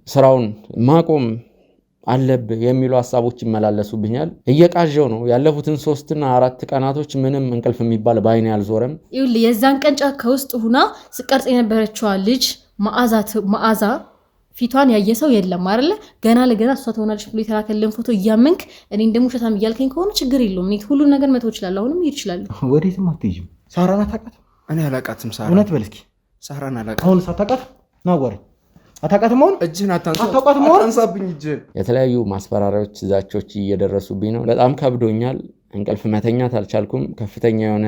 ስራውን ማቆም አለብህ የሚሉ ሐሳቦች ይመላለሱብኛል። እየቃዠው ነው ያለፉትን 3 እና 4 ቀናቶች ምንም እንቅልፍ የሚባል ባይኔ አልዞረም። ይኸውልህ የዛን ቀን ጫካ ውስጥ ሁና ስቀርጽ የነበረችዋ ልጅ መዓዛ ፊቷን ያየ ሰው የለም አይደለ? ገና ለገና እሷ ትሆናለች ብሎ የተላከልን ፎቶ እያመንክ እኔን ደግሞ ውሸታም እያልከኝ ከሆነ ችግር የለውም። እኔ ሁሉን ነገር መተው እችላለሁ። አሁንም ይሄድ ይችላል። ወዴትም አትሄጂም። ሳራን አታውቃትም? እኔ አላውቃትም። ሳራ እውነት በል እስኪ። ሳራን አላውቃትም። አሁን ሳታውቃት ነው ወሬ አታውቃትም? አሁን እጅህን አታውቃትም? እጅህን። የተለያዩ ማስፈራሪያዎች፣ ዛቾች እየደረሱብኝ ነው። በጣም ከብዶኛል። እንቅልፍ መተኛት አልቻልኩም። ከፍተኛ የሆነ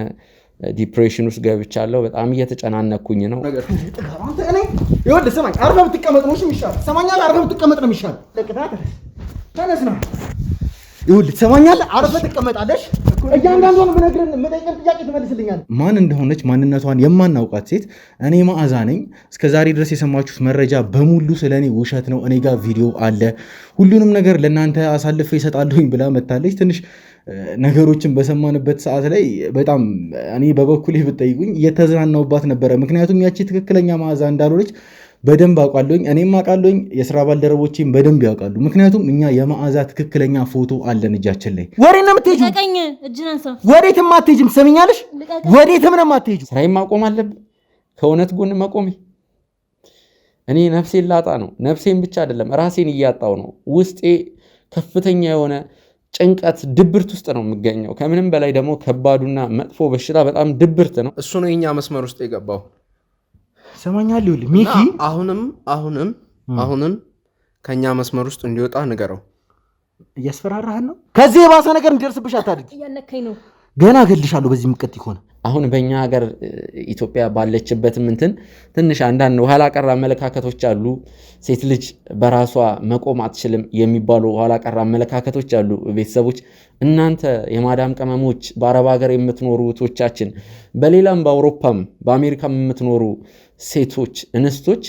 ዲፕሬሽን ውስጥ ገብቻለሁ። በጣም እየተጨናነኩኝ ነው። ይኸውልህ ስማኝ፣ አርፈህ ብትቀመጥ ነው የሚሻለው። ሰማኛለህ? አርፈህ ብትቀመጥ ነው የሚሻለው። ተነስና ይኸውልህ ትሰማኛለህ? አርፈህ ትቀመጣለሽ። እያንዳንዷን ብነግርህ የምጠይቅህን ጥያቄ ትመልስልኛለህ። ማን እንደሆነች ማንነቷን የማናውቃት ሴት እኔ መዓዛ ነኝ። እስከዛሬ ድረስ የሰማችሁት መረጃ በሙሉ ስለ እኔ ውሸት ነው። እኔ ጋር ቪዲዮ አለ፣ ሁሉንም ነገር ለእናንተ አሳልፌ እሰጣለሁኝ ብላ መታለች። ትንሽ ነገሮችን በሰማንበት ሰዓት ላይ በጣም እኔ በበኩሌ ብትጠይቁኝ እየተዝናናውባት ነበረ። ምክንያቱም ያቺ ትክክለኛ መዓዛ እንዳልሆነች በደንብ አውቃለሁኝ። እኔም አውቃለሁኝ፣ የስራ ባልደረቦቼም በደንብ ያውቃሉ። ምክንያቱም እኛ የመዓዛ ትክክለኛ ፎቶ አለን እጃችን ላይ። ወዴት ነው የምትሄጂው? ወዴትም አትሄጂም። ትሰሚኛለሽ? ወዴትም ነው የማትሄጂው። ስራዬን ማቆም አለብኝ። ከእውነት ጎን መቆሜ እኔ ነፍሴን ላጣ ነው። ነፍሴን ብቻ አይደለም ራሴን እያጣው ነው። ውስጤ ከፍተኛ የሆነ ጭንቀት፣ ድብርት ውስጥ ነው የምገኘው። ከምንም በላይ ደግሞ ከባዱና መጥፎ በሽታ በጣም ድብርት ነው። እሱ ነው የኛ መስመር ውስጥ የገባው። ሰማኛል ይኸውልህ ሚኪ፣ አሁንም ከኛ መስመር ውስጥ እንዲወጣ ንገረው። እያስፈራራህን ነው። ከዚህ የባሰ ነገር እንዲደርስብሽ አታድርጊ። እያነካኝ ነው። ገና እገልሻለሁ በዚህ ምቀጥ ይሆነ። አሁን በእኛ ሀገር ኢትዮጵያ ባለችበትም ትንሽ አንዳንድ ኋላ ቀር አመለካከቶች አሉ። ሴት ልጅ በራሷ መቆም አትችልም የሚባሉ ኋላ ቀር አመለካከቶች አሉ። ቤተሰቦች፣ እናንተ የማዳም ቅመሞች፣ በአረብ ሀገር የምትኖሩ እህቶቻችን፣ በሌላም በአውሮፓም በአሜሪካም የምትኖሩ ሴቶች እንስቶች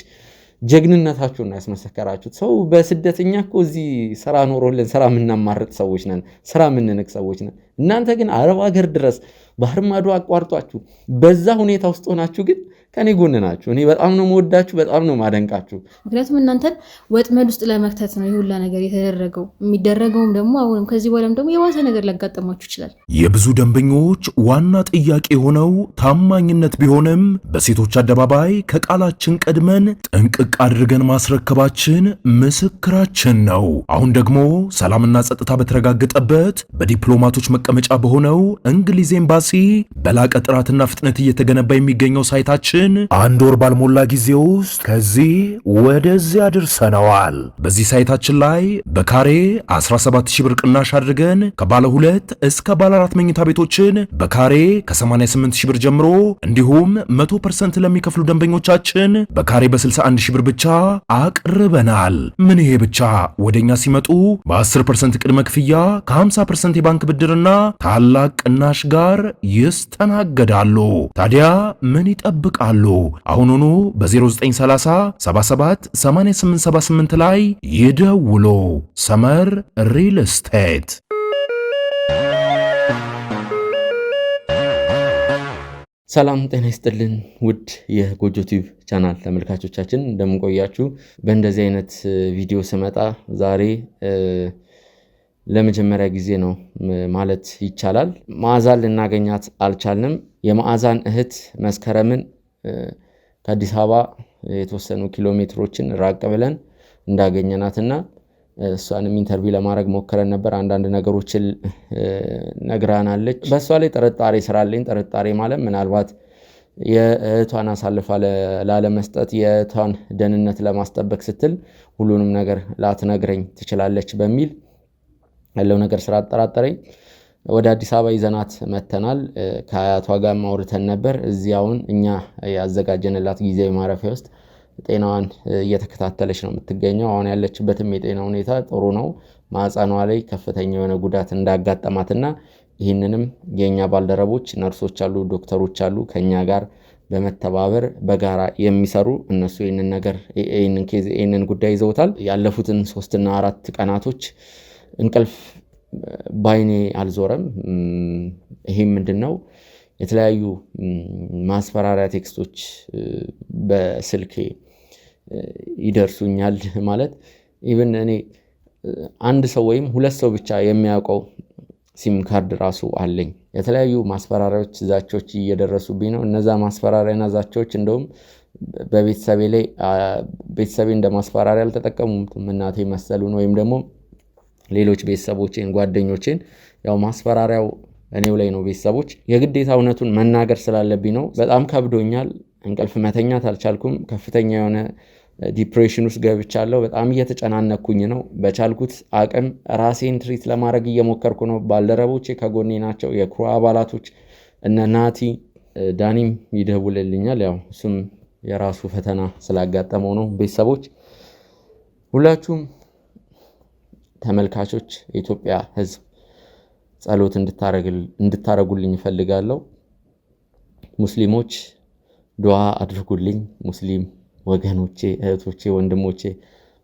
ጀግንነታችሁን ያስመሰከራችሁት። ሰው በስደተኛ እኮ እዚህ ስራ ኖሮልን ስራ የምናማርጥ ሰዎች ነን፣ ስራ የምንንቅ ሰዎች ነን። እናንተ ግን አረብ ሀገር ድረስ ባህር ማዶ አቋርጧችሁ በዛ ሁኔታ ውስጥ ሆናችሁ ግን ከኔ ጎን ናችሁ። እኔ በጣም ነው መወዳችሁ፣ በጣም ነው ማደንቃችሁ። ምክንያቱም እናንተን ወጥመድ ውስጥ ለመክተት ነው የሁላ ነገር የተደረገው። የሚደረገውም ደግሞ አሁንም ከዚህ በኋላም ደግሞ የዋሰ ነገር ሊያጋጥማችሁ ይችላል። የብዙ ደንበኞች ዋና ጥያቄ የሆነው ታማኝነት ቢሆንም በሴቶች አደባባይ ከቃላችን ቀድመን ጥንቅቅ አድርገን ማስረከባችን ምስክራችን ነው። አሁን ደግሞ ሰላምና ጸጥታ በተረጋገጠበት በዲፕሎማቶች መቀመጫ በሆነው እንግሊዝ ኤምባሲ በላቀ ጥራትና ፍጥነት እየተገነባ የሚገኘው ሳይታችን 1 ወር ባልሞላ ጊዜ ውስጥ ከዚህ ወደዚያ አድርሰነዋል። በዚህ ሳይታችን ላይ በካሬ 17000 ብር ቅናሽ አድርገን ከባለ 2 እስከ ባለ 4 መኝታ ቤቶችን በካሬ ከ88000 ብር ጀምሮ እንዲሁም 100% ለሚከፍሉ ደንበኞቻችን በካሬ በ61000 ብር ብቻ አቅርበናል። ምን ይሄ ብቻ! ወደኛ ሲመጡ በ10% ቅድመ ክፍያ ከ50% የባንክ ብድርና ታላቅ ቅናሽ ጋር ይስተናገዳሉ። ታዲያ ምን ይጠብቃሉ? አሁኑኑ በ0930 77 8878 ላይ ይደውሉ። ሰመር ሪል ስቴት። ሰላም ጤና ይስጥልን ውድ የጎጆ ቲዩብ ቻናል ተመልካቾቻችን እንደምን ቆያችሁ? በእንደዚህ አይነት ቪዲዮ ስመጣ ዛሬ ለመጀመሪያ ጊዜ ነው ማለት ይቻላል። መዓዛን ልናገኛት አልቻልንም። የመዓዛን እህት መስከረምን ከአዲስ አበባ የተወሰኑ ኪሎ ሜትሮችን ራቅ ብለን እንዳገኘናትና እሷንም ኢንተርቪው ለማድረግ ሞክረን ነበር። አንዳንድ ነገሮችን ነግራናለች። በእሷ ላይ ጥርጣሬ ስላለኝ፣ ጥርጣሬ ማለት ምናልባት የእህቷን አሳልፋ ላለመስጠት የእህቷን ደህንነት ለማስጠበቅ ስትል ሁሉንም ነገር ላትነግረኝ ትችላለች በሚል ያለው ነገር ስራ አጠራጠረኝ። ወደ አዲስ አበባ ይዘናት መተናል። ከአያቷ ጋር ማውርተን ነበር። እዚያውን እኛ ያዘጋጀንላት ጊዜያዊ ማረፊያ ውስጥ ጤናዋን እየተከታተለች ነው የምትገኘው። አሁን ያለችበትም የጤና ሁኔታ ጥሩ ነው። ማህፀኗ ላይ ከፍተኛ የሆነ ጉዳት እንዳጋጠማትና ይህንንም የኛ ባልደረቦች ነርሶች አሉ፣ ዶክተሮች አሉ ከኛ ጋር በመተባበር በጋራ የሚሰሩ እነሱ ይህንን ጉዳይ ይዘውታል። ያለፉትን 3 እና 4 ቀናቶች እንቅልፍ ባይኔ አልዞረም። ይሄም ምንድነው? የተለያዩ ማስፈራሪያ ቴክስቶች በስልኬ ይደርሱኛል ማለት ኢቭን እኔ አንድ ሰው ወይም ሁለት ሰው ብቻ የሚያውቀው ሲም ካርድ ራሱ አለኝ። የተለያዩ ማስፈራሪያዎች ዛቻዎች እየደረሱብኝ ነው። እነዛ ማስፈራሪያና ዛቻዎች እንደውም በቤተሰቤ ላይ ቤተሰቤ እንደ ማስፈራሪያ አልተጠቀሙም። እናቴ መሰሉን ወይም ደግሞ ሌሎች ቤተሰቦቼን ጓደኞቼን ያው ማስፈራሪያው እኔው ላይ ነው። ቤተሰቦች የግዴታ እውነቱን መናገር ስላለብኝ ነው። በጣም ከብዶኛል። እንቅልፍ መተኛት አልቻልኩም። ከፍተኛ የሆነ ዲፕሬሽን ውስጥ ገብቻለሁ። በጣም እየተጨናነኩኝ ነው። በቻልኩት አቅም ራሴን ትሪት ለማድረግ እየሞከርኩ ነው። ባልደረቦቼ ከጎኔ ናቸው። የክሩ አባላቶች እነ ናቲ ዳኒም ይደውልልኛል። ያው እሱም የራሱ ፈተና ስላጋጠመው ነው። ቤተሰቦች ሁላችሁም ተመልካቾች፣ የኢትዮጵያ ሕዝብ ጸሎት እንድታረጉልኝ እፈልጋለሁ። ሙስሊሞች ዱዓ አድርጉልኝ። ሙስሊም ወገኖቼ፣ እህቶቼ፣ ወንድሞቼ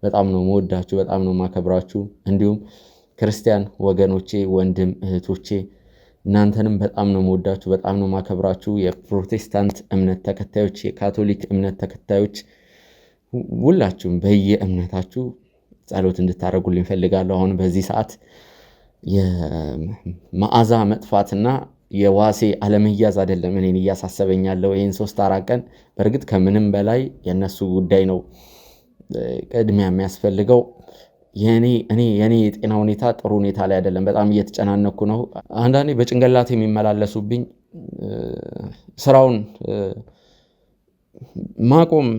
በጣም ነው መወዳችሁ፣ በጣም ነው ማከብራችሁ። እንዲሁም ክርስቲያን ወገኖቼ፣ ወንድም እህቶቼ እናንተንም በጣም ነው መወዳችሁ፣ በጣም ነው ማከብራችሁ። የፕሮቴስታንት እምነት ተከታዮች፣ የካቶሊክ እምነት ተከታዮች ሁላችሁም በየእምነታችሁ ጸሎት እንድታደርጉልኝ ፈልጋለሁ። አሁን በዚህ ሰዓት የመዓዛ መጥፋትና የዋሴ አለመያዝ አይደለም እኔን እያሳሰበኝ ያለው ይህን 3-4 ቀን። በእርግጥ ከምንም በላይ የነሱ ጉዳይ ነው ቅድሚያ የሚያስፈልገው። የኔ የጤና ሁኔታ ጥሩ ሁኔታ ላይ አይደለም። በጣም እየተጨናነኩ ነው። አንዳንዴ በጭንቅላት የሚመላለሱብኝ ስራውን ማቆም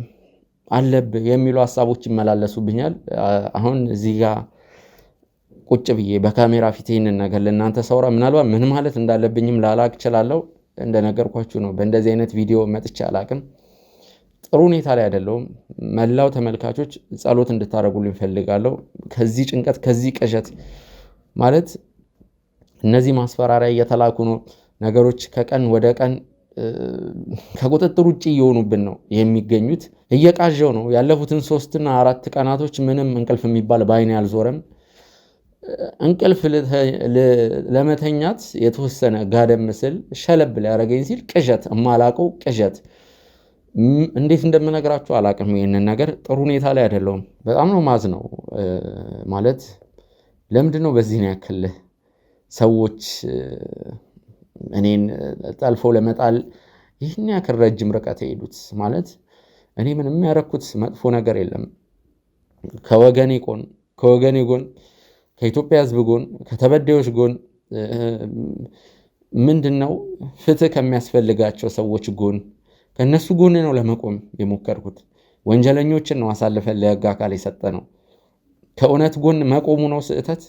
አለብህ የሚሉ ሀሳቦች ይመላለሱብኛል። አሁን እዚህ ጋር ቁጭ ብዬ በካሜራ ፊት ይህንን ነገር ለእናንተ ሰውራ ምናልባት ምን ማለት እንዳለብኝም ላላቅ እችላለሁ። እንደነገርኳችሁ ነው። በእንደዚህ አይነት ቪዲዮ መጥቼ አላቅም። ጥሩ ሁኔታ ላይ አይደለሁም። መላው ተመልካቾች ጸሎት እንድታደርጉልኝ ፈልጋለሁ። ከዚህ ጭንቀት፣ ከዚህ ቅዠት ማለት እነዚህ ማስፈራሪያ እየተላኩ ነው። ነገሮች ከቀን ወደ ቀን ከቁጥጥር ውጭ እየሆኑብን ነው የሚገኙት። እየቃዠው ነው። ያለፉትን 3-4 ቀናቶች ምንም እንቅልፍ የሚባል ባይኔ አልዞረም። እንቅልፍ ለመተኛት የተወሰነ ጋደም ምስል ሸለብ ሊያደርገኝ ሲል ቅዠት፣ እማላቀው ቅዠት። እንዴት እንደምነግራችሁ አላቅም። ይህንን ነገር ጥሩ ሁኔታ ላይ አይደለሁም። በጣም ነው ማዝ ነው ማለት ለምንድን ነው በዚህ ነው ያክል ሰዎች እኔን ጠልፈው ለመጣል ይህን ያክል ረጅም ርቀት የሄዱት? ማለት እኔ ምንም ያደረኩት መጥፎ ነገር የለም። ከወገኔ ጎን ከኢትዮጵያ ሕዝብ ጎን ከተበዳዮች ጎን ምንድነው ፍትህ ከሚያስፈልጋቸው ሰዎች ጎን ከነሱ ጎን ነው ለመቆም የሞከርኩት። ወንጀለኞችን ነው አሳልፈን ለሕግ አካል የሰጠ ነው። ከእውነት ጎን መቆሙ ነው ስህተት።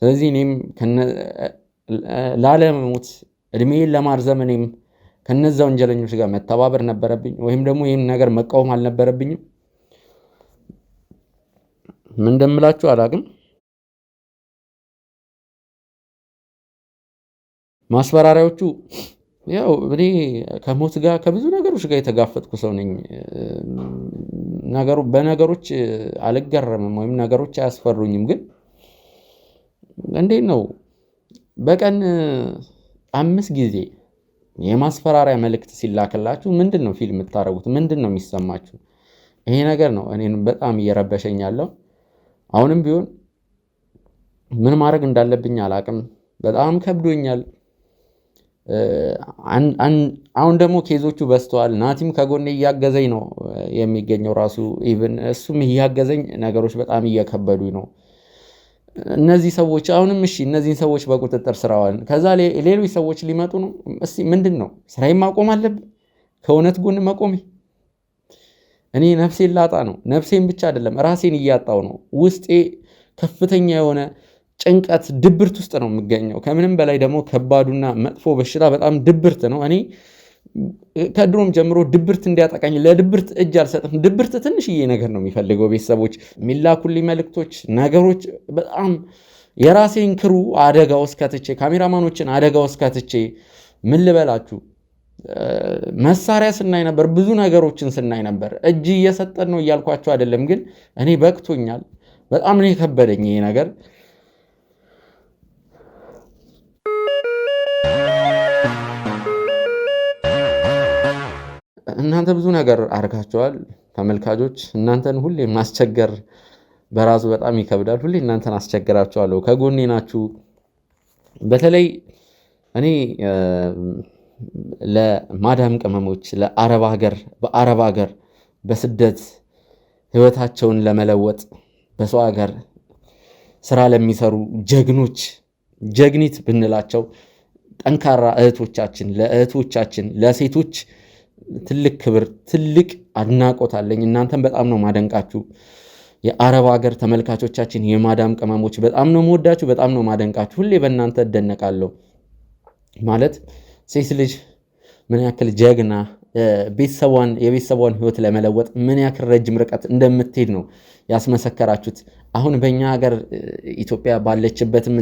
ስለዚህ እኔም ላለመሞት እድሜን ለማርዘም እኔም ከነዛ ወንጀለኞች ጋር መተባበር ነበረብኝ፣ ወይም ደግሞ ይህን ነገር መቃወም አልነበረብኝም። ምን እንደምላችሁ አላቅም። ማስፈራሪያዎቹ ያው እኔ ከሞት ጋር ከብዙ ነገሮች ጋር የተጋፈጥኩ ሰው ነኝ። በነገሮች አልገረምም ወይም ነገሮች አያስፈሩኝም። ግን እንዴት ነው በቀን 5 ጊዜ የማስፈራሪያ መልእክት ሲላክላችሁ ምንድን ነው ፊልም የምታደርጉት? ምንድን ነው የሚሰማችሁ? ይሄ ነገር ነው እኔን በጣም እየረበሸኝ ያለው። አሁንም ቢሆን ምን ማድረግ እንዳለብኝ አላቅም። በጣም ከብዶኛል። አሁን ደግሞ ኬዞቹ በዝተዋል። ናቲም ከጎኔ እያገዘኝ ነው የሚገኘው ራሱ ኢቭን እሱም እያገዘኝ ነገሮች በጣም እየከበዱኝ ነው። እነዚህ ሰዎች አሁንም እሺ እነዚህን ሰዎች በቁጥጥር ስር አዋልን። ከዛ ሌሎች ሰዎች ሊመጡ ነው። እስቲ ምንድን ነው ስራዬን ማቆም አለብኝ? ከእውነት ጎን መቆሜ እኔ ነፍሴን ላጣ ነው። ነፍሴን ብቻ አይደለም ራሴን እያጣው ነው። ውስጤ ከፍተኛ የሆነ ጭንቀት፣ ድብርት ውስጥ ነው የምገኘው። ከምንም በላይ ደግሞ ከባዱና መጥፎ በሽታ በጣም ድብርት ነው። እኔ ከድሮም ጀምሮ ድብርት እንዲያጠቃኝ ለድብርት እጅ አልሰጥም። ድብርት ትንሽዬ ነገር ነው የሚፈልገው። ቤተሰቦች የሚላኩልኝ መልእክቶች፣ ነገሮች በጣም የራሴን ክሩ አደጋ ውስጥ ከትቼ ካሜራማኖችን አደጋ ውስጥ ከትቼ ምን ልበላችሁ መሳሪያ ስናይ ነበር፣ ብዙ ነገሮችን ስናይ ነበር። እጅ እየሰጠን ነው እያልኳቸው አይደለም፣ ግን እኔ በቅቶኛል። በጣም ነው የከበደኝ ይሄ ነገር። እናንተ ብዙ ነገር አድርጋችኋል። ተመልካቾች እናንተን ሁሌ ማስቸገር በራሱ በጣም ይከብዳል። ሁሌ እናንተን አስቸግራችኋለሁ፣ ከጎኔ ናችሁ። በተለይ እኔ ለማዳም ቅመሞች በአረብ ሀገር በስደት ህይወታቸውን ለመለወጥ በሰው ሀገር ስራ ለሚሰሩ ጀግኒት ብንላቸው ጠንካራ ለእህቶቻችን ለሴቶች ትልቅ ክብር ትልቅ አድናቆት አለኝ። እናንተም በጣም ነው ማደንቃችሁ። የአረብ ሀገር ተመልካቾቻችን የማዳም ቅመሞች በጣም ነው መወዳችሁ፣ በጣም ነው ማደንቃችሁ። ሁሌ በእናንተ እደነቃለሁ። ማለት ሴት ልጅ ምን ያክል ጀግና የቤተሰቧን ህይወት ለመለወጥ ምን ያክል ረጅም ርቀት እንደምትሄድ ነው ያስመሰከራችሁት። አሁን በእኛ ሀገር ኢትዮጵያ ባለችበትም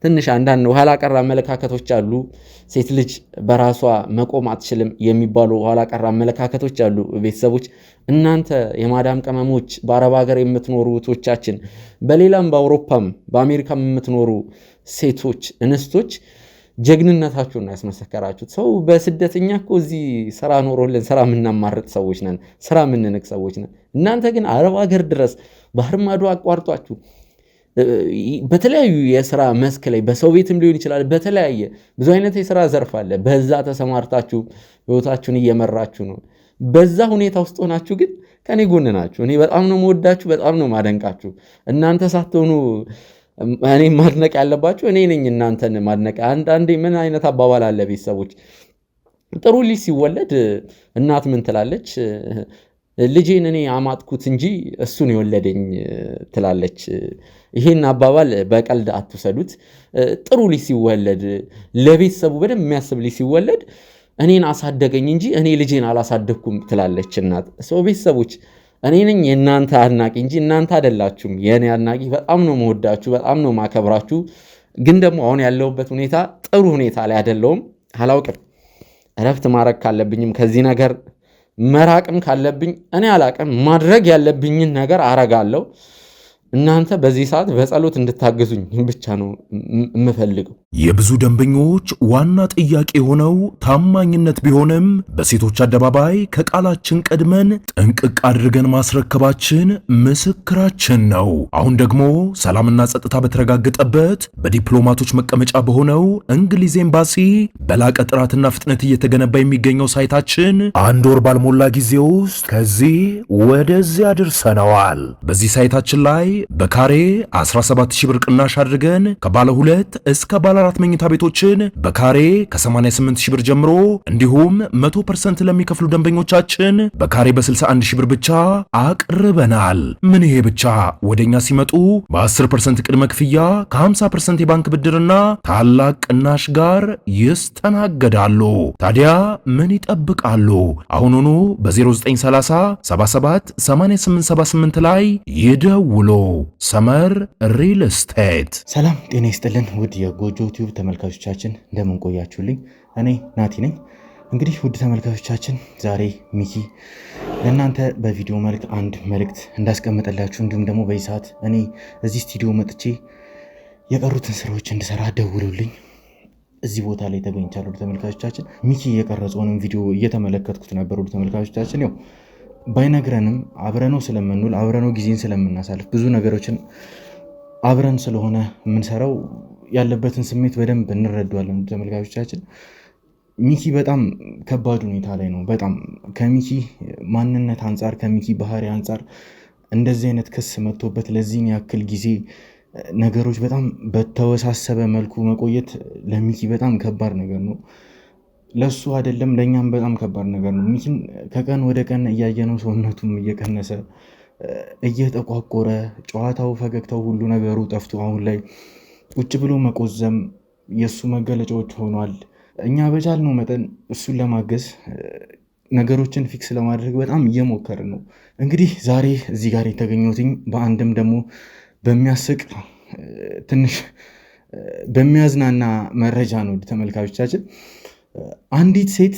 ትንሽ አንዳንድ ኋላ ቀር አመለካከቶች አሉ። ሴት ልጅ በራሷ መቆም አትችልም የሚባሉ ኋላ ቀር አመለካከቶች አሉ። ቤተሰቦች እናንተ የማዳም ቅመሞች በአረብ ሀገር የምትኖሩ እህቶቻችን፣ በሌላም በአውሮፓም በአሜሪካም የምትኖሩ ሴቶች እንስቶች ጀግንነታችሁን ያስመሰከራችሁት። ሰው በስደተኛ እኮ እዚህ ስራ ኖሮልን ስራ የምናማርጥ ሰዎች ነን፣ ስራ የምንንቅ ሰዎች ነን። እናንተ ግን አረብ ሀገር ድረስ ባህር ማዶ አቋርጧችሁ በተለያዩ የስራ መስክ ላይ በሰው ቤትም ሊሆን ይችላል፣ በተለያየ ብዙ አይነት የስራ ዘርፍ አለ። በዛ ተሰማርታችሁ ህይወታችሁን እየመራችሁ ነው። በዛ ሁኔታ ውስጥ ሆናችሁ ግን ከኔ ጎን ናችሁ። እኔ በጣም ነው መወዳችሁ፣ በጣም ነው ማደንቃችሁ። እናንተ ሳትሆኑ እኔ ማድነቅ ያለባችሁ እኔ ነኝ እናንተን ማድነቅ። አንዳንዴ ምን አይነት አባባል አለ ቤተሰቦች፣ ጥሩ ልጅ ሲወለድ እናት ምን ትላለች? ልጄን እኔ አማጥኩት እንጂ እሱን የወለደኝ ትላለች። ይሄን አባባል በቀልድ አትውሰዱት። ጥሩ ልጅ ሲወለድ ለቤተሰቡ በደንብ የሚያስብ ልጅ ሲወለድ እኔን አሳደገኝ እንጂ እኔ ልጄን አላሳደግኩም ትላለች እናት። ሰው ቤተሰቦች እኔ ነኝ የእናንተ አድናቂ እንጂ እናንተ አይደላችሁም የእኔ አድናቂ። በጣም ነው መወዳችሁ፣ በጣም ነው ማከብራችሁ። ግን ደግሞ አሁን ያለሁበት ሁኔታ ጥሩ ሁኔታ ላይ አይደለሁም። አላውቅም። እረፍት ማድረግ ካለብኝም ከዚህ ነገር መራቅም ካለብኝ እኔ አላቅም። ማድረግ ያለብኝን ነገር አረጋለሁ። እናንተ በዚህ ሰዓት በጸሎት እንድታግዙኝ ብቻ ነው የምፈልገው። የብዙ ደንበኞች ዋና ጥያቄ የሆነው ታማኝነት ቢሆንም በሴቶች አደባባይ ከቃላችን ቀድመን ጥንቅቅ አድርገን ማስረከባችን ምስክራችን ነው። አሁን ደግሞ ሰላምና ጸጥታ በተረጋገጠበት በዲፕሎማቶች መቀመጫ በሆነው እንግሊዝ ኤምባሲ በላቀ ጥራትና ፍጥነት እየተገነባ የሚገኘው ሳይታችን 1 ወር ባልሞላ ጊዜ ውስጥ ከዚህ ወደዚያ አድርሰነዋል። በዚህ ሳይታችን ላይ በካሬ 17000 ብር ቅናሽ አድርገን ከባለ 2 እስከ ባለ 4 መኝታ ቤቶችን በካሬ ከ88000 ብር ጀምሮ እንዲሁም 100% ለሚከፍሉ ደንበኞቻችን በካሬ በ61000 ብር ብቻ አቅርበናል። ምን ይሄ ብቻ! ወደኛ ሲመጡ በ10% ቅድመ ክፍያ ከ50% የባንክ ብድርና ታላቅ ቅናሽ ጋር ይስተናገዳሉ። ታዲያ ምን ይጠብቃሉ? አሁኑኑ በ0930 77 8878 ላይ ይደውሉ። ሰመር ሪል ስቴት። ሰላም ጤና ይስጥልን ውድ የጎጆ ቲዩብ ተመልካቾቻችን እንደምን ቆያችሁልኝ? እኔ ናቲ ነኝ። እንግዲህ ውድ ተመልካቾቻችን ዛሬ ሚኪ ለእናንተ በቪዲዮ መልክ አንድ መልእክት እንዳስቀምጠላችሁ እንዲሁም ደግሞ በዚህ ሰዓት እኔ እዚህ ስቱዲዮ መጥቼ የቀሩትን ስራዎች እንድሰራ ደውሉልኝ እዚህ ቦታ ላይ ተገኝቻለሁ። ውድ ተመልካቾቻችን ሚኪ የቀረጸውንም ቪዲዮ እየተመለከትኩት ነበር። ውድ ተመልካቾቻችን ያው ባይነግረንም አብረነው ስለምንውል አብረነው ጊዜን ስለምናሳልፍ ብዙ ነገሮችን አብረን ስለሆነ የምንሰራው ያለበትን ስሜት በደንብ እንረዳዋለን። ተመልካቾቻችን ሚኪ በጣም ከባድ ሁኔታ ላይ ነው። በጣም ከሚኪ ማንነት አንጻር ከሚኪ ባህሪ አንጻር እንደዚህ አይነት ክስ መጥቶበት ለዚህን ያክል ጊዜ ነገሮች በጣም በተወሳሰበ መልኩ መቆየት ለሚኪ በጣም ከባድ ነገር ነው። ለሱ አይደለም ለኛም በጣም ከባድ ነገር ነው። ሚኪን ከቀን ወደ ቀን እያየነው ሰውነቱም እየቀነሰ እየተቋቆረ ጨዋታው፣ ፈገግታው፣ ሁሉ ነገሩ ጠፍቶ አሁን ላይ ቁጭ ብሎ መቆዘም የሱ መገለጫዎች ሆኗል። እኛ በቻልነው መጠን እሱን ለማገዝ ነገሮችን ፊክስ ለማድረግ በጣም እየሞከርን ነው። እንግዲህ ዛሬ እዚህ ጋር የተገኘሁትኝ በአንድም ደግሞ በሚያስቅ ትንሽ በሚያዝናና መረጃ ነው። ተመልካቾቻችን አንዲት ሴት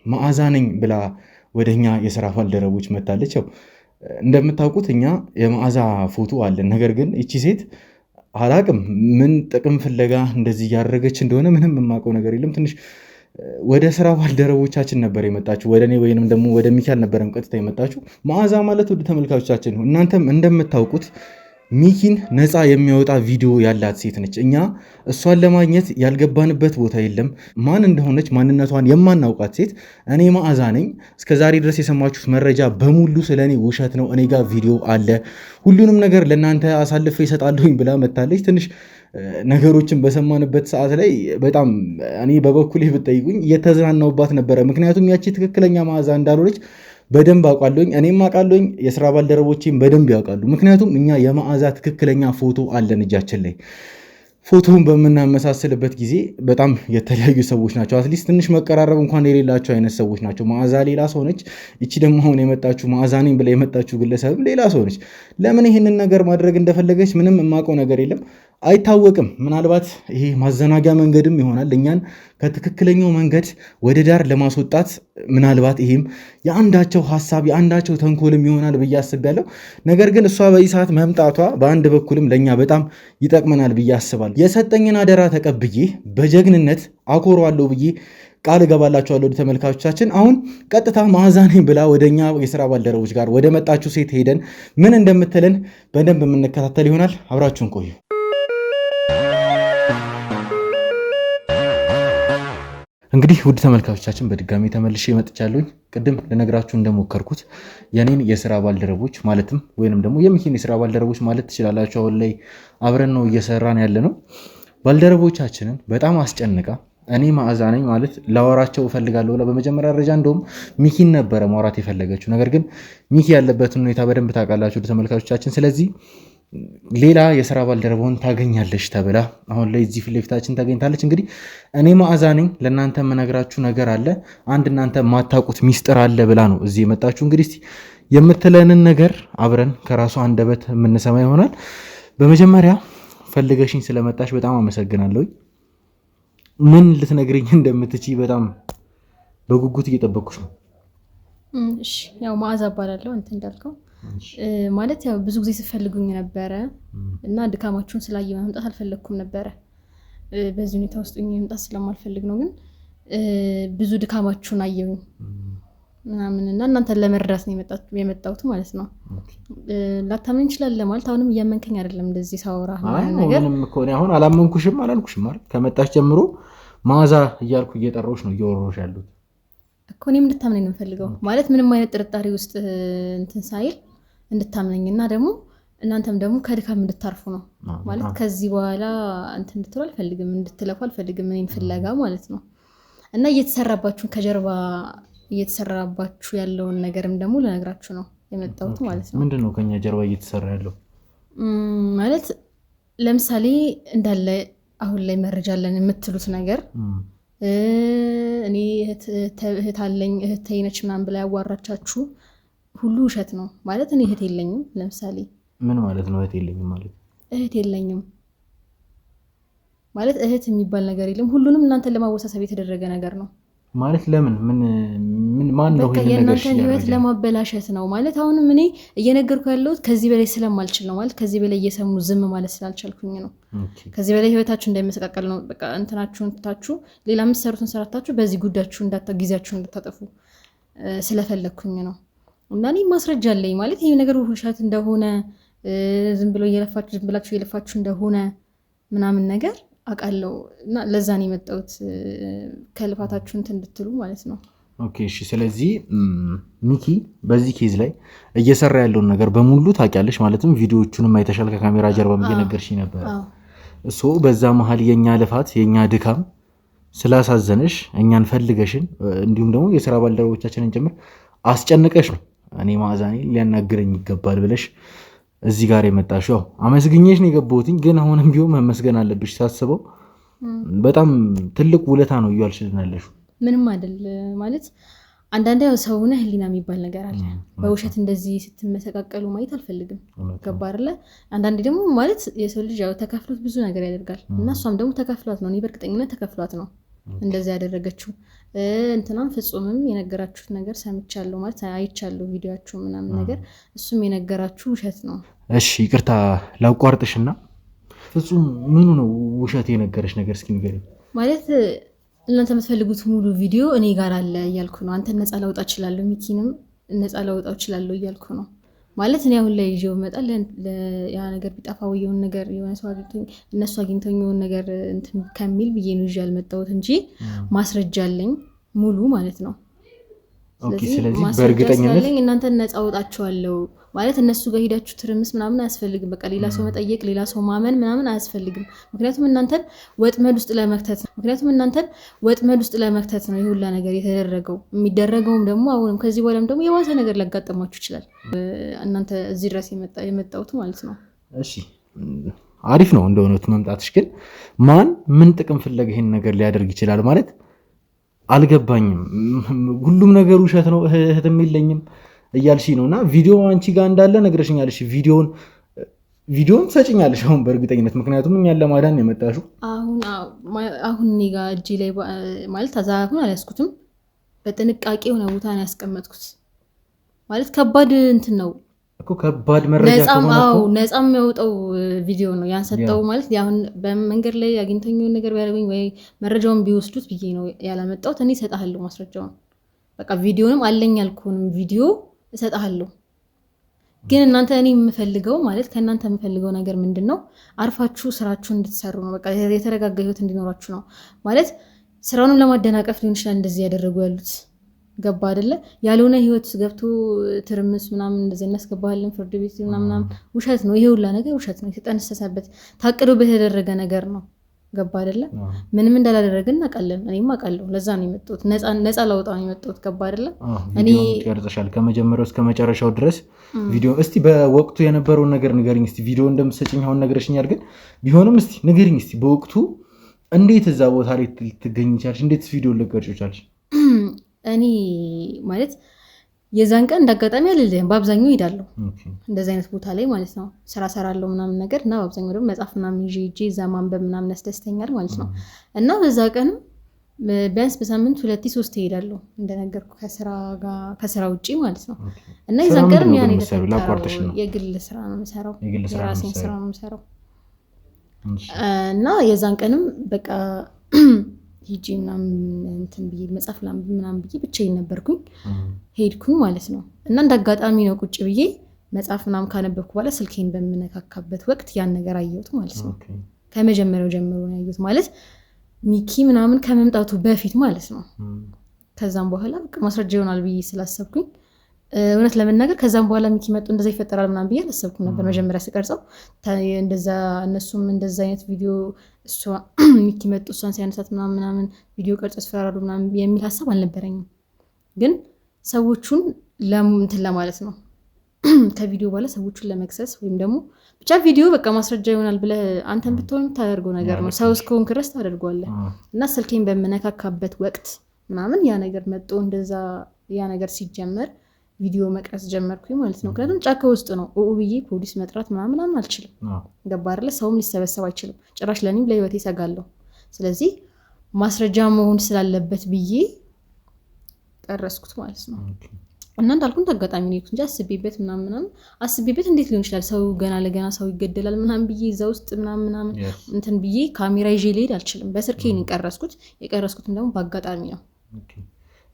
መዓዛ ነኝ ብላ ወደኛ የሥራ ባልደረቦች መታለች። ያው እንደምታውቁት እኛ የመዓዛ ፎቶ አለን። ነገር ግን እቺ ሴት አላቅም ምን ጥቅም ፍለጋ እንደዚህ እያደረገች እንደሆነ ምንም የማውቀው ነገር የለም። ትንሽ ወደ ስራ ባልደረቦቻችን ነበር የመጣችሁ፣ ወደ እኔ ወይንም ደግሞ ወደ ሚካኤል ነበረም ቀጥታ የመጣችሁ። መዓዛ ማለት ወደ ተመልካቾቻችን ነው እናንተም እንደምታውቁት ሚኪን ነፃ የሚያወጣ ቪዲዮ ያላት ሴት ነች። እኛ እሷን ለማግኘት ያልገባንበት ቦታ የለም። ማን እንደሆነች ማንነቷን የማናውቃት ሴት እኔ መዓዛ ነኝ። እስከዛሬ ድረስ የሰማችሁት መረጃ በሙሉ ስለ እኔ ውሸት ነው። እኔ ጋር ቪዲዮ አለ፣ ሁሉንም ነገር ለእናንተ አሳልፈ ይሰጣለሁኝ ብላ መታለች። ትንሽ ነገሮችን በሰማንበት ሰዓት ላይ በጣም እኔ በበኩሌ ብጠይቁኝ እየተዝናናውባት ነበረ። ምክንያቱም ያቺ ትክክለኛ መዓዛ እንዳልሆነች በደንብ አውቃለሁኝ። እኔም አውቃለሁኝ፣ የስራ ባልደረቦቼም በደንብ ያውቃሉ። ምክንያቱም እኛ የመዓዛ ትክክለኛ ፎቶ አለን እጃችን ላይ። ፎቶውን በምናመሳስልበት ጊዜ በጣም የተለያዩ ሰዎች ናቸው። አትሊስት ትንሽ መቀራረብ እንኳን የሌላቸው አይነት ሰዎች ናቸው። መዓዛ ሌላ ሰው ነች፣ እቺ ደግሞ አሁን የመጣችሁ መዓዛ ነኝ ብላ የመጣችሁ ግለሰብ ሌላ ሰው ነች። ለምን ይህንን ነገር ማድረግ እንደፈለገች ምንም የማውቀው ነገር የለም፣ አይታወቅም። ምናልባት ይሄ ማዘናጊያ መንገድም ይሆናል እኛን ከትክክለኛው መንገድ ወደ ዳር ለማስወጣት። ምናልባት ይሄም የአንዳቸው ሀሳብ የአንዳቸው ተንኮልም ይሆናል ብዬ አስቤያለሁ። ነገር ግን እሷ በዚህ ሰዓት መምጣቷ በአንድ በኩልም ለእኛ በጣም ይጠቅመናል ብዬ አስባለሁ። የሰጠኝን አደራ ተቀብዬ በጀግንነት አኮረዋለሁ ብዬ ቃል እገባላችኋለሁ ተመልካቾቻችን። አሁን ቀጥታ መዓዛ ነኝ ብላ ወደኛ የስራ ባልደረቦች ጋር ወደ መጣችሁ ሴት ሄደን ምን እንደምትለን በደንብ የምንከታተል ይሆናል። አብራችሁን ቆዩ። እንግዲህ ውድ ተመልካቾቻችን በድጋሚ ተመልሼ መጥቻለሁኝ። ቅድም ልነግራችሁ እንደሞከርኩት የኔን የስራ ባልደረቦች ማለትም ወይንም ደግሞ የሚኪን የስራ ባልደረቦች ማለት ትችላላችሁ። አሁን ላይ አብረን ነው እየሰራን ያለ ነው። ባልደረቦቻችንን በጣም አስጨንቃ እኔ መዓዛ ነኝ ማለት ላወራቸው እፈልጋለሁ ብላ በመጀመሪያ ደረጃ እንደውም ሚኪን ነበረ ማውራት የፈለገችው። ነገር ግን ሚኪ ያለበትን ሁኔታ በደንብ ታውቃላችሁ ተመልካቾቻችን። ስለዚህ ሌላ የስራ ባልደረባውን ታገኛለች ተብላ አሁን ላይ እዚህ ፊት ለፊታችን ታገኝታለች። እንግዲህ እኔ መዓዛ ነኝ ለእናንተ የምነግራችሁ ነገር አለ፣ አንድ እናንተ የማታውቁት ሚስጥር አለ ብላ ነው እዚህ የመጣችሁ። እንግዲህ የምትለንን ነገር አብረን ከራሷ አንደበት የምንሰማ ይሆናል። በመጀመሪያ ፈልገሽኝ ስለመጣሽ በጣም አመሰግናለሁ። ምን ልትነግረኝ እንደምትችይ በጣም በጉጉት እየጠበቅኩሽ ነው። እሺ፣ ያው መዓዛ እባላለሁ። አንተ እንዳልከው ማለት ያው ብዙ ጊዜ ስፈልጉኝ ነበረ እና ድካማችሁን ስላየ መምጣት አልፈለኩም ነበረ። በዚህ ሁኔታ ውስጥ መምጣት ስለማልፈልግ ነው። ግን ብዙ ድካማችሁን አየሁኝ ምናምን እና እናንተን ለመርዳት ነው የመጣሁት ማለት ነው። ላታመኝ ይችላል ማለት አሁንም እያመንከኝ አይደለም እንደዚህ ሳወራ ነገር። ምንም እኮ እኔ አሁን አላመንኩሽም አላልኩሽም ማለት ከመጣሽ ጀምሮ መዓዛ እያልኩ እየጠራሁሽ ነው እያወራሁሽ ያሉት እኮ። እኔም እንድታምነኝ ነው የምፈልገው ማለት ምንም አይነት ጥርጣሬ ውስጥ እንትን ሳይል እንድታምነኝና ደግሞ እናንተም ደግሞ ከድካም እንድታርፉ ነው ማለት። ከዚህ በኋላ እንትን እንድትሉ አልፈልግም፣ እንድትለፉ አልፈልግም እኔን ፍለጋ ማለት ነው። እና እየተሰራባችሁ ከጀርባ እየተሰራባችሁ ያለውን ነገርም ደግሞ ልነግራችሁ ነው የመጣሁት ማለት ነው። ምንድን ነው ከኛ ጀርባ እየተሰራ ያለው ማለት? ለምሳሌ እንዳለ አሁን ላይ መረጃ አለን የምትሉት ነገር እኔ እህት አለኝ እህት ነች ምናምን ብላ ያዋራቻችሁ ሁሉ ውሸት ነው ማለት። እኔ እህት የለኝም። ለምሳሌ ምን ማለት ነው እህት የለኝም ማለት? እህት የለኝም ማለት እህት የሚባል ነገር የለም። ሁሉንም እናንተን ለማወሳሰብ የተደረገ ነገር ነው ማለት። ለምን ምን ማን ነው ይሄን ነገር የእናንተን ህይወት ለማበላሸት ነው ማለት። አሁንም እኔ እየነገርኩ ያለሁት ከዚህ በላይ ስለማልችል ነው ማለት። ከዚህ በላይ እየሰሙ ዝም ማለት ስላልቻልኩኝ ነው። ከዚህ በላይ ህይወታችሁ እንዳይመሰቃቀል ነው። በቃ እንትናችሁን ትታችሁ ሌላ የምትሰሩትን ሰራታችሁ በዚህ ጉዳያችሁ ጊዜያችሁን እንዳታጠፉ ስለፈለግኩኝ ነው። እና እኔ ማስረጃ አለኝ ማለት ይሄ ነገር ውሸት እንደሆነ ዝም ብላችሁ እየለፋችሁ እንደሆነ ምናምን ነገር አውቃለሁ። እና ለዛ ነው የመጣሁት ከልፋታችሁ እንትን እንድትሉ ማለት ነው። ኦኬ እሺ። ስለዚህ ሚኪ በዚህ ኬዝ ላይ እየሰራ ያለውን ነገር በሙሉ ታውቂያለሽ ማለትም ቪዲዮዎቹንም አይተሻል፣ ከካሜራ ጀርባም እየነገርሽኝ ነበር። እሱ በዛ መሀል የኛ ልፋት የኛ ድካም ስላሳዘነሽ እኛን ፈልገሽን እንዲሁም ደግሞ የስራ ባልደረቦቻችንን ጭምር አስጨንቀሽ ነው እኔ መዓዛ ነኝ ሊያናግረኝ ይገባል ብለሽ እዚህ ጋር የመጣሽው። ያው አመስግኜሽ ነው የገባሁትኝ፣ ግን አሁንም ቢሆን መመስገን አለብሽ። ሳስበው በጣም ትልቅ ውለታ ነው እያልሽልናለሽ። ምንም አይደል ማለት አንዳንዴ ያው ሰውነ ህሊና የሚባል ነገር አለ። በውሸት እንደዚህ ስትመሰቃቀሉ ማየት አልፈልግም። ገባ አይደለ? አንዳንዴ ደግሞ ማለት የሰው ልጅ ያው ተከፍሎት ብዙ ነገር ያደርጋል እና እሷም ደግሞ ተከፍሏት ነው። እኔ በእርግጠኝነት ተከፍሏት ነው እንደዚህ ያደረገችው። እንትናም ፍጹምም የነገራችሁት ነገር ሰምቻለሁ ማለት አይቻለሁ ቪዲዮአችሁ ምናምን ነገር፣ እሱም የነገራችሁ ውሸት ነው። እሺ ይቅርታ ላቋርጥሽና ፍጹም ምኑ ነው ውሸት የነገረሽ ነገር እስኪ ንገሪኝ። ማለት እናንተ የምትፈልጉት ሙሉ ቪዲዮ እኔ ጋር አለ እያልኩ ነው። አንተ ነፃ ላውጣ እችላለሁ፣ ሚኪንም ነፃ ላውጣው እችላለሁ እያልኩ ነው ማለት እኔ አሁን ላይ ይዤው እመጣል ያ ነገር ቢጠፋ ወይ የሆነ ነገር የሆነ ሰው አግኝቶኝ እነሱ አግኝቶኝ የሆነ ነገር እንትን ከሚል ብዬ ነው ይዤ ያልመጣሁት እንጂ ማስረጃ አለኝ ሙሉ ማለት ነው። ስለዚህ በእርግጠኝነት እናንተ ነፃ አውጣችኋለሁ ማለት እነሱ ጋር ሄዳችሁ ትርምስ ምናምን አያስፈልግም። በቃ ሌላ ሰው መጠየቅ ሌላ ሰው ማመን ምናምን አያስፈልግም። ምክንያቱም እናንተን ወጥመድ ውስጥ ለመክተት ነው የሁላ ነገር የተደረገው። የሚደረገውም ደግሞ አሁንም ከዚህ በኋላም ደግሞ የባሰ ነገር ሊያጋጥማችሁ ይችላል። እናንተ እዚህ ድረስ የመጣሁት ማለት ነው። እሺ አሪፍ ነው እንደሆነቱ መምጣትሽ። ግን ምን ጥቅም ፍለጋ ይሄን ነገር ሊያደርግ ይችላል ማለት አልገባኝም። ሁሉም ነገር ውሸት ነው እህትም የለኝም እያልሽ ነውና ቪዲዮ አንቺ ጋር እንዳለ ነግረሽኛለሽ። ቪዲዮን ሰጭኛለሽ አሁን በእርግጠኝነት ምክንያቱም እኛን ለማዳን ነው የመጣሽው። አሁን እኔ ጋር እጄ ላይ ማለት አዛሁን አልያዝኩትም፣ በጥንቃቄ የሆነ ቦታ ነው ያስቀመጥኩት። ማለት ከባድ እንትን ነው እኮ ከባድ መረጃ ነፃ የሚያወጣው ቪዲዮ ነው ያንሰጠው። ማለት አሁን በመንገድ ላይ አግኝተኝ ነገር ቢያደርጉኝ ወይ መረጃውን ቢወስዱት ብዬ ነው ያላመጣሁት። እኔ እሰጥሃለሁ ማስረጃውን፣ በቃ ቪዲዮንም አለኝ ያልኩህንም ቪዲዮ እሰጥሃለሁ። ግን እናንተ እኔ የምፈልገው ማለት ከእናንተ የምፈልገው ነገር ምንድን ነው? አርፋችሁ ስራችሁን እንድትሰሩ ነው። በቃ የተረጋጋ ህይወት እንዲኖራችሁ ነው። ማለት ስራውንም ለማደናቀፍ ሊሆን ይችላል እንደዚህ ያደረጉ ያሉት። ገባ አይደለ? ያልሆነ ህይወት ገብቶ ትርምስ ምናምን እንደዚህ እናስገባለን ፍርድ ቤት ምናምን ውሸት ነው። ይሄ ሁላ ነገር ውሸት ነው። የተጠነሰሰበት ታቅዶበት የተደረገ ነገር ነው። ገባ አይደለ? ምንም እንዳላደረግን እናውቃለን። እኔም አውቃለሁ። ለዛ ነው የመጣሁት። ነፃ ላውጣ ነው የመጣሁት። ገባ አይደለ? እኔ ቀርጸሻል ከመጀመሪያው እስከ መጨረሻው ድረስ ቪዲዮ። እስቲ በወቅቱ የነበረውን ነገር ንገሪኝ። እስቲ ቪዲዮ እንደምትሰጪኝ አሁን ነገርሽኛል፣ ግን ቢሆንም እስቲ ንገሪኝ። እስቲ በወቅቱ እንዴት እዛ ቦታ ላይ ልትገኝ ቻልሽ? እንዴት ቪዲዮ ልትቀርጪ ቻልሽ? እኔ ማለት የዛን ቀን እንዳጋጣሚ አልልህም፣ በአብዛኛው ሄዳለሁ እንደዚህ አይነት ቦታ ላይ ማለት ነው። ስራ ሰራለሁ ምናምን ነገር እና በአብዛኛው ደግሞ መጽሐፍ ምናምን ይዤ እዛ ማንበብ ምናምን ያስደስተኛል ማለት ነው። እና በዛ ቀንም ቢያንስ በሳምንት 2-3 እሄዳለሁ እንደነገርኩ ከስራ ውጪ ማለት ነው። እና የዛን ቀንም ያን የግል ስራ ነው የምሰራው፣ የራሴን ስራ ነው የምሰራው። እና የዛን ቀንም በቃ ሂጂ ምናምን እንትን ብዬ መጽሐፍ ምናምን ብዬ ብቻዬን ነበርኩኝ። ሄድኩኝ ማለት ነው። እና እንዳጋጣሚ ነው ቁጭ ብዬ መጽሐፍ ምናምን ካነበብኩ በኋላ ስልኬን በምነካካበት ወቅት ያን ነገር አየሁት ማለት ነው። ከመጀመሪያው ጀምሮ ነው ያየሁት ማለት ሚኪ ምናምን ከመምጣቱ በፊት ማለት ነው። ከዛም በኋላ በቃ ማስረጃ ይሆናል ብዬ ስላሰብኩኝ እውነት ለመናገር ከዛም በኋላ ሚኪ መጡ እንደዛ ይፈጠራል ምናምን ብዬ አላሰብኩም ነበር መጀመሪያ ስቀርጸው። እንደዛ እነሱም እንደዛ አይነት ቪዲዮ እሷ ሚኪ መጡ እሷን ሲያነሳት ምናምን ቪዲዮ ቀርጸው ያስፈራራሉ ምናምን የሚል ሀሳብ አልነበረኝም። ግን ሰዎቹን እንትን ለማለት ነው ከቪዲዮ በኋላ ሰዎቹን ለመክሰስ ወይም ደግሞ ብቻ ቪዲዮ በቃ ማስረጃ ይሆናል ብለህ አንተን ብትሆን የምታደርገው ነገር ነው። ሰው እስከሆንክ ድረስ ታደርገዋለህ። እና ስልኬን በምነካካበት ወቅት ምናምን ያ ነገር መጥቶ እንደዛ ያ ነገር ሲጀመር ቪዲዮ መቅረጽ ጀመርኩኝ ማለት ነው። ምክንያቱም ጫካ ውስጥ ነው ብዬ ፖሊስ መጥራት ምናምን አልችልም። ገባ አይደለ? ሰውም ሊሰበሰብ አይችልም። ጭራሽ ለእኔም ለህይወቴ እሰጋለሁ። ስለዚህ ማስረጃ መሆን ስላለበት ብዬ ቀረስኩት ማለት ነው። እና እንዳልኩት አጋጣሚ ነው እንጂ አስቤበት ምናምን አስቤበት እንዴት ሊሆን ይችላል? ሰው ገና ለገና ሰው ይገደላል ምናምን ብዬ እዛ ውስጥ ምናምን እንትን ብዬ ካሜራ ይዤ ልሄድ አልችልም። በስልኬ ነው የቀረስኩትም ደግሞ በአጋጣሚ ነው።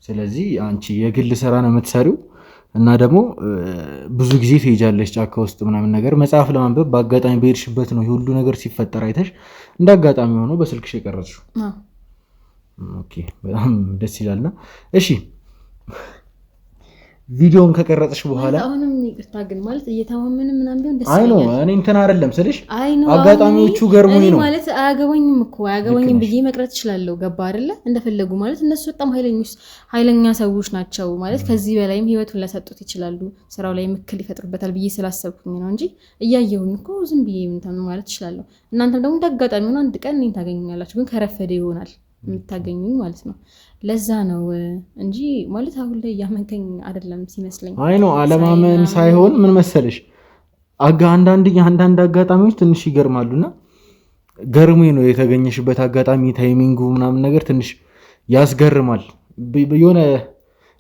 ስለዚህ አንቺ የግል ስራ ነው የምትሰሪው እና ደግሞ ብዙ ጊዜ ትሄጃለሽ ጫካ ውስጥ ምናምን ነገር መጽሐፍ ለማንበብ በአጋጣሚ በሄድሽበት ነው ሁሉ ነገር ሲፈጠር አይተሽ እንደ አጋጣሚ ሆኖ በስልክሽ የቀረጽሽው። ኦኬ በጣም ደስ ይላልና እሺ ቪዲዮን ከቀረጽሽ በኋላ አሁንም ይቅርታ ግን ማለት እየተማመነ ምናምን ቢሆን ደስ ይላል። አይ ነው እኔ እንትን አይደለም ስልሽ አጋጣሚዎቹ ገርሞኝ ነው ማለት አያገባኝም ብዬ መቅረጽ እችላለሁ። ገባ አይደለ? እንደፈለጉ ማለት እነሱ በጣም ኃይለኛ ሰዎች ናቸው ማለት ከዚህ በላይም ህይወቱን ለሰጡት ይችላሉ። ስራው ላይ ምክል ይፈጥሩበታል ብዬ ስላሰብኩኝ ነው እንጂ እያየሁኝ እኮ ዝም ብዬ እንትን ማለት እችላለሁ። እናንተም ደግሞ እንዳጋጣሚ ሆነ አንድ ቀን እኔን ታገኙኛላችሁ፣ ግን ከረፈደ ይሆናል የምታገኙኝ ማለት ነው። ለዛ ነው እንጂ ማለት አሁን ላይ ያመንከኝ አይደለም ሲመስለኝ። አይ ነው አለማመን ሳይሆን ምን መሰለሽ አንዳንድ አጋጣሚዎች ትንሽ ይገርማሉና ገርሞኝ ነው የተገኘሽበት አጋጣሚ ታይሚንጉ ምናምን ነገር ትንሽ ያስገርማል። የሆነ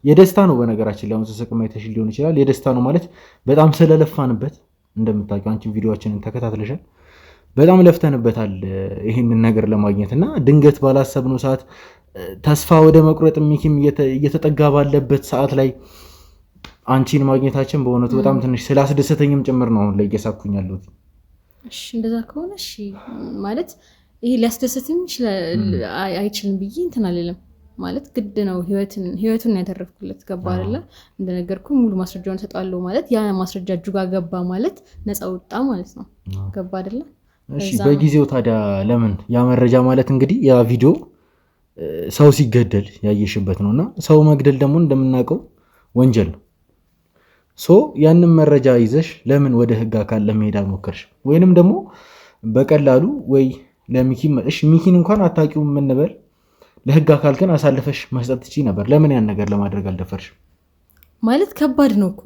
የደስታ ነው በነገራችን ላይ አሁን ተሰቅማ አይተሽ ሊሆን ይችላል። የደስታ ነው ማለት በጣም ስለለፋንበት እንደምታውቂው አንቺን ቪዲዮአችንን ተከታትለሻል። በጣም ለፍተንበታል ይሄንን ነገር ለማግኘት እና ድንገት ባላሰብነው ሰዓት ተስፋ ወደ መቁረጥ ሚኪም እየተጠጋ ባለበት ሰዓት ላይ አንቺን ማግኘታችን በእውነቱ በጣም ትንሽ ስላስደሰተኝም ጭምር ነው ላይ እየሳኩኝ ያለሁት። እሺ እንደዛ ከሆነ እሺ ማለት ይሄ ሊያስደስትም አይችልም ብዬ እንትን አልልም ማለት ግድ ነው። ህይወቱን ያተረፍኩለት ገባ አይደለ? እንደነገርኩ ሙሉ ማስረጃውን ሰጣለሁ ማለት ያ ማስረጃ እጁ ጋር ገባ ማለት ነፃ ወጣ ማለት ነው። ገባ አይደለ? እሺ በጊዜው ታዲያ ለምን ያ መረጃ ማለት እንግዲህ ያ ቪዲዮ ሰው ሲገደል ያየሽበት ነውና ሰው መግደል ደግሞ እንደምናውቀው ወንጀል ነው። ያንን መረጃ ይዘሽ ለምን ወደ ህግ አካል ለመሄድ አልሞከርሽ? ወይንም ደግሞ በቀላሉ ወይ ሚኪን እንኳን አታውቂውም እንበል ለህግ አካል ግን አሳልፈሽ መስጠት ትችይ ነበር። ለምን ያን ነገር ለማድረግ አልደፈርሽ? ማለት ከባድ ነው እኮ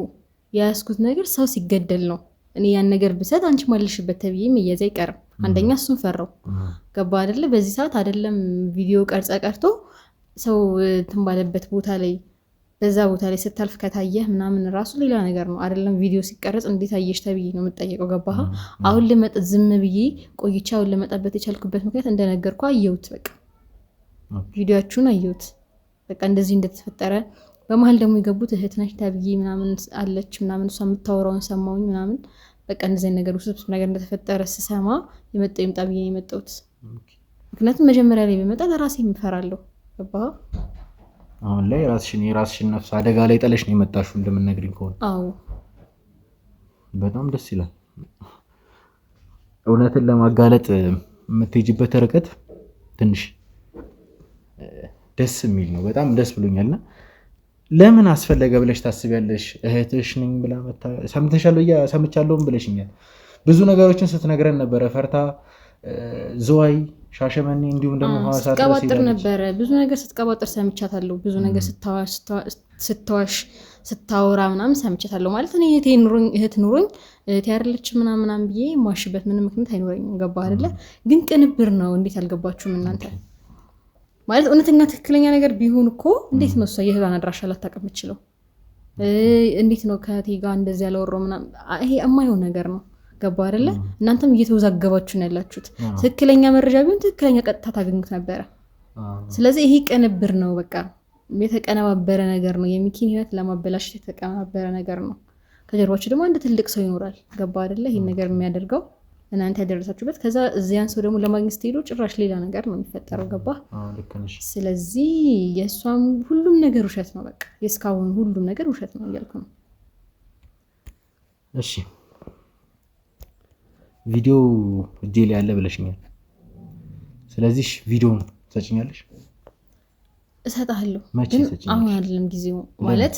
ያስኩት ነገር ሰው ሲገደል ነው። እኔ ያን ነገር ብሰጥ አንቺ ማለሽበት ተብዬ መያዝ አይቀርም። አንደኛ እሱን ፈራው ገባ አይደለ? በዚህ ሰዓት አይደለም ቪዲዮ ቀርጸ ቀርቶ ሰው እንትን ባለበት ቦታ ላይ በዛ ቦታ ላይ ስታልፍ ከታየህ ምናምን ራሱ ሌላ ነገር ነው አይደለም? ቪዲዮ ሲቀረጽ እንዴት አየሽ ተብዬ ነው የምጠየቀው። ገባህ? አሁን ልመጥ ዝም ብዬ ቆይቼ አሁን ልመጣበት የቻልኩበት ምክንያት እንደነገርኩ አየሁት። በቃ ቪዲዮአችሁን አየሁት። በቃ እንደዚህ እንደተፈጠረ በመሀል ደግሞ የገቡት እህት ነሽ ተብዬ ምናምን አለች ምናምን እሷ የምታወራውን ሰማሁኝ ምናምን በቃ እንደዚህ ነገር ውስብስብ ነገር እንደተፈጠረ ስሰማ የመጣው ይምጣ ብዬ የመጣሁት። ምክንያቱም መጀመሪያ ላይ በመጣ ለራሴ እፈራለሁ። ገባህ? አሁን ላይ የራስሽን ነፍስ አደጋ ላይ ጥለሽ ነው የመጣሽው እንደምንነግሪኝ ከሆነ አዎ በጣም ደስ ይላል። እውነትን ለማጋለጥ የምትሄጂበት ርቀት ትንሽ ደስ የሚል ነው። በጣም ደስ ብሎኛልና ለምን አስፈለገ ብለሽ ታስቢያለሽ? እህትሽ ነኝ ብላ ሰምቻለሁም ብለሽኛል። ብዙ ነገሮችን ስትነግረን ነበረ። ፈርታ ዝዋይ፣ ሻሸመኔ እንዲሁም ደግሞ ሐዋሳ ስትቀባጥር ነበረ። ብዙ ነገር ስትቀባጥር ሰምቻታለሁ። ብዙ ነገር ስትዋሽ ስታወራ ምናምን ሰምቻታለሁ። ማለት እኔ እህት ኑሮኝ እህት ያደለች ምናምን ብዬ የማዋሽበት ምንም ምክንያት አይኖረኝም። ገባ አይደለ? ግን ቅንብር ነው። እንዴት አልገባችሁም እናንተ? ማለት እውነተኛ ትክክለኛ ነገር ቢሆን እኮ እንዴት ነው እሷ የህባን አድራሻ ላታውቅ የምትችለው? እንዴት ነው ከእቴ ጋር እንደዚህ ያላወራው ምናምን? ይሄ የማይሆን ነገር ነው። ገባ አይደለ? እናንተም እየተወዛገባችሁ ነው ያላችሁት። ትክክለኛ መረጃ ቢሆን ትክክለኛ ቀጥታ ታገኙት ነበረ። ስለዚህ ይሄ ቅንብር ነው። በቃ የተቀነባበረ ነገር ነው። የሚኪን ህይወት ለማበላሸት የተቀነባበረ ነገር ነው። ከጀርባችሁ ደግሞ አንድ ትልቅ ሰው ይኖራል። ገባ አይደለ? ይሄን ነገር የሚያደርገው እናንተ ያደረሳችሁበት። ከዛ እዚያን ሰው ደግሞ ለማግኘት ስትሄዱ ጭራሽ ሌላ ነገር ነው የሚፈጠረው። ገባ? ስለዚህ የእሷም ሁሉም ነገር ውሸት ነው። በቃ የእስካሁን ሁሉም ነገር ውሸት ነው እያልኩ ነው። እሺ ቪዲዮ እጄ ላይ ያለ ብለሽኛል። ስለዚህ ቪዲዮውን ትሰጪኛለሽ? እሰጥሃለሁ፣ ግን አሁን አይደለም ጊዜው። ማለት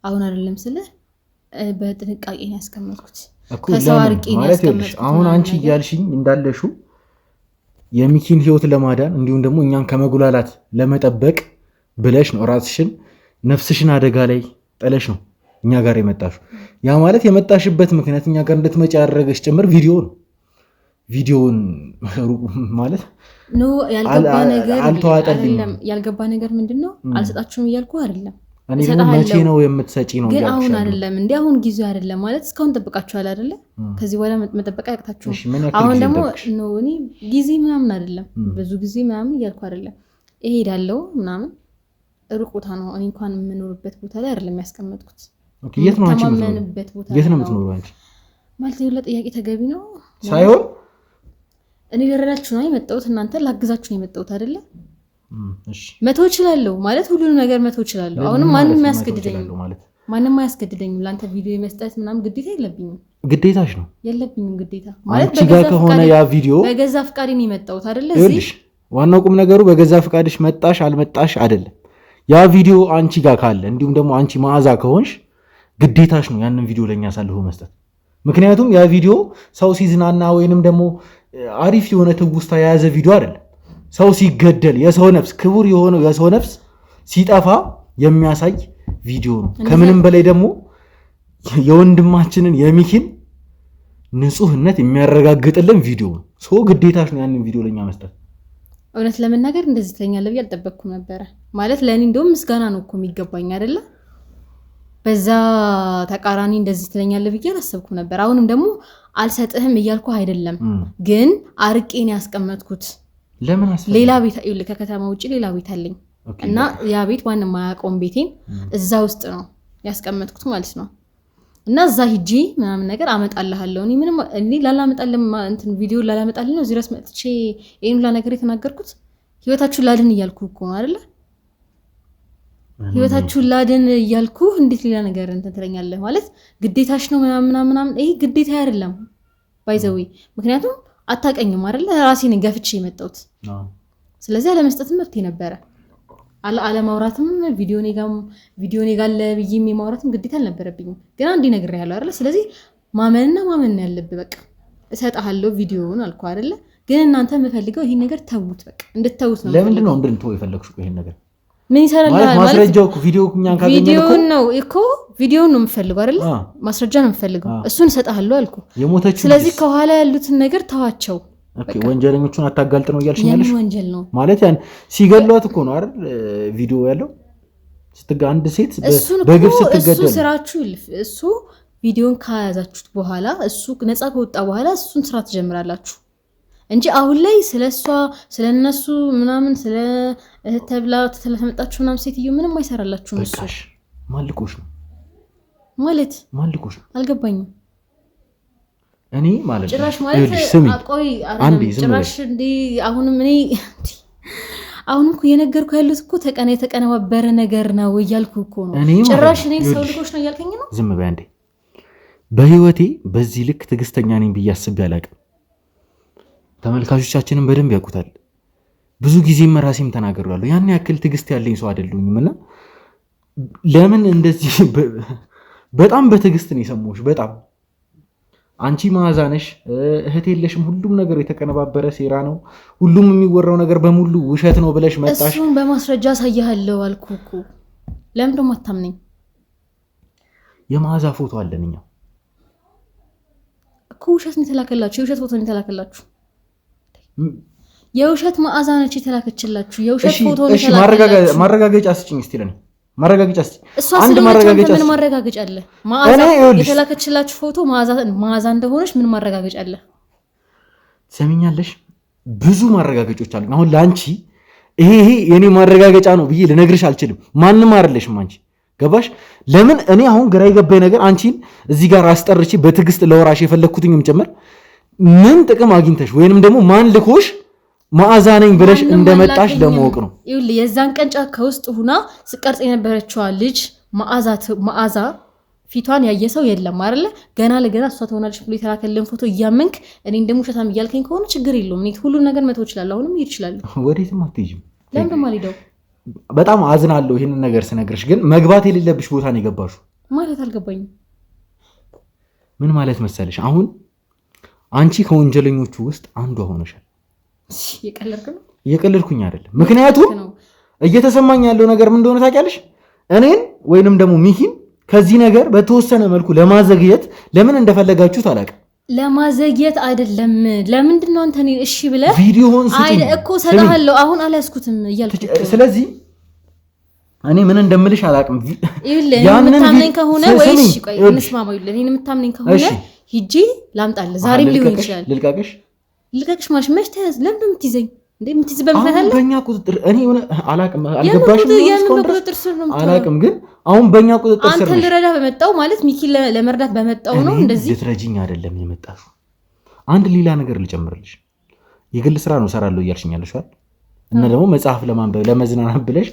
አሁን አይደለም ስልህ በጥንቃቄ ነው ያስቀመጥኩት። ከሰው አርቄ ነው ያስቀመጥኩት። አሁን አንቺ እያልሽኝ እንዳለሽው የሚኪን ህይወት ለማዳን እንዲሁም ደግሞ እኛን ከመጉላላት ለመጠበቅ ብለሽ ነው ራስሽን ነፍስሽን አደጋ ላይ ጥለሽ ነው እኛ ጋር የመጣሽው። ያ ማለት የመጣሽበት ምክንያት እኛ ጋር እንድትመጪ ያደረገሽ ጭምር ቪዲዮ ነው። ቪዲዮውን ማለት ነው ያልገባ ነገር ምንድነው? አልሰጣችሁም እያልኩ አይደለም። እኔ ደግሞ መቼ ነው የምትሰጪ ነው ግን አሁን አይደለም እንዴ? አሁን ጊዜው አይደለም ማለት እስካሁን ጠብቃችኋል አይደለ? ከዚህ በኋላ መጠበቅ አያቅታችሁም። አሁን ደግሞ ነው እኔ ጊዜ ምናምን አይደለም ብዙ ጊዜ ምናምን እያልኩ አይደለም። እሄዳለሁ ምናምን ሩቅ ቦታ ነው። እኔ እንኳን የምኖርበት ቦታ ላይ አይደለም ያስቀመጥኩት። ኦኬ የት ነው አንቺ የምትኖሪው? የት ነው የምትኖሪው አንቺ? ማለት የሁላ ጥያቄ ተገቢ ነው ሳይሆን እኔ ልረዳችሁ ነው የመጣሁት። እናንተ ላግዛችሁ ነው የመጣሁት አይደለ? እሺ መተው እችላለሁ ማለት ሁሉንም ነገር መተው እችላለሁ። አሁንም ማንንም አያስገድደኝም ለአንተ ቪዲዮ የመስጠት ምናምን ግዴታ የለብኝም። ግዴታሽ ነው? የለብኝም ግዴታ ማለት አንቺ ጋር ከሆነ ያ ቪዲዮ በገዛ ፍቃዴ ነው የመጣሁት አይደለ? እዚህ ዋናው ቁም ነገሩ በገዛ ፍቃድሽ መጣሽ አልመጣሽ አይደለም። ያ ቪዲዮ አንቺ ጋር ካለ እንዲሁም ደግሞ አንቺ መዓዛ ከሆንሽ ግዴታሽ ነው ያንን ቪዲዮ ለኛ አሳልፎ መስጠት። ምክንያቱም ያ ቪዲዮ ሰው ሲዝናና ወይንም ደግሞ አሪፍ የሆነ ትውስታ የያዘ ቪዲዮ አይደለም። ሰው ሲገደል የሰው ነፍስ ክቡር የሆነው የሰው ነፍስ ሲጠፋ የሚያሳይ ቪዲዮ ነው። ከምንም በላይ ደግሞ የወንድማችንን የሚኪን ንጹህነት የሚያረጋግጥልን ቪዲዮ ነው። ሰው ግዴታሽ ነው ያንን ቪዲዮ ለኛ መስጠት። እውነት ለመናገር እንደዚህ ትለኛለህ ብዬ አልጠበቅኩም ነበረ። ማለት ለእኔ እንደውም ምስጋና ነው እኮ የሚገባኝ አይደለ? በዛ ተቃራኒ እንደዚህ ትለኛለህ ብዬ አላሰብኩም ነበር። አሁንም ደግሞ አልሰጥህም እያልኩ አይደለም፣ ግን አርቄን ያስቀመጥኩት ለምን አስፈልግ? ሌላ ቤት ይኸውልህ፣ ከከተማ ውጪ ሌላ ቤት አለኝ። እና ያ ቤት ማንም ማያውቀውም ቤቴን እዛ ውስጥ ነው ያስቀመጥኩት ማለት ነው። እና እዛ ሂጂ ምናምን ነገር አመጣልሃለሁ እኔ ላላመጣልም እንትን ቪዲዮ ላላመጣልኝ ነው እዚህ ድረስ መጥቼ ይሄን ሁላ ነገር የተናገርኩት ህይወታችሁን ላድን እያልኩ እኮ ነው አይደለ? ህይወታችሁን ላድን እያልኩ እንዴት ሌላ ነገር እንትን ትለኛለህ? ማለት ግዴታሽ ነው ምናምን ይሄ ግዴታ አይደለም ባይዘዊ። ምክንያቱም አታቀኝም አይደለ? ራሴን ገፍቼ የመጣሁት ስለዚህ አለመስጠትም መብቴ ነበረ። አለማውራትም ቪዲዮ ኔጋም ለብዬም የማውራትም ግዴታ አልነበረብኝም። ግን አንዴ ነግሬያለሁ አይደለ? ስለዚህ ማመን ያለብህ በቃ እሰጥሃለሁ ቪዲዮውን አልኩ አይደለ? ግን እናንተ የምፈልገው ይሄን ነገር ተውት፣ በቃ እንድትተውት ነው። ለምንድን ነው እንድንተው የፈለግሽው? ይሄን ነገር ምን ይሰራል ማለት ማስረጃው ቪዲዮ እኛን ካገኘን እኮ ቪዲዮውን ነው የምፈልገው አይደለ? ማስረጃ ነው የምፈልገው። እሱን እሰጥሃለሁ አልኩ። የሞተችው ስለዚህ ከኋላ ያሉትን ነገር ተዋቸው። ኦኬ ወንጀለኞቹን አታጋልጥ ነው እያልሽኛለሽ? ወንጀል ነው ማለት ያን ሲገሏት እኮ ነው አይደል? ቪዲዮ ያለው አንድ ሴት በግፍ ስትገደል እሱ ስራችሁ እሱ ቪዲዮን ካያዛችሁት በኋላ እሱ ነፃ ከወጣ በኋላ እሱን ስራ ትጀምራላችሁ እንጂ አሁን ላይ ስለሷ ስለነሱ ምናምን ስለ ተብላ ተተለመጣችሁ ምናምን ሴትዮ ምንም አይሰራላችሁ ነው። እሱ ማልቆሽ ነው ማለት ማልቆሽ አልገባኝም። እኔ ማለት ጭራሽ ማለት አቆይ ጭራሽ እንዴ አሁንም እኮ የነገርኩ ያሉት እኮ የተቀነባበረ ነገር ነው እያልኩ እኮ ነው። ጭራሽ እኔ ሰው ልኮሽ ነው እያልከኝ ነው። ዝም በይ አንዴ። በህይወቴ በዚህ ልክ ትዕግስተኛ ነኝ ብዬ አስቤ አላውቅም። ተመልካቾቻችንን በደንብ ያውቁታል። ብዙ ጊዜም ራሴም ተናግሬያለሁ። ያን ያክል ትዕግስት ያለኝ ሰው አይደለሁኝምና ለምን እንደዚህ በጣም በትዕግስት ነው የሰማሁሽ። በጣም አንቺ መዓዛ ነሽ፣ እህት የለሽም። ሁሉም ነገር የተቀነባበረ ሴራ ነው፣ ሁሉም የሚወራው ነገር በሙሉ ውሸት ነው ብለሽ መጣሽ። እሱን በማስረጃ አሳይሃለሁ አልኩህ እኮ። ለምን ደግሞ አታምነኝ? የመዓዛ ፎቶ አለን እኛ እኮ። ውሸት ነው የተላከላችሁ፣ የውሸት ፎቶ ነው የተላከላችሁ። የውሸት መዓዛ ነች የተላከችላችሁ፣ የውሸት ፎቶ ነው የተላከላችሁ። ማረጋገጫ ስጭኝ እስቲ ለኔ ማረጋገጫ እስቲ። አንድ ማረጋገጫ ምን ማረጋገጫ አለ? መዓዛ የተላከችላችሁ ፎቶ መዓዛ እንደሆነች ምን ማረጋገጫ አለ? ሰሚኛለሽ? ብዙ ማረጋገጫዎች አሉ። አሁን ላንቺ ይሄ የኔ ማረጋገጫ ነው ብዬ ልነግርሽ አልችልም። ማንንም አይደለሽም አንቺ። ገባሽ? ለምን እኔ አሁን ግራ የገባኝ ነገር አንቺን እዚህ ጋር አስጠርቼ በትዕግስት ለወራሽ የፈለኩትኝም ጭምር ምን ጥቅም አግኝተሽ ወይንም ደግሞ ማን ልኮሽ መዓዛ ነኝ ብለሽ እንደመጣሽ ለማወቅ ነው። ይኸውልህ የዛን ቀን ጫካ ውስጥ ሁና ስቀርጽ የነበረችዋ ልጅ መዓዛ ፊቷን ያየ ሰው የለም አይደለ? ገና ለገና እሷ ትሆናለች ብሎ የተላከልን ፎቶ እያመንክ እኔን ደግሞ ውሸታም እያልከኝ ከሆነ ችግር የለውም። እኔ ሁሉን ነገር መተው እችላለሁ። አሁንም ይሄድ ይችላል። ወዴትም አትሄጂም። ለምን ደግሞ አልሄደው? በጣም አዝናለሁ ይሄንን ነገር ስነግርሽ፣ ግን መግባት የሌለብሽ ቦታ ነው የገባሽው። ማለት አልገባኝም። ምን ማለት መሰለሽ፣ አሁን አንቺ ከወንጀለኞቹ ውስጥ አንዷ ሆነሻል። እየቀለድኩኝ አይደለም። ምክንያቱም እየተሰማኝ ያለው ነገር ምን እንደሆነ ታውቂያለሽ? እኔን ወይንም ደግሞ ሚኪን ከዚህ ነገር በተወሰነ መልኩ ለማዘግየት ለምን እንደፈለጋችሁት አላውቅም። ለማዘግየት አይደለም። ለምንድን ነው አንተ እኔን እሺ ብለህ ቪዲዮውን ስጪኝ እኮ ሰጣለሁ። አሁን አልያዝኩትም እያልኩ ስለዚህ እኔ ምን እንደምልሽ አላውቅም። ያንን የምታምነኝ ከሆነ ወይስ ቆይ እንስማማው። እኔን የምታምነኝ ከሆነ ሂጂ ላምጣልህ። ዛሬም ሊሆን ይችላል። ልቀቅሽ ማለት መች ተያዝ? ለምን የምትይዘኝ እንዴ? የምትይዝበት ምክንያት አለ? በእኛ ቁጥጥር እኔ አላውቅም። አልገባሽም? አላውቅም፣ ግን አሁን በእኛ ቁጥጥር ስር አንተ ልረዳ በመጣው ማለት ሚኪ ለመርዳት በመጣው ነው። እንደዚህ ልትረጂኝ አይደለም የመጣሽው። አንድ ሌላ ነገር ልጨምርልሽ። የግል ስራ ነው እሰራለሁ እያልሽኝ ያለሽ አይደል? እና ደግሞ መጽሐፍ ለማንበብ ለመዝናናት ብለሽ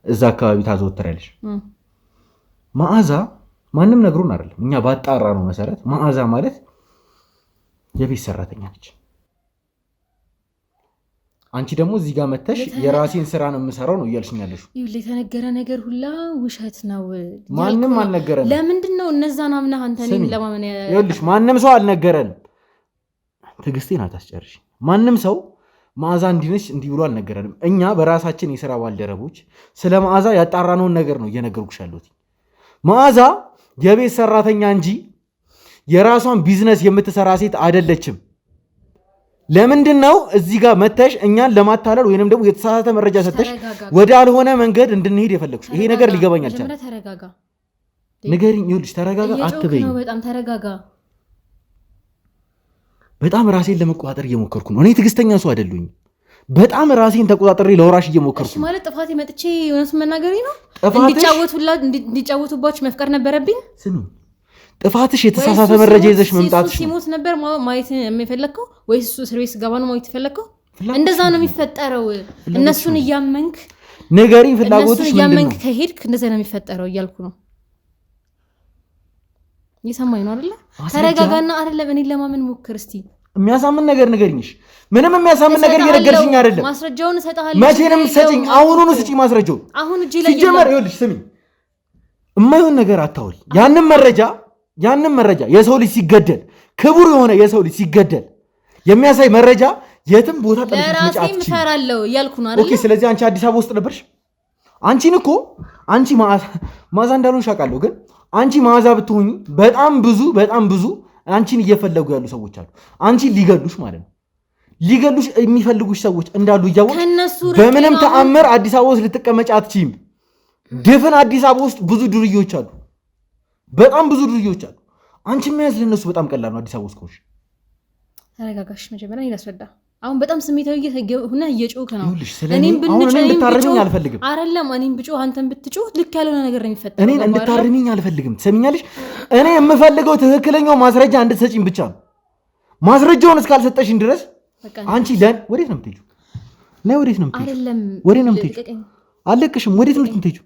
እዛ አካባቢ ታዘወትራለሽ። መዓዛ ማንም ነግሮን አይደለም፣ እኛ ባጣራ ነው መሰረት መዓዛ ማለት የቤት ሰራተኛ ነች። አንቺ ደግሞ እዚህ ጋር መተሽ የራሴን ስራ ነው የምሰራው ነው እያልሽኝ ያለሽው። ይኸውልህ የተነገረ ነገር ሁላ ውሸት ነው። ማንም አልነገረንም። ለምንድን ነው እነዛን አምነህ አንተ እኔን ለማመን? ይኸውልሽ ማንም ሰው አልነገረንም። ትዕግስቴን አታስጨርሽ። ማንም ሰው መዓዛ እንዲህ ነች እንዲህ ብሎ አልነገረንም። እኛ በራሳችን የስራ ባልደረቦች ስለ መዓዛ ያጣራነውን ነገር ነው እየነገርኩሽ ያለሁት። መዓዛ የቤት ሰራተኛ እንጂ የራሷን ቢዝነስ የምትሰራ ሴት አይደለችም። ለምንድን ነው እዚህ ጋር መተሽ እኛን ለማታለል ወይንም ደግሞ የተሳሳተ መረጃ ሰተሽ ወደ አልሆነ መንገድ እንድንሄድ የፈለግሽ? ይሄ ነገር ሊገባኝ አልቻለም። ተረጋጋ፣ ንገሪኝ። ይኸውልሽ ተረጋጋ አትበይኝ። በጣም ተረጋጋ። በጣም ራሴን ለመቆጣጠር እየሞከርኩ ነው። እኔ ትዕግስተኛ ሰው አይደለሁኝ። በጣም ራሴን ተቆጣጥሬ ለወራሽ እየሞከርኩ እሺ ማለት ጥፋቴ መጥቼ እውነቱን መናገሬ ነው እንዲጫወቱባችሁ መፍቀር ነበረብኝ ስሚ ጥፋትሽ የተሳሳተ መረጃ ይዘሽ መምጣትሽ ሲሞት ነበር ማየት የሚፈልገው ወይስ እሱ እስር ቤት ሲገባ ነው ማየት የፈለከው እንደዛ ነው የሚፈጠረው እነሱን እያመንክ ነገሪ ፍላጎትሽ ምንድነው እያመንክ ከሄድክ እንደዛ ነው የሚፈጠረው እያልኩ ነው ይሰማኝ ነው አይደለ ተረጋጋና አይደለም እኔ ለማመን ሞክር እስቲ የሚያሳምን ነገር ንገሪኝሽ ምንም የሚያሳምን ነገር እየነገርሽኝ አይደለም ማስረጃውን እሰጣለሁ መቼ ነው የምትሰጪኝ አሁኑኑ ስጪ ማስረጃው አሁን እጄ ላይ ሲጀመር ይኸውልሽ ስሚ የማይሆን ነገር አታውሪ ያንን መረጃ የሰው ልጅ ሲገደል ክቡር የሆነ የሰው ልጅ ሲገደል የሚያሳይ መረጃ የትም ቦታ ጠልሽ መጫት ለራሴ ምፈራለው ያልኩ ነው አይደል ኦኬ ስለዚህ አንቺ አዲስ አበባ ውስጥ ነበርሽ አንቺን እኮ አንቺ ማዛ እንዳልሆንሽ አውቃለሁ ግን አንቺ ማዛ ብትሆኚ በጣም ብዙ አንቺን እየፈለጉ ያሉ ሰዎች አሉ አንቺን ሊገሉሽ ማለት ነው ሊገሉሽ የሚፈልጉሽ ሰዎች እንዳሉ እያወቅሽ በምንም ተአምር አዲስ አበባ ውስጥ ልትቀመጪ አትችይም ድፍን አዲስ አበባ ውስጥ ብዙ ዱርዮች አሉ በጣም ብዙ ዱርዮች አሉ አንቺ መያዝ ለነሱ በጣም ቀላል ነው አዲስ አበባ ውስጥ ኮሽ ተረጋጋሽ መጀመሪያ ይላስረዳ አሁን በጣም ስሜታዊ ሆነ እየጮክ ነው እኔም እንድታርሚኝ አልፈልግም አይደለም እኔም ብጮህ አንተም ብትጮህ ልክ ያልሆነ ነገር ነው የሚፈጠረው እኔን እንድታርሚኝ አልፈልግም ትሰሚኛለሽ እኔ የምፈልገው ትክክለኛው ማስረጃ እንድትሰጪኝ ብቻ ነው ማስረጃውን እስካልሰጠሽኝ ድረስ አንቺ ወዴት ነው የምትሄጂው ነይ ወዴት ነው የምትሄጂው አይደለም ወዴት ነው የምትሄጂው አለቅሽም ወዴት ነው የምትሄጂው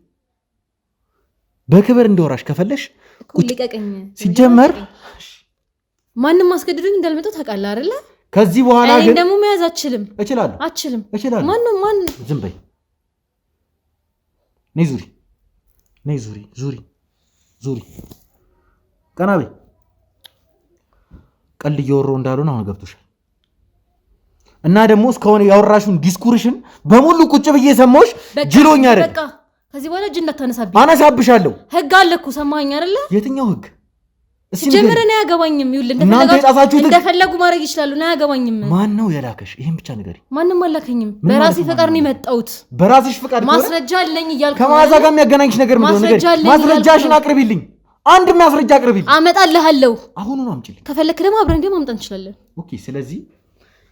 በክብር እንደወራሽ ከፈለሽ ልቀቀኝ ሲጀመር ማንንም አስገድዶኝ እንዳልመጣው ታውቃለህ አይደለ ከዚህ በኋላ ግን ደግሞ መያዝ እችላለሁ ማን ዝም በይ ነይ ዙሪ ቀና በይ ቀልድ እየወሮ እንዳልሆነ አሁን ገብቶሻል እና ደግሞ እስካሁን ያወራሽውን ዲስኩርሽን በሙሉ ቁጭ ብዬ ሰማሁሽ ጅሎኛ አይደል በቃ ከዚህ በኋላ እጅ እንዳታነሳብኝ አነሳብሻለሁ ህግ አለ እኮ ሰማኸኝ አይደለ የትኛው ህግ ሲጀምር ነው ያገባኝም ይውል እንደፈለጉ ማድረግ ይችላሉ ነው ያገባኝም ማን ነው የላከሽ ይሄን ብቻ ንገሪ ማንንም አላከኝም በራሴ ፈቃድ ነው የመጣሁት በራስሽ ፈቃድ ማስረጃ አለኝ እያልኩ ከማዛ ጋር የሚያገናኝሽ ነገር ምንድነው ንገሪ ማስረጃሽን አቅርቢልኝ አንድ ማስረጃ አቅርቢልኝ አመጣልሃለሁ አሁን ነው አምጪልኝ ከፈለክ ደግሞ አብረን ደግሞ ማምጣት እንችላለን ኦኬ ስለዚህ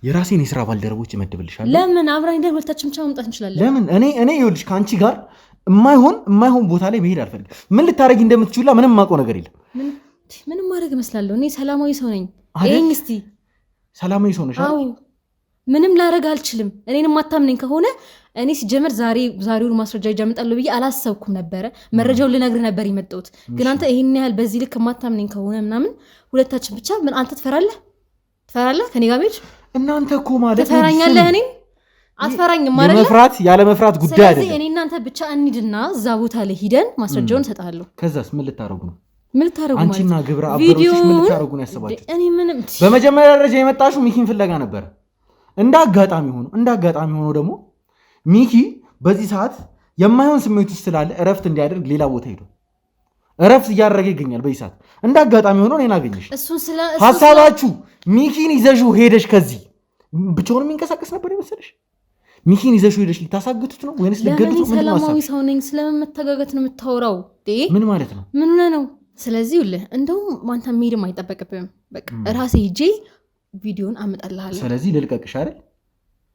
የራሴን የሥራ ባልደረቦች ይመድብልሻል ለምን አብረን ደግሞ ሁለታችን ብቻ ማምጣት እንችላለን ለምን እኔ ይኸውልሽ ካንቺ ጋር የማይሆን ቦታ ላይ መሄድ አልፈልግም ምን ልታረጊ እንደምትችላ ምንም ማውቀው ነገር የለም ምንም ማድረግ መስላለሁ እኔ ሰላማዊ ሰው ነኝ እኔን እስቲ ሰላማዊ ሰው ነሽ አዎ ምንም ላረግ አልችልም እኔን ማታምነኝ ከሆነ እኔ ሲጀመር ዛሬውን ማስረጃ ይጃምጣለሁ ብዬ አላሰብኩም ነበር መረጃውን ልነግርህ ነበር የመጣሁት ግን አንተ ይሄን ያህል በዚህ ልክ ማታምነኝ ከሆነ ምናምን ሁለታችን ብቻ ምን አንተ ትፈራለህ ከኔ ጋር ሄድ እናንተ እኮ ማለት ትፈራኛለህ እኔ አትፈራኝም ማለት የመፍራት ያለ መፍራት ጉዳይ አይደለም ስለዚህ እኔ እናንተ ብቻ እንሂድና እዛ ቦታ ላይ ሂደን ማስረጃውን እሰጥሃለሁ ከዛስ ምን ልታረጉ ነው አንቺና ግብረ አበሮችሽ ምን ልታረጉ ነው ያሰባችሁት እኔ ምንም በመጀመሪያ ደረጃ የመጣሽው ሚኪን ፍለጋ ነበር እንዳጋጣሚ ሆኖ ደግሞ ሚኪ በዚህ ሰዓት የማይሆን ስሜት ውስጥ ስላለ እረፍት እንዲያደርግ ሌላ ቦታ ሄዶ እረፍት እያደረገ ይገኛል በዚህ ሰዓት እንዳጋጣሚ ሆኖ እኔን አገኘሽ ሐሳባችሁ ሚኪን ይዘሽው ሄደሽ ከዚህ ብቻውን የሚንቀሳቀስ ነበር ይመስልሽ ሚኪን ይዘሽው ሄደሽ ልታሳግቱት ነው ወይንስ ልትገድሉት ነው ሰላማዊ ሰው ነኝ ስለምን መተጋገት ነው የምታወራው ምን ማለት ነው ምን ነው ስለዚህ ሁሉ እንደውም ማንተ ሜድም አይጠበቅብም በቃ ራሴ ሂጄ ቪዲዮን አመጣልሃለሁ ስለዚህ ልልቀቅሽ አይደል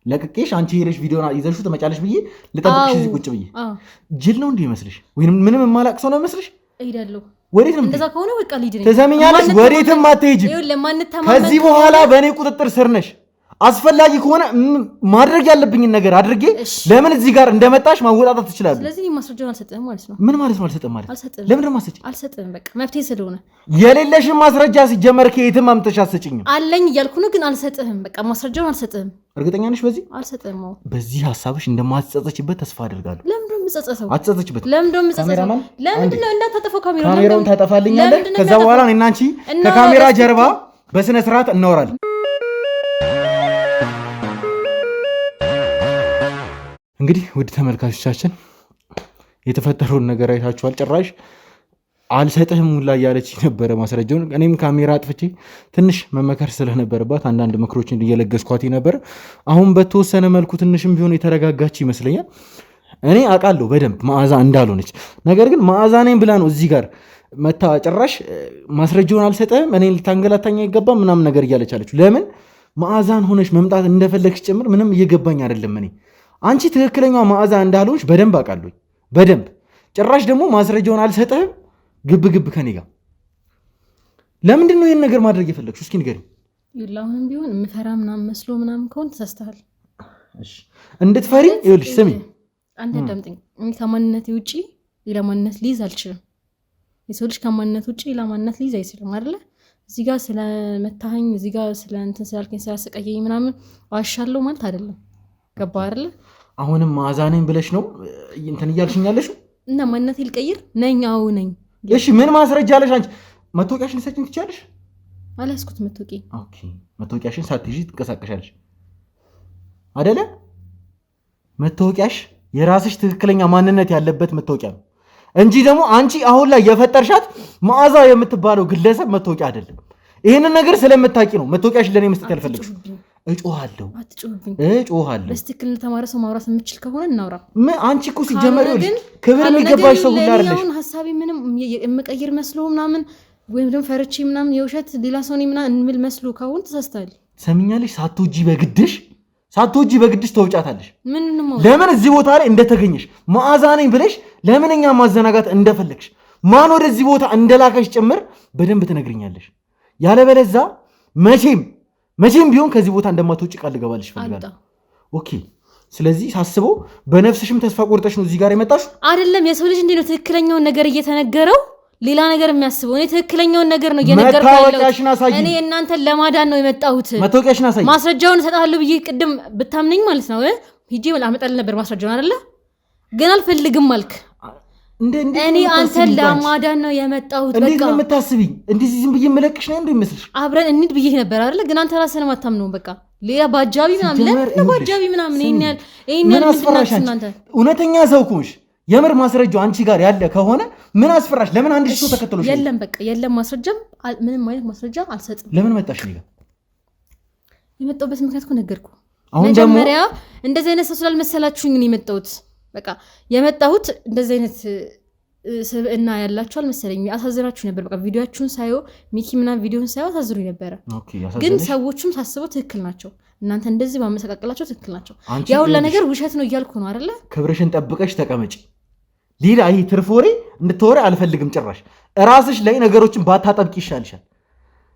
ለቅቄሽ አንቺ ሄደሽ ቪዲዮን ይዘሽው ተመጫለሽ ብዬ ልጠብቅሽ እዚህ ቁጭ ብዬ ጅል ነው እንዴ ይመስልሽ ወይንም ምንም የማላቅ ሰው ነው ይመስልሽ እሄዳለሁ ወዴት ነው እንደዛ ከሆነ በቃ ልሂድ ነኝ ተሰሚኛለሽ ወዴትም አትሄጂም ከዚህ በኋላ በእኔ ቁጥጥር ስር ነሽ አስፈላጊ ከሆነ ማድረግ ያለብኝን ነገር አድርጌ ለምን እዚህ ጋር እንደመጣሽ ማወጣጣት ትችላለሽ ስለዚህ ማስረጃውን አልሰጠህም ማለት ነው ምን ማለት ነው አልሰጠህም ማለት ለምን ደግሞ አልሰጠህም በቃ መፍትሄ ስለሆነ የሌለሽን ማስረጃ ሲጀመር ከየትም አምጥተሽ አትሰጪኝም አለኝ እያልኩ ነው ግን አልሰጠህም በቃ ማስረጃውን አልሰጠህም እርግጠኛ ነሽ በዚህ አልሰጠህም በዚህ ሐሳብሽ እንደማትጸጸችበት ተስፋ አደርጋለሁ ለምን ደም ምጸጸተው አትጸጸችበት ለምን ደም ምጸጸተው ለምን ነው እንዳታጠፋው ካሜራውን ታጠፋልኛለህ ከዛ በኋላ እኔና አንቺ ከካሜራ ጀርባ በስነ ስርዓት እናወራለን እንግዲህ ውድ ተመልካቾቻችን የተፈጠረውን ነገር አይታችኋል ጭራሽ አልሰጥህም ሁላ እያለች ነበረ ማስረጃውን እኔም ካሜራ አጥፍቼ ትንሽ መመከር ስለነበረባት አንዳንድ ምክሮችን እየለገስኳት ነበር አሁን በተወሰነ መልኩ ትንሽም ቢሆን የተረጋጋች ይመስለኛል እኔ አውቃለሁ በደንብ መዓዛ እንዳልሆነች ነገር ግን መዓዛ ነኝ ብላ ነው እዚህ ጋር መታ ጭራሽ ማስረጃውን አልሰጥህም እኔ ልታንገላታኝ አይገባም ምናምን ነገር እያለች አለችው ለምን መዓዛን ሆነሽ መምጣት እንደፈለግሽ ጭምር ምንም እየገባኝ አይደለም። እኔ አንቺ ትክክለኛው መዓዛ እንዳልሆንሽ በደንብ አውቃለሁ። በደንብ ጭራሽ ደግሞ ማስረጃውን አልሰጥህም ግብ ግብ ከኔ ጋር። ለምንድን ነው ይሄን ነገር ማድረግ የፈለግሽው? እስኪ ንገሪኝ። አሁንም ቢሆን የምፈራ ምናምን መስሎ ምናምን ከሆነ ተሳስተሃል። እሺ እንድትፈሪ ይኸውልሽ፣ ስሚ አንተ አዳምጠኝ። እኔ ከማንነቴ ውጪ ሌላ ማንነት ሊይዝ አልችልም። የሰው ልጅ ከማንነት ውጪ ሌላ ማንነት ሊይዝ አይችልም አይደለ? እዚህ ጋር ስለመታኸኝ እዚህ ጋር ስለ እንትን ስላልከኝ ስላሰቃየኝ ምናምን ዋሻለሁ ማለት አይደለም። ገባ አይደለ? አሁንም መዓዛ ነኝ ብለሽ ነው እንትን እያልሽኝ ያለሽው? እና ማንነቴ ልቀይር ነኝ? አዎ ነኝ። እሺ ምን ማስረጃ አለሽ አንቺ? መታወቂያሽን ልትሰጪኝ ትችያለሽ? አልያዝኩት መታወቂያ። ኦኬ መታወቂያሽን ሳትይዢ ትንቀሳቀሻለሽ አይደለ? መታወቂያሽ የራስሽ ትክክለኛ ማንነት ያለበት መታወቂያ ነው እንጂ ደግሞ አንቺ አሁን ላይ የፈጠርሻት መዓዛ የምትባለው ግለሰብ መታወቂያ አይደለም። ይሄንን ነገር ስለምታውቂ ነው መታወቂያሽን ለኔ መስጠት ያልፈለግሽው። እጮሃለሁ። በስትክክል ተማረ ሰው ማውራት የምችል ከሆነ እናውራ። አንቺ እኮ ሲጀመር ክብር የሚገባሽ ሰው ሁላ አይደለሽ። አሁን ሐሳቤ ምንም የምቀይር መስሎ ምናምን ወይም ደግሞ ፈርቼ ምናምን የውሸት ሌላ ሰው ነኝ ምናምን እንምል መስሎ ከሆነ ተሳስተሃል። ሰሚኛለሽ? ሳትወጂ በግድሽ ተውጫታለሽ። ምንንም ለምን እዚህ ቦታ ላይ እንደተገኘሽ መዓዛ ነኝ ብለሽ ለምን እኛ ማዘናጋት እንደፈለግሽ ማን ወደዚህ ቦታ እንደላከሽ ጭምር በደንብ ትነግርኛለሽ። ያለበለዛ መቼም ቢሆን ከዚህ ቦታ እንደማትወጪ ቃል ልገባልሽ ፈልጋለሁ። ኦኬ። ስለዚህ ሳስበው በነፍስሽም ተስፋ ቆርጠሽ ነው እዚህ ጋር የመጣሽ አይደለም? የሰው ልጅ እንዴት ነው ትክክለኛውን ነገር እየተነገረው ሌላ ነገር የሚያስበው? እኔ ትክክለኛውን ነገር ነው እየነገርኩ ያለሁት። እኔ እናንተን ለማዳን ነው የመጣሁት። መታወቂያሽን አሳይ። ማስረጃውን እሰጥሃለሁ ብዬ ቅድም ብታምነኝ ማለት ነው ሂጄ አመጣልህ ነበር ማስረጃውን አይደለ? ግን አልፈልግም አልክ። እኔ አንተን ለማዳን ነው የመጣሁት። በቃ እንዴት ነው የምታስቢኝ? እንደዚህ ዝም ብዬ መለቅሽ ነው እንዴ ይመስልሽ? አብረን እንሂድ ብዬ ነበር አይደለ? ግን አንተ ራስህን ማታምነው። በቃ ሌላ ባጃቢ ምናምን ለባጃቢ ምናምን ይሄን ያህል አስፈራሽ? እውነተኛ ሰው ከሆንሽ የምር ማስረጃው አንቺ ጋር ያለ ከሆነ ምን አስፈራሽ? ለምን አንድ ሰው ተከተሎሽ? የለም በቃ የለም ማስረጃም ምንም አይነት ማስረጃ አልሰጥም። ለምን መጣሽ? እኔ ጋር የመጣሁበት ምክንያት እኮ ነገርኩህ። መጀመሪያ እንደዚህ አይነት ሰው ስላልመሰላችሁኝ ነው የመጣሁት። በቃ የመጣሁት እንደዚህ አይነት ስብዕና ያላችሁ አልመሰለኝም። አሳዝናችሁ ነበር። በቃ ቪዲዮአችሁን ሳየው ሚኪ ምናምን ቪዲዮን ሳየው አሳዝሩኝ ነበረ። ግን ሰዎቹም ሳስበው ትክክል ናቸው። እናንተ እንደዚህ ማመሰቃቀላቸው ትክክል ናቸው። ያው ለነገር ውሸት ነው እያልኩ ነው አይደለ? ክብርሽን ጠብቀሽ ተቀመጪ። ሌላ ይሄ ትርፍ ወሬ እንድትወሪ አልፈልግም ጭራሽ። ራስሽ ላይ ነገሮችን ባታጠብቂ ይሻልሻል።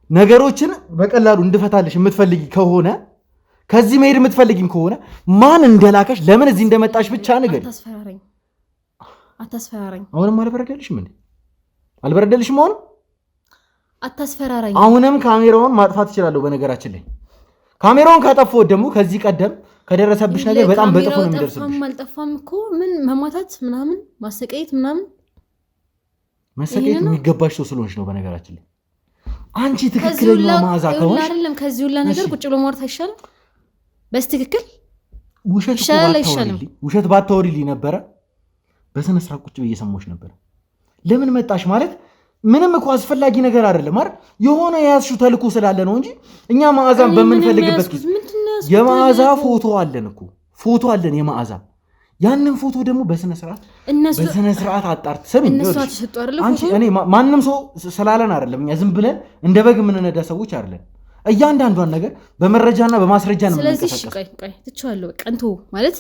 ነገሮችን በቀላሉ እንድፈታልሽ የምትፈልጊ ከሆነ ከዚህ መሄድ የምትፈልጊም ከሆነ ማን እንደላከሽ ለምን እዚህ እንደመጣሽ ብቻ ነገር አታስፈራራኝ። አሁንም አልበረደልሽም እንዴ? አልበረደልሽም? አታስፈራራኝ። አሁንም ካሜራውን ማጥፋት እችላለሁ። በነገራችን ላይ ካሜራውን ካጠፋው ደግሞ ከዚህ ቀደም ከደረሰብሽ ነገር በጣም በጥፎ ነው የሚደርስብሽ። አልጠፋም እኮ ምን መማታት ምናምን ማሰቃየት ምናምን መሰቃየት የሚገባሽ ሰው ስለሆንሽ ነው። በነገራችን ላይ አንቺ ትክክለኛ መዓዛ ከሆንሽ አይደለም ከዚህ ሁላ ነገር ቁጭ ብሎ ማውራት አይሻልም? በስትክክል ውሸት ባታወሪልኝ ነበረ። በስነ ስርዓት ቁጭ ብዬ እየሰማሁሽ ነበር። ለምን መጣሽ ማለት ምንም እኮ አስፈላጊ ነገር አይደለም አይደል? የሆነ የያዝሽው ተልኮ ስላለ ነው እንጂ እኛ መዓዛን በምንፈልግበት ጊዜ የመዓዛ ፎቶ አለን እኮ ፎቶ አለን የመዓዛ። ያንን ፎቶ ደግሞ በስነ ስርዓት አጣርት ሰሚ አንቺ እኔ ማንም ሰው ስላለን አይደለም። እኛ ዝም ብለን እንደ በግ የምንነዳ ሰዎች አይደለም። እያንዳንዷን ነገር በመረጃና በማስረጃ ነው የምንቀሳቀሰው። ስለዚህ ቆይ ትቼዋለሁ። በቃ እንተው ማለት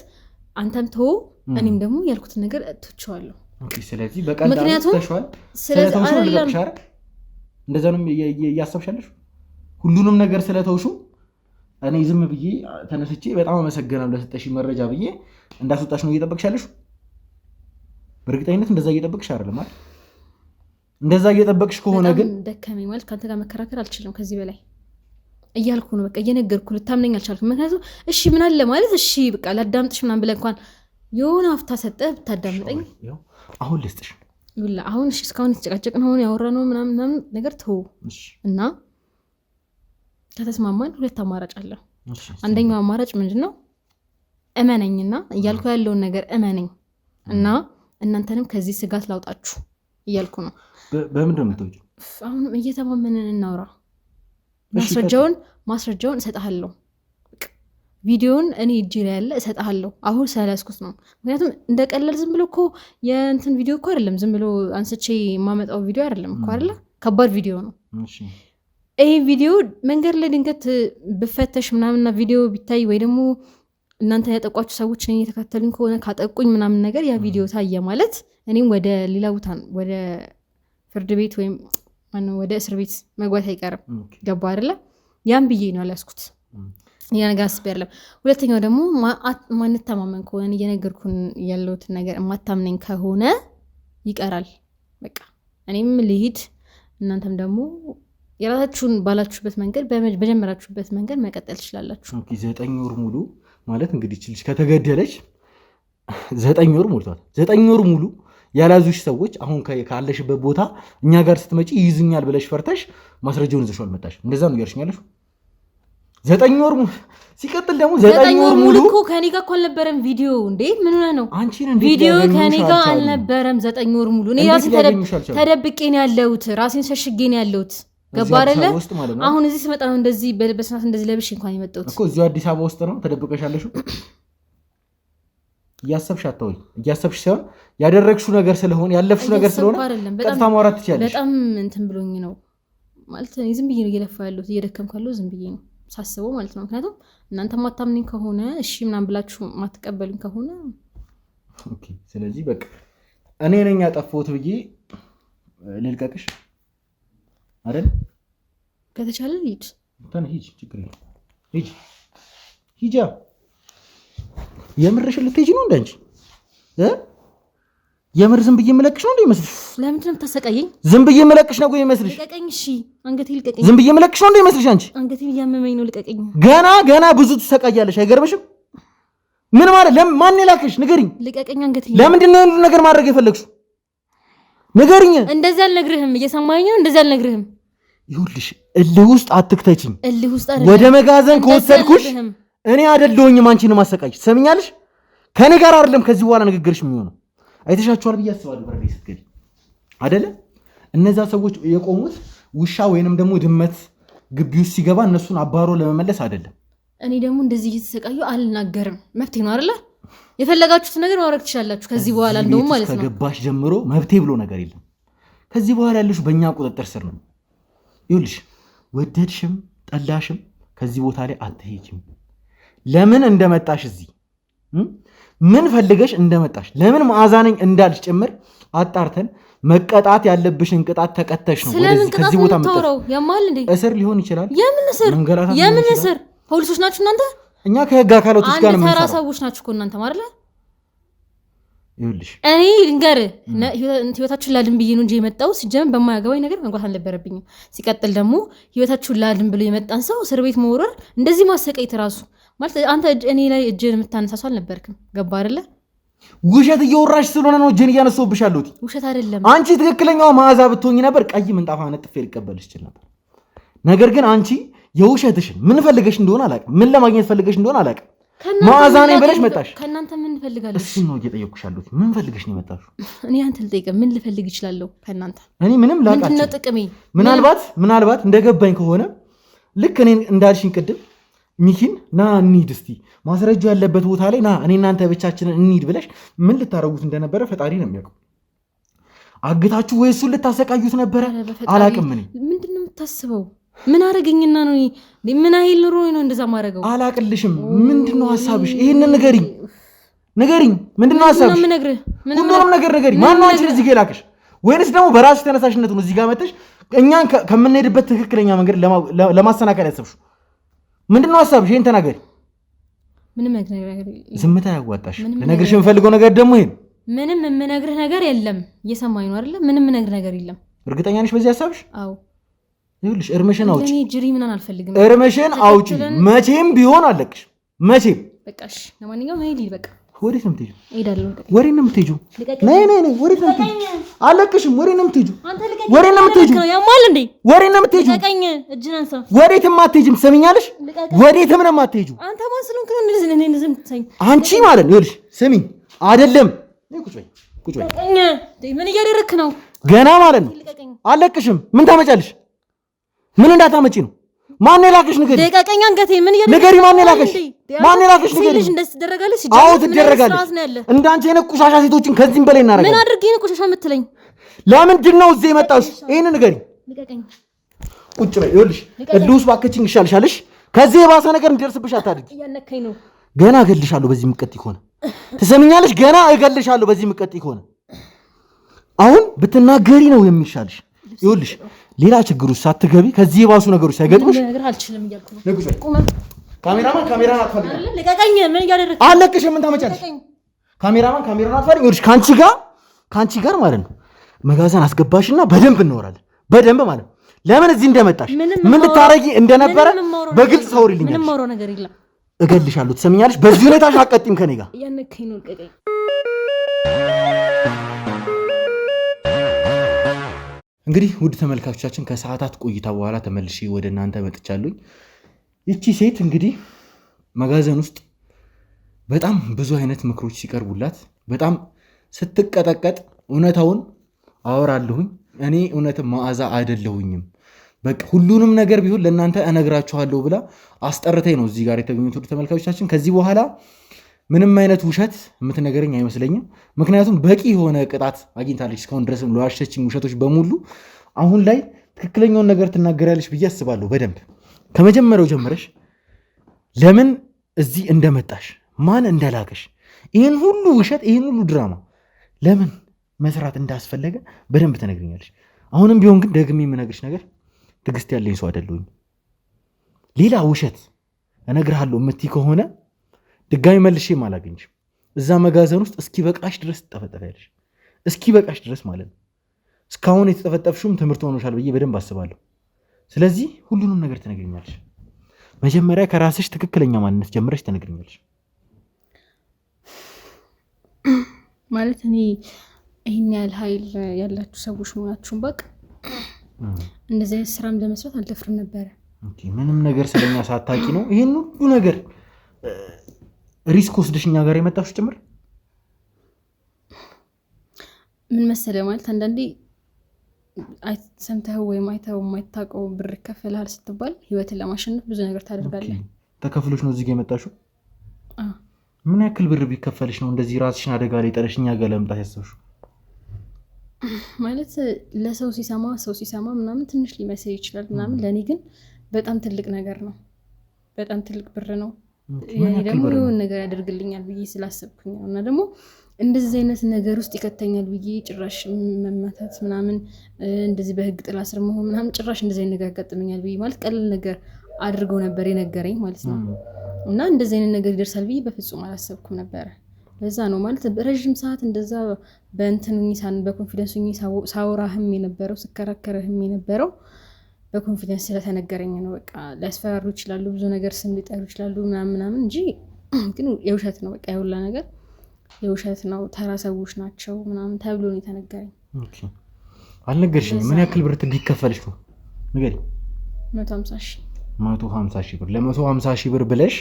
አንተም ተው እኔም ደግሞ ያልኩትን ነገር ትቼዋለሁ። ስለዚህ በቀላሉ ተሽዋል። ስለተውሽው ልለቅሻር እንደዛ ነው እያሰብሻለሽ። ሁሉንም ነገር ስለተውሽው እኔ ዝም ብዬ ተነስቼ በጣም አመሰግናለሁ ለሰጠሽ መረጃ ብዬ እንዳስወጣሽ ነው እየጠበቅሻለሽ። በእርግጠኝነት እንደዛ እየጠበቅሽ አይደለም አይደል? እንደዛ እየጠበቅሽ ከሆነ ግን ደከመኝ ማለት ካንተ ጋር መከራከር አልችልም ከዚህ በላይ እያልኩ ነው። በቃ እየነገርኩ ልታምነኝ አልቻልኩም። ምክንያቱም እሺ ምን አለ ማለት እሺ በቃ ላዳምጥሽ ምናምን ብለህ እንኳን የሆነ አፍታ ሰጠህ ብታዳምጠኝ። አሁን ልስጥሽ ይላ አሁን እሺ እስካሁን የተጨቃጨቅነው ያወራነው ምናምን ነገር ተው እና ከተስማማን ሁለት አማራጭ አለ። አንደኛው አማራጭ ምንድነው? እመነኝና እያልኩ ያለውን ነገር እመነኝ እና እናንተንም ከዚህ ስጋት ላውጣችሁ እያልኩ ነው። በምንድን ነው የምትወጪው? አሁንም እየተማመንን እናውራ። ማስረጃውን እሰጥሃለሁ። ቪዲዮውን እኔ እጄ ላይ ያለ እሰጥሃለሁ። አሁን ስለያዝኩት ነው። ምክንያቱም እንደቀለል ዝም ብሎ እኮ የእንትን ቪዲዮ እኮ አይደለም። ዝም ብሎ አንስቼ የማመጣው ቪዲዮ አይደለም እኮ አይደለ? ከባድ ቪዲዮ ነው። ይሄ ቪዲዮ መንገድ ላይ ድንገት ብፈተሽ ምናምንና ቪዲዮ ቢታይ ወይ ደግሞ እናንተ ያጠቋችሁ ሰዎች ነኝ የተከተሉኝ ከሆነ ካጠቁኝ ምናምን ነገር ያ ቪዲዮ ታየ ማለት እኔም ወደ ሌላ ቦታ ወደ ፍርድ ቤት ወይም ወደ እስር ቤት መግባት አይቀርም። ገባ አይደለ? ያን ብዬ ነው ያስኩት። ያ ነገር አስቤያለሁ። ሁለተኛው ደግሞ ማንተማመን ከሆነ እየነገርኩን ያለሁት ነገር ማታምነኝ ከሆነ ይቀራል። በቃ እኔም ልሂድ፣ እናንተም ደግሞ የራሳችሁን ባላችሁበት መንገድ በጀመራችሁበት መንገድ መቀጠል ትችላላችሁ። ኦኬ 9 ወር ሙሉ ማለት እንግዲህ ልጅ ከተገደለች 9 ወር ሞልቷል። 9 ወር ሙሉ ያላዙሽ ሰዎች አሁን ካለሽበት ቦታ እኛ ጋር ስትመጪ ይይዙኛል ብለሽ ፈርተሽ ማስረጃውን ይዘሽ አልመጣሽ። እንደዛ ነው ያርሽኛለሽ። 9 ወር ሲቀጥል ደግሞ 9 ወር ሙሉ እኮ ከኔ ጋር እኮ አልነበረም ቪዲዮ። እንዴ ምን ሆነ ነው? አንቺን እንዴ ቪዲዮ ከኔ ጋር አልነበረም 9 ወር ሙሉ። እኔ ራሴን ተደብቄ ነው ያለሁት፣ ራሴን ሸሽጌ ነው ያለሁት። ገባ አይደለ? አሁን እዚህ ስመጣ ነው እንደዚህ በስናት እንደዚህ ለብሽ እንኳን የመጣሁት እኮ እዚሁ አዲስ አበባ ውስጥ ነው ተደብቀሽ ያለሽው። እያሰብሽ አታውይ። እያሰብሽ ሳይሆን ያደረግሽው ነገር ስለሆነ ያለፍሽው ነገር ስለሆነ ቀጥታ ማውራት ትችያለሽ። በጣም እንትን ብሎኝ ነው ማለት እኔ ዝም ብዬ ነው እየለፋ ያለሁት እየደከምኩ ያለሁት ዝም ብዬ ነው ሳስበው ማለት ነው። ምክንያቱም እናንተ ማታምነኝ ከሆነ እሺ ምናምን ብላችሁ ማትቀበሉኝ ከሆነ ኦኬ፣ ስለዚህ በቃ እኔ ነኝ ያጠፋሁት ብዬ ልልቀቅሽ አይደል? ከተቻለ ሂድ ሂጅ፣ ችግር የለም ሂጅ፣ ሂጃ። የምርሽ ልትሄጂ ነው እንዳንቺ የምር ዝም ብዬ የምለቅሽ ነው እንዴ ይመስልሽ? ለምንድን ነው የምታሰቃየኝ? ዝም ብዬ የምለቅሽ ነው ይመስልሽ? ልቀቀኝ። እሺ አንገቴ ልቀቀኝ። ዝም ብዬ የምለቅሽ ነው እንዴ ይመስልሽ? አንቺ አንገቴ እያመመኝ ነው፣ ልቀቀኝ። ገና ብዙ ትሰቃያለሽ። አይገርምሽም? ምን ማለት ማን የላከሽ? ንገሪኝ። ልቀቀኝ አንገቴ። ለምንድን ነው ሁሉ ነገር ማድረግ የፈለግሽው? ንገሪኝ። እንደዚህ አልነግርህም። እየሰማኸኝ ነው? እንደዚህ አልነግርህም። ይኸውልሽ እልህ ውስጥ አትክተችኝ። እልህ ውስጥ አይደለም። ወደ መጋዘን ከወሰድኩሽ እኔ አይደለሁኝም አንቺን ማሰቃይሽ። ሰምኛለሽ? ከኔ ጋር አይደለም ከዚህ በኋላ ንግግርሽ የሚሆነው። አይተሻቸዋል ብዬ አስባለሁ። በረዴ ስትገኝ አይደለ? እነዛ ሰዎች የቆሙት ውሻ ወይንም ደግሞ ድመት ግቢ ውስጥ ሲገባ እነሱን አባሮ ለመመለስ አይደለም። እኔ ደግሞ እንደዚህ እየተሰቃዩ አልናገርም። መብቴ ነው አይደለ? የፈለጋችሁት ነገር ማድረግ ትችላላችሁ ከዚህ በኋላ እንደውም ማለት ነው። ከገባሽ ጀምሮ መብቴ ብሎ ነገር የለም። ከዚህ በኋላ ያለሽ በእኛ ቁጥጥር ስር ነው። ይኸውልሽ ወደድሽም ጠላሽም ከዚህ ቦታ ላይ አትሄጂም። ለምን እንደመጣሽ እዚህ ምን ፈልገሽ እንደመጣሽ ለምን መዓዛ ነኝ እንዳልሽ ጭምር አጣርተን መቀጣት ያለብሽን ቅጣት ተቀተሽ ነው ወደዚህ ከዚህ ቦታ መጣሽ። ያማል እንዴ? እስር ሊሆን ይችላል። የምን እስር? ፖሊሶች ናችሁ እናንተ? እኛ ከህግ አካላቶች ጋር ነው የምንሰራው። አንተ ተራ ሰዎች ናችሁ እኮ እናንተ ማለት ነው። ይኸውልሽ እኔ ልንገር ህይወታችሁን ላድን ብዬ ነው እንጂ የመጣው ሲጀምር በማያገባኝ ነገር መግባት አልነበረብኝም። ሲቀጥል ደግሞ ህይወታችሁን ላድን ብሎ የመጣን ሰው እስር ቤት መውረር እንደዚህ ማሰቃየት ራሱ ማለት አንተ እኔ ላይ እጅን የምታነሳሱ አልነበርክም። ገባ አይደለ? ውሸት እየወራሽ ስለሆነ ነው እጅን እያነሳሁብሻለሁ። ውሸት አይደለም። አንቺ ትክክለኛው መዓዛ ብትሆኚ ነበር ቀይ ምንጣፍ አነጥፌ ልቀበልሽ ይችላል ነበር። ነገር ግን አንቺ የውሸትሽን ምን ፈልገሽ እንደሆነ አላውቅም፣ ምን ለማግኘት ፈልገሽ እንደሆነ አላውቅም። መዓዛ ነኝ ብለሽ መጣሽ። ከእናንተ ምን ፈልጋለሽ? እሱን ነው እየጠየኩሻለሁ። ምን ፈልገሽ ነው የመጣሽው? እኔ አንተ ልጠይቅ ምን ልፈልግ እችላለሁ ከእናንተ? እኔ ምንም ላውቃችሁ። ምንድን ነው ጥቅሜ? ምናልባት እንደገባኝ ከሆነ ልክ እኔ እንዳልሽኝ ቅድም ሚኪን ና እንሂድ እስቲ ማስረጃ ያለበት ቦታ ላይ ና እኔ እናንተ ብቻችንን እንሂድ ብለሽ ምን ልታረጉት እንደነበረ ፈጣሪ ነው የሚያውቀው። አግታችሁ ወይ እሱን ልታሰቃዩት ነበረ? አላውቅም። እኔ ምንድን ነው የምታስበው? ምን አረገኝና ነው? ምን አይል ኑሮ ነው እንደዛ ማረገው? አላቅልሽም። ምንድን ነው ሐሳብሽ? ይሄንን ንገሪኝ። ምንድን ነው ሐሳብሽ? ሁሉንም ነገር ንገሪኝ። ማን ነው አንቺን እዚህ ጋር የላከሽ? ወይንስ ደግሞ በራስሽ ተነሳሽነት ነው እዚህ ጋር መጥተሽ እኛን ከምንሄድበት ትክክለኛ መንገድ ለማሰናከል ያሰብሽው? ምንድን ነው ሐሳብሽ? ይሄን ተናገሪ። ምንም ነገር ዝምታ ያዋጣሽ። ለነገርሽ የምፈልገው ነገር ደግሞ ይሄን። ምንም የምነግርህ ነገር የለም። እየሰማኝ ነው አይደለ? ምንም የምነግርህ ነገር የለም። እርግጠኛ ነሽ በዚህ ሐሳብሽ? አዎ። ይኸውልሽ እርምሽን አውጪ። እኔ ጅሪ ምናምን አልፈልግም። እርምሽን አውጪ። መቼም ቢሆን አለቅሽ። መቼም በቃሽ። ለማንኛውም እኔ ልሂድ በቃ። ወዴት ነው የምትሄጂው? እሄዳለሁ። ወዴት ነው የምትሄጂው? ነይ። ወዴት ነው የምትሄጂው? አለቅሽም። ወዴት ነው የምትሄጂው? ወዴት ነው የምትሄጂው? ያማል እንዴ? ወዴት ነው የምትሄጂው? ልቀቀኝ። እጅን አንሳ። ወዴትም አትሄጂም። ትሰሚኛለሽ? ወዴትም ነው የማትሄጂው። አንተ ማን ስለሆንክ ነው እንደዚህ እኔ እንደዚህ የምትሰኝ? አንቺ ማለት ነው። ይኸውልሽ ስሚኝ፣ አይደለም ቁጭ በይ። ምን እያደረክ ነው? ገና ማለት ነው። አለቅሽም። ምን ታመጫለሽ? ምን እንዳታመጪ ነው? ማን የላከሽ? ንገሪ። ደቂቃኛ አንገቴ ምን እያደረክ? ንገሪ። ማን የላከሽ? ማን የላከሽ? ንገሪ። ልጅ እንደዚህ ትደረጋለች? አዎ ትደረጋለች። እንዳንቺ አይነት ቆሻሻ ሴቶችን ከዚህም በላይ እናደርጋለን። ምን አድርጌ ነው ቆሻሻ የምትለኝ? ለምንድን ነው እዚህ የመጣሽ? ይሄን ንገሪ። ቁጭ በይ። ይኸውልሽ እልውስ ባከችኝ ይሻልሻልሽ። ከዚህ የባሰ ነገር እንዲደርስብሽ አታድርጊ። እያነካኝ ነው። ገና እገልሻለሁ በዚህ ምቀጥ ይሆነ ትሰምኛለሽ? ገና እገልሻለሁ በዚህ ምቀጥ ይሆነ። አሁን ብትናገሪ ነው የሚሻልሽ። ይኸውልሽ ሌላ ችግር ውስጥ ሳትገቢ ከዚህ የባሱ ነገሮች ሳይገጥሙሽ ነገር አልችልም እያልኩ ነው። ካሜራማን ካሜራን አትፈልጊ። ልቀቀኝ። ምን እያደረግሽ? አለቅሽ። ምን ታመጫለሽ? ካሜራማን ካሜራን አትፈልጊ። ይኸውልሽ ከአንቺ ጋር ማለት ነው መጋዘን አስገባሽና በደንብ እናወራለን። በደንብ ማለት ለምን እዚህ እንደመጣሽ ምን ልታረጊ እንደነበረ በግልጽ ታወሪልኛለሽ። ምንም ማውራው ነገር የለም። እገልሻለሁ። ትሰምኛለሽ? በዚህ ሁኔታሽ አትቀጥይም ከኔ ጋር። እያነካኝ ነው። ልቀቀኝ። እንግዲህ ውድ ተመልካቾቻችን ከሰዓታት ቆይታ በኋላ ተመልሼ ወደ እናንተ መጥቻለሁኝ። ይቺ ሴት እንግዲህ መጋዘን ውስጥ በጣም ብዙ አይነት ምክሮች ሲቀርቡላት በጣም ስትቀጠቀጥ እውነታውን አወራለሁኝ እኔ እውነትም መዓዛ አይደለሁኝም፣ በቃ ሁሉንም ነገር ቢሆን ለእናንተ እነግራችኋለሁ ብላ አስጠርተኝ ነው እዚህ ጋር የተገኙት። ውድ ተመልካቾቻችን ከዚህ በኋላ ምንም አይነት ውሸት የምትነገረኝ አይመስለኝም። ምክንያቱም በቂ የሆነ ቅጣት አግኝታለች። እስካሁን ድረስም ለዋሸችኝ ውሸቶች በሙሉ አሁን ላይ ትክክለኛውን ነገር ትናገራለች ብዬ አስባለሁ። በደንብ ከመጀመሪያው ጀምረሽ ለምን እዚህ እንደመጣሽ፣ ማን እንደላከሽ፣ ይህን ሁሉ ውሸት፣ ይህን ሁሉ ድራማ ለምን መስራት እንዳስፈለገ በደንብ ትነግረኛለች። አሁንም ቢሆን ግን ደግሜ የምነግርሽ ነገር ትዕግስት ያለኝ ሰው አይደለሁኝ። ሌላ ውሸት እነግርሃለሁ የምትይ ከሆነ ድጋሚ መልሼም አላገኝሽም። እዛ መጋዘን ውስጥ እስኪ በቃሽ ድረስ ትጠፈጠፊያለሽ። እስኪ በቃሽ ድረስ ማለት ነው። እስካሁን የተጠፈጠፍሽውም ትምህርት ሆኖሻል ብዬ በደንብ አስባለሁ። ስለዚህ ሁሉንም ነገር ትነግረኛለሽ። መጀመሪያ ከራስሽ ትክክለኛ ማንነት ጀምረሽ ትነግረኛለሽ። ማለት እኔ ይህን ያህል ኃይል ያላችሁ ሰዎች መሆናችሁን በቃ እንደዚህ አይነት ስራም ለመስራት አልደፍርም ነበረ። ምንም ነገር ስለኛ ሳታቂ ነው ይህን ሁሉ ነገር ሪስክ ወስደሽ እኛ ጋር የመጣሽ ጭምር። ምን መሰለህ ማለት አንዳንዴ ሰምተኸው ወይም አይተኸው የማይታወቀው ብር ይከፈልሃል ስትባል ህይወትን ለማሸነፍ ብዙ ነገር ታደርጋለህ። ተከፍሎሽ ነው እዚህ ጋር የመጣሽው? ምን ያክል ብር ቢከፈልሽ ነው እንደዚህ ራስሽን አደጋ ላይ ጠረሽ እኛ ጋር ለመምጣት ያሰብሽው? ማለት ለሰው ሲሰማ ምናምን ትንሽ ሊመስል ይችላል ምናምን፣ ለእኔ ግን በጣም ትልቅ ነገር ነው። በጣም ትልቅ ብር ነው። ያኔ ደግሞ የሆነ ነገር ያደርግልኛል ብዬ ስላሰብኩኝ ነው። እና ደግሞ እንደዚህ አይነት ነገር ውስጥ ይከተኛል ብዬ ጭራሽ መመታት ምናምን እንደዚህ በህግ ጥላ ስር መሆን ምናምን ጭራሽ እንደዚህ አይነት ነገር ያጋጥመኛል ብዬ ማለት ቀላል ነገር አድርገው ነበር የነገረኝ ማለት ነው። እና እንደዚህ አይነት ነገር ይደርሳል ብዬ በፍጹም አላሰብኩም ነበረ። ለዛ ነው ማለት በረዥም ሰዓት እንደዛ በኮንፊደንስ ሳውራህም የነበረው ስከራከረህም የነበረው በኮንፊደንስ ስለተነገረኝ ነው። በቃ ሊያስፈራሩ ይችላሉ፣ ብዙ ነገር ስም ሊጠሩ ይችላሉ ምናምን እንጂ ግን የውሸት ነው። በቃ የሁላ ነገር የውሸት ነው፣ ተራ ሰዎች ናቸው ምናምን ተብሎ ነው የተነገረኝ። አልነገርሽኝም? ምን ያክል ብር ሊከፈልሽ ነው ንገሪኝ። 150 ሺህ ብር። ለ150 ሺህ ብር ብለሽ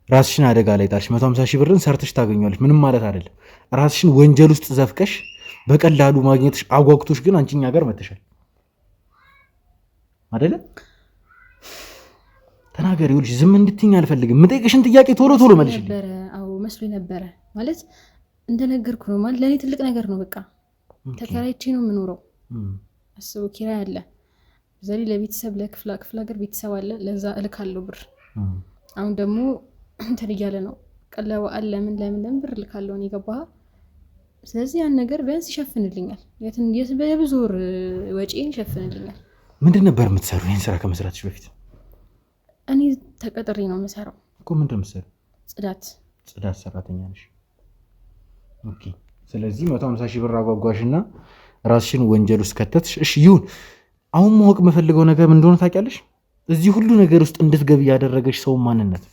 ራስሽን አደጋ ላይ ጣልሽ። 150 ሺህ ብርን ሰርተሽ ታገኛለሽ። ምንም ማለት አይደለም። ራስሽን ወንጀል ውስጥ ዘፍቀሽ በቀላሉ ማግኘትሽ አጓግቶሽ ግን አንቺኛ ጋር መተሻል አይደለ? ተናገሪ። ይኸውልሽ ዝም እንድትይኝ አልፈልግም። የምጠይቅሽን ጥያቄ ቶሎ መልሽልኝ። አዎ መስሎኝ ነበረ ማለት እንደነገርኩ ነው። ማለት ለእኔ ትልቅ ነገር ነው። በቃ ተከራይቼ ነው የምኖረው። አስበው፣ ኪራይ አለ፣ ዘሪ ለቤተሰብ ለክፍለ ሀገር ቤተሰብ አለ። ለዛ እልካለሁ ብር። አሁን ደግሞ እንትን እያለ ነው ቀለበ አለ ለምን ብር እልካለሁ ነው የገባህ። ስለዚህ ያን ነገር ቢያንስ ይሸፍንልኛል። የብዙ ወር ወጪን ይሸፍንልኛል። ምንድን ነበር የምትሰሩ ይህን ስራ ከመስራትሽ በፊት? እኔ ተቀጥሬ ነው የምሰራው እኮ። ምንድን ነው የምትሰሩ? ጽዳት ሰራተኛ ነሽ? ኦኬ። ስለዚህ 150 ሺህ ብር አጓጓሽና ራስሽን ወንጀል ውስጥ ከተትሽ። እሺ ይሁን። አሁን ማወቅ የምፈልገው ነገር ምን እንደሆነ ታውቂያለሽ? እዚህ ሁሉ ነገር ውስጥ እንድትገቢ ያደረገሽ ሰው ማንነት።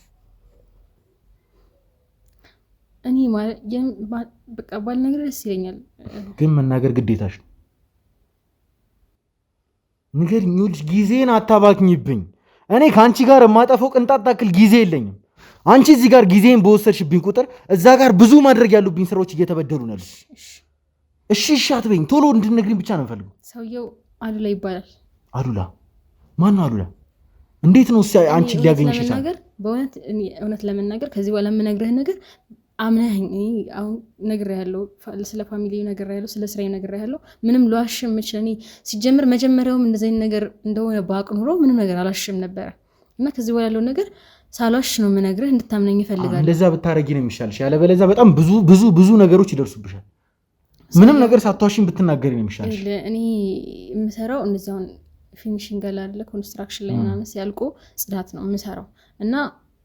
እኔ በቃ ባልነግርህ ደስ ይለኛል፣ ግን መናገር ግዴታሽ ነው። ንገሪኝ። ይኸውልሽ ጊዜን አታባክኝብኝ። እኔ ከአንቺ ጋር የማጠፈው ቅንጣት ታክል ጊዜ የለኝም። አንቺ እዚህ ጋር ጊዜን በወሰድሽብኝ ቁጥር እዛ ጋር ብዙ ማድረግ ያሉብኝ ስራዎች እየተበደሉ ነው። እሺ አትበይኝ። ቶሎ እንድትነግሪኝ ብቻ ነው የምፈልገው። ሰውየው አሉላ ይባላል። አሉላ? ማን ነው አሉላ? እንዴት ነው አንቺ ሊያገኝሽ ይችላል? በእውነት ለመናገር ከዚህ በኋላ የምነግርህ ነገር አምነኸኝ አሁን ነግሬሃለሁ፣ ስለ ፋሚሊ ነግሬሃለሁ፣ ስለ ስራዬ ነግሬሃለሁ። ምንም ልዋሽም እችል እኔ ሲጀምር መጀመሪያውም እንደዚህ ነገር እንደሆነ ባቅ ኑሮ ምንም ነገር አላሽም ነበረ እና ከዚህ በኋላ ያለው ነገር ሳላሽ ነው የምነግርህ፣ እንድታምነኝ እፈልጋለሁ። እንደዛ ብታረጊ ነው የሚሻልሽ። ያለበለዚያ በጣም ብዙ ነገሮች ይደርሱብሻል። ምንም ነገር ሳትዋሽኝ ብትናገሪ ነው የሚሻልሽ። እኔ የምሰራው እንደዚያውን ፊኒሺንግ አለ ኮንስትራክሽን ላይ ምናምን ሲያልቁ ጽዳት ነው የምሰራው እና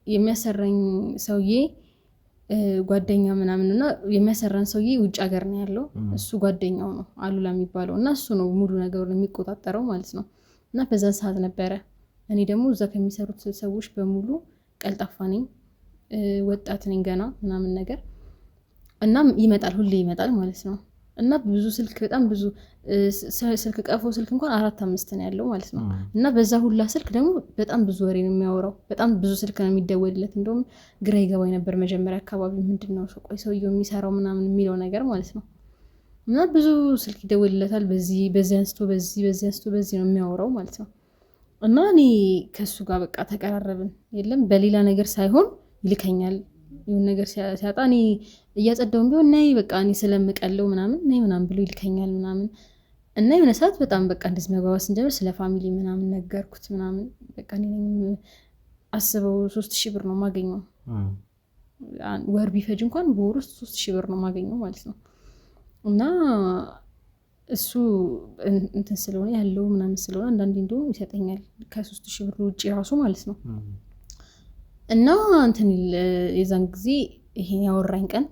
የሚያሰራኝ ሰውዬ ጓደኛ ምናምንና የሚያሰራን ሰውዬ ውጭ ሀገር ነው ያለው። እሱ ጓደኛው ነው አሉላ የሚባለው እና እሱ ነው ሙሉ ነገሩን የሚቆጣጠረው ማለት ነው። እና በዛ ሰዓት ነበረ እኔ ደግሞ እዛ ከሚሰሩት ሰዎች በሙሉ ቀልጣፋ ነኝ፣ ወጣት ነኝ ገና ምናምን ነገር እና ይመጣል ሁሌ ይመጣል ማለት ነው። እና ብዙ ስልክ በጣም ብዙ ስልክ ቀፎ ስልክ እንኳን 4-5 ነው ያለው ማለት ነው። እና በዛ ሁላ ስልክ ደግሞ በጣም ብዙ ወሬ ነው የሚያወራው። በጣም ብዙ ስልክ ነው የሚደወልለት። እንደውም ግራ ይገባኝ ነበር መጀመሪያ አካባቢ ምንድነው ቆይ ሰውየው የሚሰራው ምናምን የሚለው ነገር ማለት ነው። እና ብዙ ስልክ ይደወልለታል። በዚህ አንስቶ በዚህ ነው የሚያወራው ማለት ነው። እና እኔ ከሱ ጋር በቃ ተቀራረብን። የለም በሌላ ነገር ሳይሆን ይልከኛል ይሁን ነገር ሲያጣ እኔ እያጸዳውን ቢሆን ነይ በቃ እኔ ስለምቀለው ምናምን ብሎ ይልከኛል ምናምን። እና የሆነ ሰዓት በጣም በቃ እንደዚህ መግባባት ስንጀምር ስለ ፋሚሊ ምናምን ነገርኩት ምናምን። በቃ እኔ አስበው 3000 ብር ነው ማገኘው ወር ቢፈጅ እንኳን በወር ውስጥ 3000 ብር ነው ማገኘው ማለት ነው። እና እሱ እንትን ስለሆነ ያለው ምናምን ስለሆነ አንዳንዴ እንደውም ይሰጠኛል ከ3000 ብር ውጪ ራሱ ማለት ነው። እና እንትን የዛን ጊዜ ይሄን ያወራኝ ቀን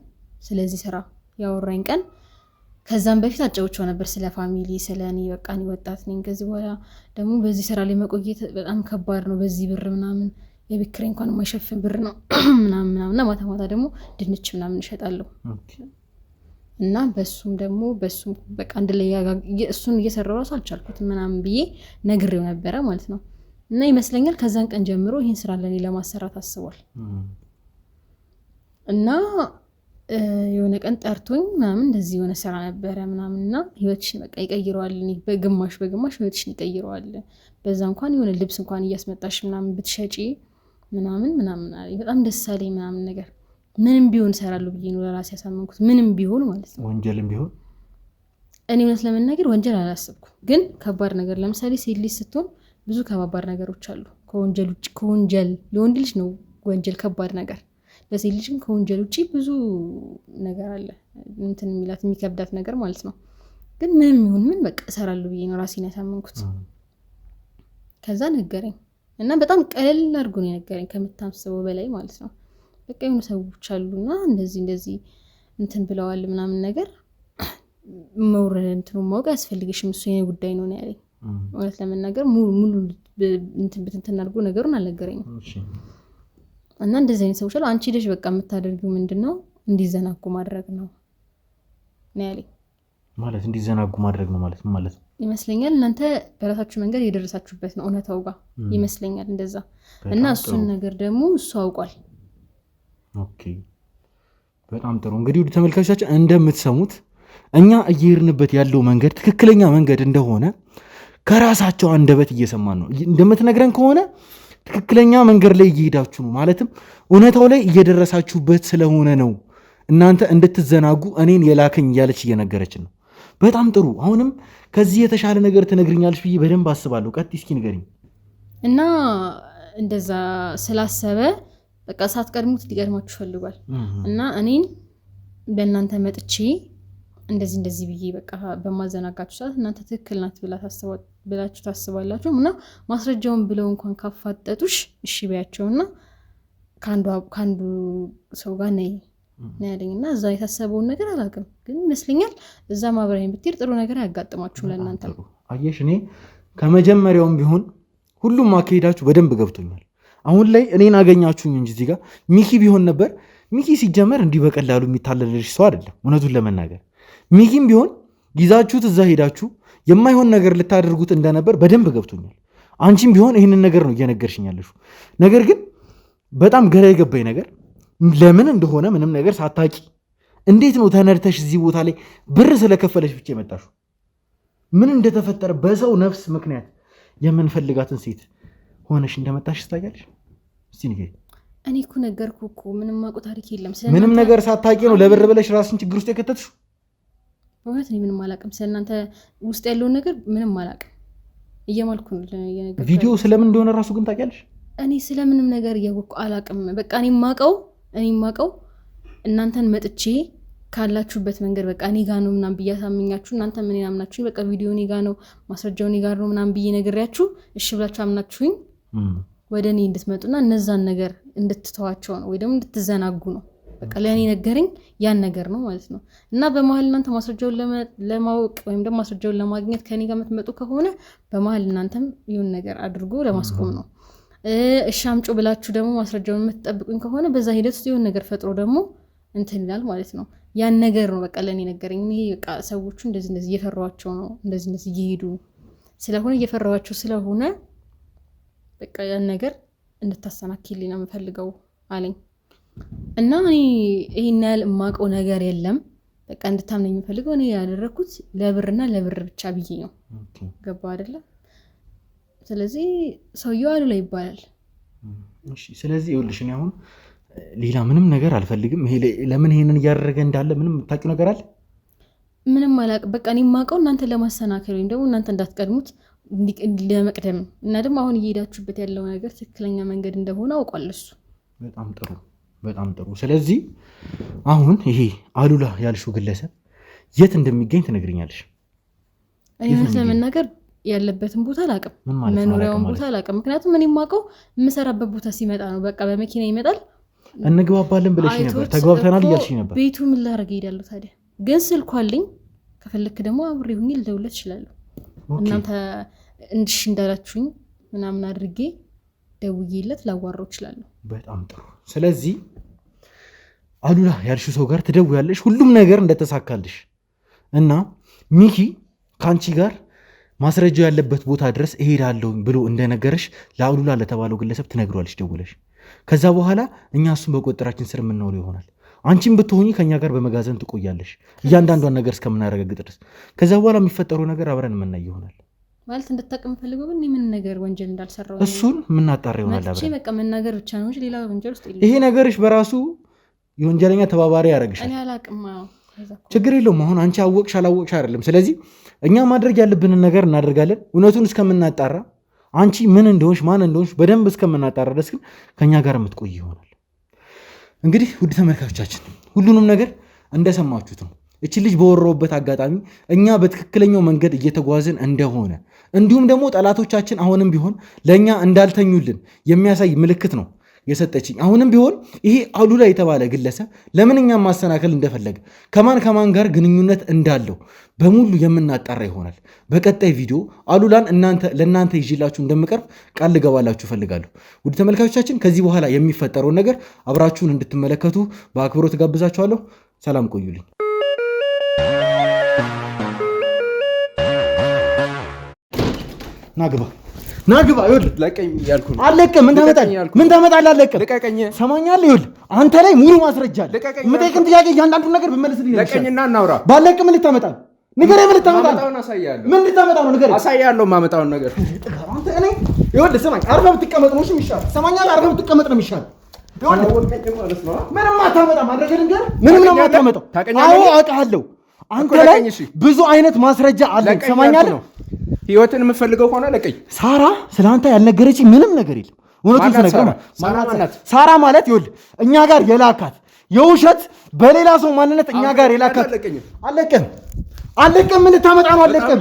ስለዚህ ስራ ያወራኝ ቀን ከዛም በፊት አጫውቼው ነበር ስለ ፋሚሊ ስለ እኔ በቃ እኔ ወጣት ነኝ ከዚህ በኋላ ደግሞ በዚህ ስራ ላይ መቆየት በጣም ከባድ ነው በዚህ ብር ምናምን የቤት ኪራይ እንኳን የማይሸፍን ብር ነው ምናምን እና ማታ ደግሞ ድንች ምናምን እሸጣለሁ እና በሱም በቃ አንድ ላይ እሱን እየሰራው ራሱ አልቻልኩትም ምናምን ብዬ ነግሬው ነበረ ማለት ነው። እና ይመስለኛል ከዛን ቀን ጀምሮ ይሄን ስራ ለኔ ለማሰራት አስቧል። እና የሆነ ቀን ጠርቶኝ ምናምን እንደዚህ የሆነ ስራ ነበረ ምናምንና ህይወትሽን በቃ ይቀይረዋል በግማሽ ህይወትሽን ይቀይረዋል። በዛ እንኳን የሆነ ልብስ እንኳን እያስመጣሽ ምናምን ብትሸጪ ምናምን በጣም ደስ አለኝ ምናምን ነገር ምንም ቢሆን ሰራለሁ ብዬ ነው ለራሴ ያሳመንኩት። ምንም ቢሆን ማለት ነው ወንጀልም ቢሆን እኔ እውነት ለመናገር ወንጀል አላሰብኩም። ግን ከባድ ነገር ለምሳሌ ሴት ልጅ ስትሆን ብዙ ከባባድ ነገሮች አሉ። ከወንጀል ለወንድ ልጅ ነው ወንጀል ከባድ ነገር፣ ለሴት ልጅም ከወንጀል ውጪ ብዙ ነገር አለ እንትን የሚላት የሚከብዳት ነገር ማለት ነው። ግን ምንም ይሁን ምን በቃ እሰራለሁ ብዬ ነው ራሴን ያሳመንኩት። ከዛ ነገረኝ እና በጣም ቀለል አድርጎ ነው የነገረኝ ከምታስበው በላይ ማለት ነው። በቃ የሆኑ ሰዎች አሉና እንደዚህ እንትን ብለዋል ምናምን ነገር መውረድ እንትኑ ማወቅ ያስፈልግሽም እሱ የኔ ጉዳይ ነው ያለኝ። እውነት ለመናገር ሙሉ እንትን ብትንትን አድርጎ ነገሩን አልነገረኝም። እና እንደዚህ አይነት ሰዎች አሉ። አንቺ ልጅ በቃ የምታደርጊው ምንድነው እንዲዘናጉ ማድረግ ነው ያለኝ። ማለት እንዲዘናጉ ማድረግ ነው ማለት ይመስለኛል። እናንተ በራሳችሁ መንገድ የደረሳችሁበት ነው እውነታው ጋር ይመስለኛል እንደዛ። እና እሱን ነገር ደግሞ እሱ አውቋል። ኦኬ በጣም ጥሩ። እንግዲህ ወደ ተመልካቾቻችን እንደምትሰሙት እኛ እየሄድንበት ያለው መንገድ ትክክለኛ መንገድ እንደሆነ ከራሳቸው አንደበት እየሰማን ነው። እንደምትነግረን ከሆነ ትክክለኛ መንገድ ላይ እየሄዳችሁ ነው፣ ማለትም እውነታው ላይ እየደረሳችሁበት ስለሆነ ነው እናንተ እንድትዘናጉ እኔን የላከኝ እያለች እየነገረችን ነው። በጣም ጥሩ። አሁንም ከዚህ የተሻለ ነገር ትነግርኛለች ብዬ በደንብ አስባለሁ። ቀጥይ እስኪ ንገሪኝ። እና እንደዛ ስላሰበ በቃ ሳትቀድሙት ሊቀድማችሁ ፈልጓል። እና እኔን በእናንተ መጥቼ እንደዚህ ብዬ በቃ በማዘናጋችሁ ሰዓት እናንተ ትክክል ናት ብላችሁ ታስባላችሁ እና ማስረጃውን ብለው እንኳን ካፋጠጡሽ እሺ በያቸውና ከአንዱ ሰው ጋር ነይ ያለኝና እዛ የታሰበውን ነገር አላውቅም፣ ግን ይመስለኛል እዛ ማብራሪያ ብትሄድ ጥሩ ነገር አያጋጥማችሁም ለእናንተ። አየሽ እኔ ከመጀመሪያውም ቢሆን ሁሉም አካሄዳችሁ በደንብ ገብቶኛል። አሁን ላይ እኔን አገኛችሁኝ እንጂ እዚህ ጋር ሚኪ ቢሆን ነበር። ሚኪ ሲጀመር እንዲህ በቀላሉ የሚታለልሽ ሰው አይደለም። እውነቱን ለመናገር ሚኪም ቢሆን ይዛችሁት እዛ ሄዳችሁ የማይሆን ነገር ልታደርጉት እንደነበር በደንብ ገብቶኛል። አንቺም ቢሆን ይህንን ነገር ነው እየነገርሽኝ ያለሽው። ነገር ግን በጣም ገራ የገባኝ ነገር ለምን እንደሆነ ምንም ነገር ሳታቂ እንዴት ነው ተነድተሽ እዚህ ቦታ ላይ ብር ስለከፈለሽ ብቻ የመጣሽው? ምን እንደተፈጠረ በሰው ነፍስ ምክንያት የምንፈልጋትን ሴት ሆነሽ እንደመጣሽ ታውቂያለሽ? እስቲ ንገሪኝ። እኔ እኮ ነገርኩህ እኮ ምንም ማውቀው ታሪክ የለም። ምንም ነገር ሳታውቂ ነው ለብር ብለሽ ራስሽን ችግር ውስጥ የከተትሽው? በእውነት እኔ ምንም አላውቅም። ስለእናንተ ውስጥ ያለውን ነገር ምንም አላውቅም። እየማልኩ ነው የነገርኩህ። ቪዲዮ ስለምን እንደሆነ ራሱ ግን ታውቂያለሽ? እኔ ስለምንም ነገር እያወቅሁ አላውቅም። በቃ እኔ የማውቀው እናንተን መጥቼ ካላችሁበት መንገድ በቃ እኔ ጋር ነው ምናምን ብዬ አሳምኛችሁ እናንተ ምን ያምናችሁ በቃ ቪዲዮ እኔ ጋር ነው ማስረጃው እኔ ጋር ነው ምናምን ብዬ ነግሬያችሁ እሺ ብላችሁ አምናችሁኝ ወደ እኔ እንድትመጡና እነዛን ነገር እንድትተዋቸው ነው ወይ ደግሞ እንድትዘናጉ ነው። በቃ ለእኔ ነገረኝ ያን ነገር ነው ማለት ነው። እና በመሀል እናንተ ማስረጃውን ለማወቅ ወይም ደግሞ ማስረጃውን ለማግኘት ከኔ ጋር የምትመጡ ከሆነ በመሀል እናንተም ይሁን ነገር አድርጎ ለማስቆም ነው። እሺ አምጪ ብላችሁ ደግሞ ማስረጃውን የምትጠብቁኝ ከሆነ በዛ ሂደት ውስጥ ይሁን ነገር ፈጥሮ ደግሞ እንትን ይላል ማለት ነው። ያን ነገር ነው በቃ ለኔ ነገረኝ። ይሄ በቃ ሰዎቹ እንደዚህ እየፈራዋቸው ነው እንደዚህ እየሄዱ ስለሆነ እየፈራዋቸው ስለሆነ በቃ ያን ነገር እንድታሰናክልኝ ነው የምፈልገው አለኝ። እና እኔ ይሄን ያህል የማውቀው ነገር የለም በቃ እንድታምነኝ የምፈልገው እኔ ያደረኩት ለብርና ለብር ብቻ ብዬ ነው። ገባ አይደለ? ስለዚህ ሰውየው አሉላ ይባላል። እሺ ስለዚህ ይኸውልሽ እኔ አሁን ሌላ ምንም ነገር አልፈልግም። ለምን ይሄንን እያደረገ እንዳለ ምንም ታውቂው ነገር አለ? ምንም አላውቅም። በቃ እኔ የማውቀው እናንተ ለማሰናከል ወይም ደግሞ እናንተ እንዳትቀድሙት ለመቅደም እና ደግሞ አሁን እየሄዳችሁበት ያለው ነገር ትክክለኛ መንገድ እንደሆነ አውቋል እሱ። በጣም ጥሩ። ስለዚህ አሁን ይሄ አሉላ ያልሽው ግለሰብ የት እንደሚገኝ ትነግሪኛለሽ? እኔ ለመናገር ያለበትን ቦታ አላውቅም፣ መኖሪያውን ቦታ አላውቅም። ምክንያቱም እኔ የማውቀው የምሰራበት ቦታ ሲመጣ ነው። በቃ በመኪና ይመጣል እንግባባለን ብለሽ ነበር፣ ተግባብተናል እያልሽኝ ነበር። ቤቱ ምን ላደርግ እሄዳለሁ ታዲያ? ግን ስልኩ አለኝ፣ ከፈለክ ደግሞ አብሬ ሁኜ ልደውልለት እችላለሁ። እናንተ እንድሽ እንዳላችሁኝ ምናምን አድርጌ ደውዬለት ላዋራው እችላለሁ። በጣም ጥሩ። ስለዚህ አሉላ ያልሽው ሰው ጋር ትደውያለሽ፣ ሁሉም ነገር እንደተሳካልሽ እና ሚኪ ካንቺ ጋር ማስረጃው ያለበት ቦታ ድረስ እሄዳለሁ ብሎ እንደነገረሽ ለአሉላ ለተባለው ግለሰብ ትነግሯለሽ ደውለሽ። ከዛ በኋላ እኛ እሱን በቁጥጥራችን ስር የምናውለው ይሆናል። አንቺም ብትሆኚ ከኛ ጋር በመጋዘን ትቆያለሽ እያንዳንዷን ነገር እስከምናረጋግጥ ድረስ። ከዛ በኋላ የሚፈጠረው ነገር አብረን የምናይ ይሆናል። ማለት እንድታቀም ፈልገው ግን ምን ነገር ወንጀል እንዳልሰራው እሱን የምናጣራ ይሆናል አብረን። በቃ መናገር ብቻ ነው እንጂ ሌላ ወንጀል ውስጥ የለም። ይሄ ነገርሽ በራሱ የወንጀለኛ ተባባሪ ያደርግሻል። እኔ አላቅም። ችግር የለውም። አሁን አንቺ አወቅሽ አላወቅሽ አይደለም። ስለዚህ እኛ ማድረግ ያለብንን ነገር እናደርጋለን እውነቱን እስከምናጣራ፣ አንቺ ምን እንደሆንሽ ማን እንደሆንሽ በደንብ እስከምናጣራ ድረስ ግን ከኛ ጋር የምትቆይ ይሆናል። እንግዲህ ውድ ተመልካቾቻችን ሁሉንም ነገር እንደሰማችሁት ነው። እቺ ልጅ በወረውበት አጋጣሚ እኛ በትክክለኛው መንገድ እየተጓዝን እንደሆነ እንዲሁም ደግሞ ጠላቶቻችን አሁንም ቢሆን ለኛ እንዳልተኙልን የሚያሳይ ምልክት ነው የሰጠችኝ። አሁንም ቢሆን ይሄ አሉላ የተባለ ግለሰብ ለምን እኛን ማሰናከል እንደፈለገ ከማን ጋር ግንኙነት እንዳለው በሙሉ የምናጣራ ይሆናል። በቀጣይ ቪዲዮ አሉላን ለእናንተ ይዤላችሁ እንደምቀርብ ቃል ልገባላችሁ እፈልጋለሁ። ውድ ተመልካቾቻችን ከዚህ በኋላ የሚፈጠረውን ነገር አብራችሁን እንድትመለከቱ በአክብሮት ጋብዛችኋለሁ። ሰላም ቆዩልኝ። ናግባ ይኸውልህ፣ ለቀኝ ያልኩ ነው። አለቀም። ምን ታመጣለህ? አለቀም። ልቀቀኝ። ሰማኛለህ? ይኸውልህ አንተ ላይ ሙሉ ማስረጃ አለ። የምጠይቅህን ጥያቄ እያንዳንዱን ነገር ብመልስልኝ ነው። ለቀኝና እናውራ። ባለቅም ምን ልታመጣ ነው? ንገረኝ። ምን ልታመጣ ነው? ምን ልታመጣ ነው? ንገረኝ። አሳያለሁ የማመጣውን ነገር። አንተ እኔ ይኸውልህ ስማኝ፣ አርፈህ ብትቀመጥ ነው የሚሻለው። ሰማኛለህ? አርፈህ ብትቀመጥ ነው የሚሻለው። ምንም አታመጣም። አድረገ ንገረኝ። ምንም ነው የማታመጣው። አዎ አውቃለሁ። አንተ ላይ ብዙ አይነት ማስረጃ አለ። ሰማኛለህ? ህይወትን የምፈልገው ሆነ ለቀኝ። ሳራ ስለአንተ ያልነገረች ምንም ነገር የለም። እውነቱን ተነግረህ ሳራ ማለት ይኸውልህ እኛ ጋር የላካት የውሸት በሌላ ሰው ማንነት እኛ ጋር የላካት። አለቀም። ምን ልታመጣ ነው? አለቀም።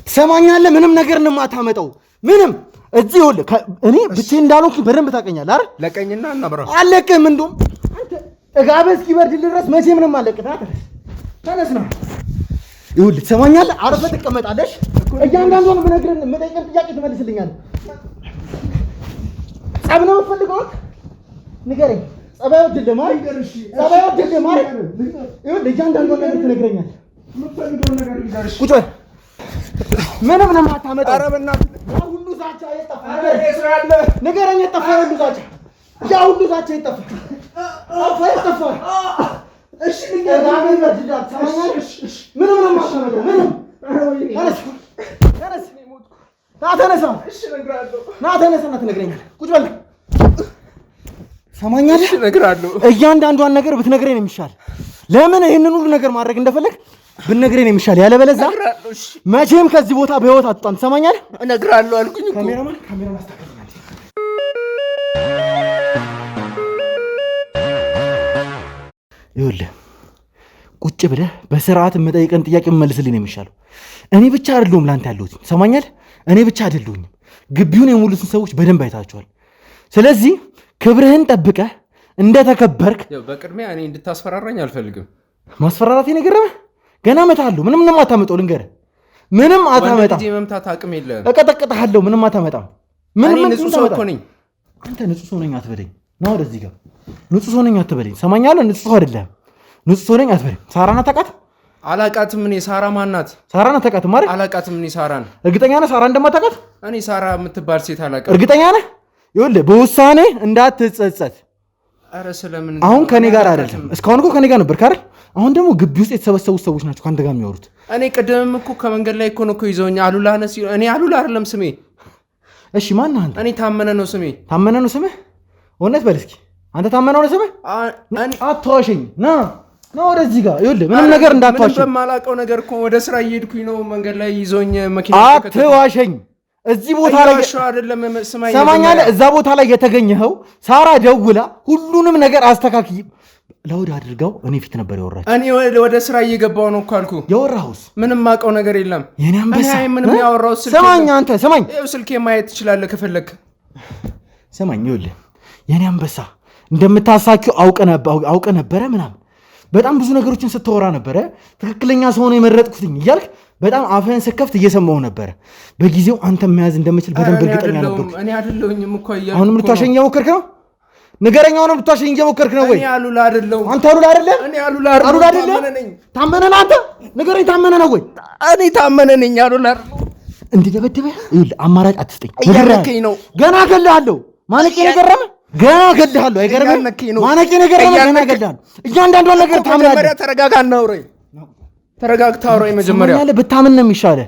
ትሰማኛለህ? ምንም ነገር ነው የማታመጣው። ምንም እዚህ ይኸውልህ እኔ ብቻዬን እንዳልሆንኩ በደንብ ታውቀኛለህ አይደል? ለቀኝና እናብራ። አለቀም። እንደውም አንተ እጋበህ እስኪበርድልህ ድረስ መቼ ምንም አለቅህ። ተነስ ነው ይኸውልህ ትሰማኛለህ? አርፈህ ትቀመጣለሽ። እያንዳንዱን ብነግርህ የምጠይቅህን ጥያቄ ትመልስልኛለህ። ጸብ ነው የምትፈልገው? ንገረኝ። ጸባይ ወድልህ ማለት ይኸውልህ እያንዳንዱን ነገር ትነግረኛለህ። ቁጭ በል። ምንም ነው የማታመጣው። ያ ሁሉ ዛቻ የጠፋ ንገረኝ። የጠፋ ሁሉ ዛቻ ያ ሁሉ ዛቻ የጠፋ እሺ ንገረኝ። ምንም ነው የማታመጣው። ምንም ተነስ። ና ተነስና ትነግረኛለህ። ቁጭ በል። ሰማኛለህ? እነግርሃለሁ። እያንዳንዷን ነገር ብትነግረኝ ነው የሚሻል። ለምን ይሄንን ሁሉ ነገር ማድረግ እንደፈለግ ብትነግረኝ ነው የሚሻል። ያለበለዚያ መቼም ከዚህ ቦታ በህይወት አትጣም። ሰማኛለህ? እነግርሃለሁ አልኩኝ እኮ። ካሜራማን አስተካክለናል። ይኸውልህ ቁጭ ብለህ በስርዓት የምጠይቀን ጥያቄ መልስልኝ ነው የሚሻለው። እኔ ብቻ አይደለሁም ላንተ ያለሁት። ሰማኛለህ? እኔ ብቻ አይደለሁኝም። ግቢውን የሞሉትን ሰዎች በደንብ አይታቸዋል። ስለዚህ ክብርህን ጠብቀህ እንደተከበርክ። በቅድሚያ እኔ እንድታስፈራራኝ አልፈልግም። ማስፈራራት የነገረመህ ገና እመታለሁ። ምንም አታመጣው። ልንገርህ ምንም አታመጣም። ወንድ መምታት አቅም የለህም። እቀጠቅጥሃለሁ። ምንም አታመጣም። እኔ ንጹህ ሰው እኮ ነኝ። አንተ ንጹህ ሰው ነኝ አትበለኝ። ና ወደዚህ ጋር ንጹህ ሰው ነኝ አትበለኝ። ሰማኛለህ? ንጹህ ሰው አይደለም። ንጹህ ሰው ነኝ አትበለኝ። ሳራን አታውቃት? አላውቃትም። እኔ ሳራ ማናት? ሳራን አታውቃትም ማለት? አላውቃትም። እኔ ሳራን እርግጠኛ ነህ? ሳራ እንደማታውቃት እኔ ሳራ የምትባል ሴት አላውቃትም። እርግጠኛ ነህ? ይኸውልህ በውሳኔ እንዳትጸጸት። ኧረ ስለምን አሁን ከኔ ጋር አይደለም። እስካሁን እኮ ከኔ ጋር ነበርክ አይደል? አሁን ደግሞ ግቢ ውስጥ የተሰበሰቡት ሰዎች ናቸው ከአንተ ጋር የሚያወሩት። እኔ ቅድምም እኮ ከመንገድ ላይ እኮ ነው እኮ ይዘውኝ አሉላ ነህ ሲሉ እኔ አሉላ አይደለም ስሜ። እሺ ማን ነህ አንተ? እኔ ታመነ ነው ስሜ። ታመነ ነው ስምህ? እውነት በል እስኪ አንተ ታመነ ነው ስምህ? አትዋሸኝ። ና ወደዚህ ጋር ይኸውልህ፣ ምንም ነገር እንዳትዋሸኝ። ምንም በማላውቀው ነገር እኮ ወደ ስራ እየሄድኩኝ ነው መንገድ ላይ ይዘውኝ መኪና። አትዋሸኝ። እዚህ ቦታ ላይ አይደለም ሰማኛለህ? እዛ ቦታ ላይ የተገኘኸው ሳራ ደውላ ሁሉንም ነገር አስተካክይ ለውድ አድርጋው እኔ ፊት ነበር ያወራች። እኔ ወደ ስራ እየገባው ነው እኮ አልኩ። ያወራሁስ ምንም አውቀው ነገር የለም። የኔ አንበሳ ምንም ያወራው ስልክ ሰማኝ። አንተ ሰማኝ። ይኸው ስልኬ ማየት ትችላለህ ከፈለክ። ሰማኝ። ይኸውልህ የኔ አንበሳ እንደምታሳኪው አውቀ ነበረ ምናምን በጣም ብዙ ነገሮችን ስታወራ ነበረ። ትክክለኛ ሰው ነው የመረጥኩትኝ እያልክ በጣም አፍህን ስከፍት እየሰማሁ ነበረ። በጊዜው አንተ መያዝ እንደምችል በደንብ እርግጠኛ ነበርኩ። እኔ አይደለሁኝም እኮ እያልኩ አሁንም ልታሸኝ እየሞከርክ ነው። ንገረኝ፣ አሁንም ልታሸኝ እየሞከርክ ነው ወይ? እኔ አሉላ አይደለሁም። አንተ አሉላ አይደለም? እኔ አሉላ አይደለም። ታመነ ነህ አንተ? ንገረኝ፣ ታመነ ነው ወይ? እኔ ታመነ ነኝ። አሉላ እንድደበድበህ ይኸውልህ፣ አማራጭ አትስጠኝ። እያነከኝ ነው። ገና እገልሃለሁ። ማለቄ ነገረመ ገና እገልሃለሁ። አይገርምም? ማነቄ ነገረመ ገና እገልሃለሁ። እያንዳንዷን ነገር ታምናለህ። መጀመሪያ ተረጋጋ እና አውራኝ። ተረጋግተህ አውራኝ መጀመሪያ። ብታምን ነው የሚሻለህ።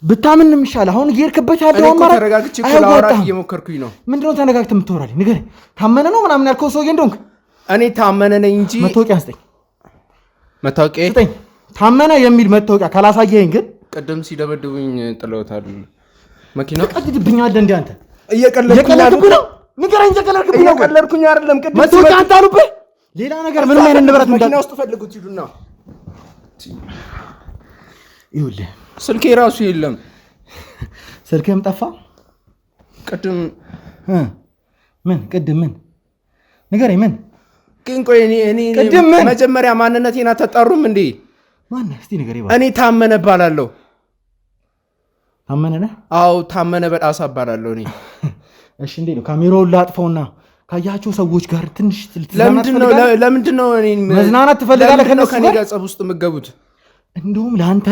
ብታምን ነው የሚሻለህ። አሁን እየሄድክበት ያለው አማራጭ ተረጋግቼ እኮ ላወራህ እየሞከርኩኝ ነው። ምንድን ነው ተረጋግተህ የምታወራልኝ? ንገረኝ። ታመነ ነው ምናምን ያልከው ሰውዬ እንደሆንክ እኔ ታመነ ነኝ እንጂ መታወቂያ ስጠኝ። መታወቂያ ስጠኝ። ታመነ የሚል መታወቂያ ካላሳየኸኝ ግን ቅድም ሲደበድቡኝ ጥለውታል። መኪና ቀድድብኛለህ እንደ አንተ እየቀለድኩኝ ነው። ንገረኝ። እየቀለድኩኝ አይደለም። ቅድም መታወቂያ አንተ አሉብህ። ሌላ ነገር ምንም አይነት ንብረት መኪና ውስጥ ፈልጉት ሂዱና። ይኸውልህ ስልኬ ራሱ የለም። ስልክህም ጠፋ። ቅድም ምን ቅድም ምን ንገረኝ። ምን ግን ቆይ እኔ መጀመሪያ ማንነቴን አታጣሩም እንዴ? ማነህ እስቲ ንገረኝ። እኔ ታመነ እባላለሁ። ታመነ ነህ? አዎ ታመነ በጣሳ እባላለሁ እኔ። እሺ እንዴት ነው? ካሜራውን ላጥፈውና ካያቸው ሰዎች ጋር ትንሽ ለምንድን ነው እኔ መዝናናት ትፈልጋለህ? ከኔ ጋር ጸብ ውስጥ የምትገቡት? እንደውም ለአንተ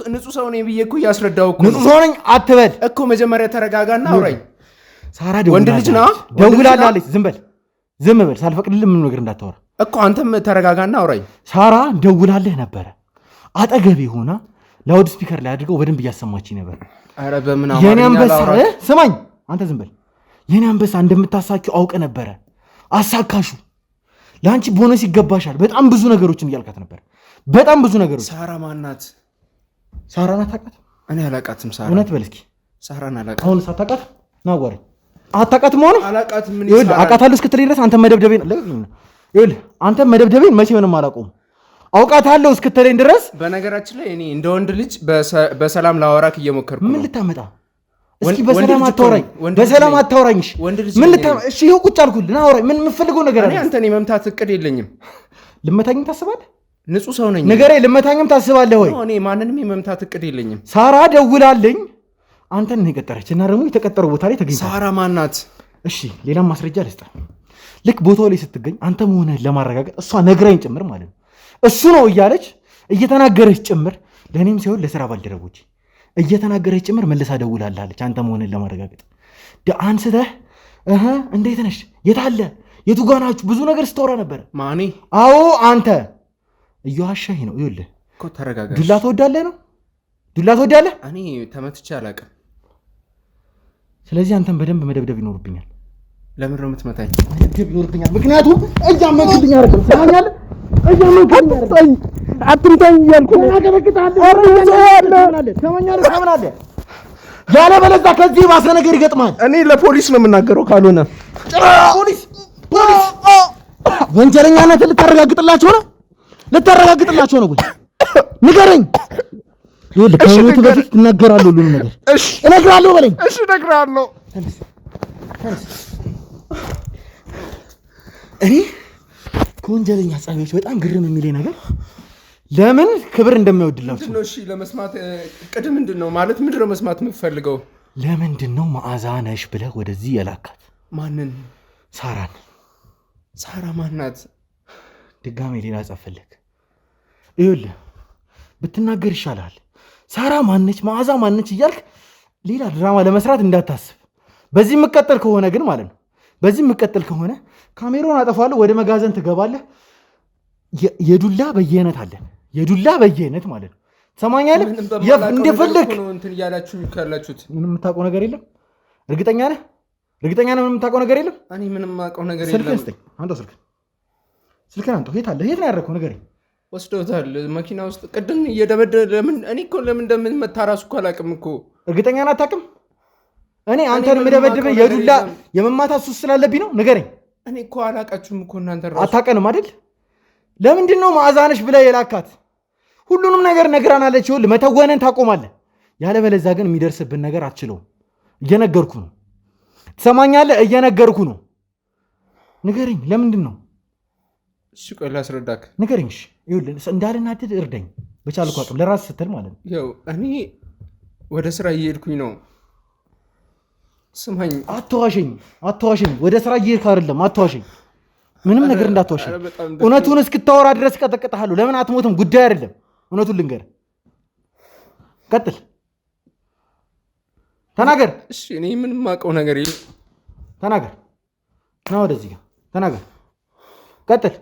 ንጹህ ሰው ነኝ ብዬ እኮ እያስረዳሁ እኮ። ንጹህ ሰው ነኝ አትበል እኮ። መጀመሪያ ተረጋጋና አውራኝ። ሳራ ወንድ ልጅ ና ደውላለች። ዝም በል ሳልፈቅድልህ ምንም ነገር እንዳታወራ እኮ። አንተም ተረጋጋና አውራኝ። ሳራ ደውላለህ ነበረ። አጠገቤ ሆና ላውድ ስፒከር ላይ አድርገው በደንብ እያሰማችኝ ነበር። ኧረ በምን የኔ አንበሳ ስማኝ፣ አንተ ዝም በል። የኔ አንበሳ እንደምታሳኪው አውቀ ነበረ። አሳካሹ። ለአንቺ ቦነስ ይገባሻል። በጣም ብዙ ነገሮችን እያልካት ነበር። በጣም ብዙ ነገሮች። ሳራ ማናት? ሳራን አታውቃትም? እኔ አላውቃትም። ሳራ እውነት በል እስኪ። ሳራን አላውቃትም። አሁንስ አታውቃትም? ና አዋራኝ። አታውቃትም? ሆነ አላውቃትም። ምን ይኸውልህ፣ አውቃታለሁ እስክትለኝ ድረስ አንተ መደብደቤን ይኸውልህ፣ አንተ መደብደቤን መቼ ምንም አላውቀውም። አውቃታለሁ እስክትለኝ ድረስ። በነገራችን ላይ እኔ እንደ ወንድ ልጅ በሰላም ላወራክ እየሞከርኩ ነው። ምን ልታመጣ? እስኪ በሰላም አታወራኝ። በሰላም አታወራኝ። ምን ልታመጣ? እሺ ይኸው ቁጭ አልኩልህ። ና አውራኝ። ምን የምፈልገው ነገር አለ? እኔ አንተን የመምታት እቅድ የለኝም። ልመታኝም ታስባለህ? ንጹህ ሰው ነኝ። ንገረኝ። ልመታኝም ታስባለህ ወይ? እኔ ማንንም የመምታት እቅድ የለኝም። ሳራ ደውላልኝ አንተን ነው የቀጠረች እና ደግሞ የተቀጠረው ቦታ ላይ ተገኝታ። ሳራ ማናት? እሺ ሌላም ማስረጃ ልስጥህ። ልክ ቦታው ላይ ስትገኝ አንተ መሆንህን ለማረጋገጥ እሷ ነግራኝ ጭምር ማለት ነው እሱ ነው እያለች እየተናገረች ጭምር ለእኔም ሲሆን ለስራ ባልደረቦች እየተናገረች ጭምር መልሳ ደውላለች አንተ መሆንህን ለማረጋገጥ። አንስተህ እንዴት ነሽ? የታለ? የቱ ጋ ናችሁ? ብዙ ነገር ስታወራ ነበረ። ማኔ? አዎ አንተ እየዋሻኝ ነው። ይኸውልህ እኮ ተረጋጋ። ዱላ ትወዳለህ ነው? ዱላ ትወዳለህ? እኔ ተመትቼ አላውቅም። ስለዚህ አንተን በደንብ መደብደብ ይኖርብኛል። ለምን ነው የምትመታኝ? ደብ ይወርብኛል። ምክንያቱም እያመንክልኝ አይደለም። ሰማኛለህ? እያመንክልኝ አይደለም። አትምታኝ እያልኩ ነው። ሰማኛለህ? ታምናለህ? ያለበለዚያ ከዚህ ባሰ ነገር ይገጥማል። እኔ ለፖሊስ ነው የምናገረው። ካልሆነ ፖሊስ ወንጀለኛነትን ልታረጋግጥላቸው ነው? ልታረጋግጥላቸው ነው ወይ? ንገረኝ። ይኸውልህ ከሞቱ በፊት ትናገራለህ። ሁሉንም ነገር እሺ እነግርሃለሁ በለኝ። እሺ እነግርሃለሁ። እኔ ከወንጀለኛ ጸባዮች በጣም ግርም የሚለኝ ነገር ለምን ክብር እንደማይወድላችሁ ነው። እሺ ለመስማት ቅድ ምንድን ነው ማለት ምንድን ነው መስማት የምትፈልገው? ለምንድን ነው መዓዛ ነሽ ብለህ ወደዚህ የላካት? ማንን? ሳራን። ሳራ ማናት? ድጋሜ ሌላ ጸብ ፈለግ? ይኸውልህ ብትናገር ይሻላል። ሳራ ማነች መዓዛ ማነች እያልክ ሌላ ድራማ ለመስራት እንዳታስብ። በዚህ የምቀጥል ከሆነ ግን ማለት ነው በዚህ የምቀጥል ከሆነ ካሜራውን አጠፋለሁ፣ ወደ መጋዘን ትገባለህ። የዱላ በየአይነት አለን። የዱላ በየአይነት ማለት ነው። ትሰማኛለህ? እንደፈለግ እንትን እያላችሁ ያላችሁት ምንም የምታውቀው ነገር የለም። እርግጠኛ ነህ? እርግጠኛ ነህ? ምንም የምታውቀው ነገር የለም። እኔ ምንም የማውቀው ነገር የለም። ስልክህን ስጠኝ። አንተው ስልክህን አንተው። የት አለ? የት ነው ያደረከው? ንገረኝ። ወስደውታል መኪና ውስጥ ቅድም እየደበደበ ለምን? እኔ እኮ ለምን እንደምንመታ እራሱ እኮ አላውቅም እኮ። እርግጠኛ ነህ? አታውቅም? እኔ አንተን የምደበድበህ የዱላ የመማታት ሱስ ስላለብኝ ነው። ንገረኝ። እኔ እኮ አላውቃችሁም እኮ እናንተ እራሱ አታውቀንም አይደል? ለምንድን ነው መዓዛ ነሽ ብለህ የላካት? ሁሉንም ነገር ነግራናለች። ይኸውልህ መተወንን ታቆማለህ። ያለበለዚያ ግን የሚደርስብን ነገር አትችለውም። እየነገርኩ ነው። ትሰማኛለህ? እየነገርኩ ነው። ንገረኝ። ለምንድን ነው? እሺ ቆይ ላስረዳክ። ንገረኝ። እሺ ይኸውልህ እንዳልናደድ እርዳኝ በቻልኩ አቅም፣ ለራስ ስትል ማለት ነው። ያው እኔ ወደ ስራ እየሄድኩኝ ነው። ስማኝ። አትዋሸኝ። ወደ ስራ እየሄድክ አይደለም። አትዋሸኝ። ምንም ነገር እንዳትዋሸኝ። እውነቱን እስክታወራ ድረስ ቀጠቅጥሃለሁ። ለምን አትሞትም? ጉዳይ አይደለም። እውነቱን ልንገርህ። ቀጥል። ተናገር። እሺ እኔ ምንም የማውቀው ነገር የለም። ተናገር። ና ወደዚህ ጋር ተናገር። ቀጥል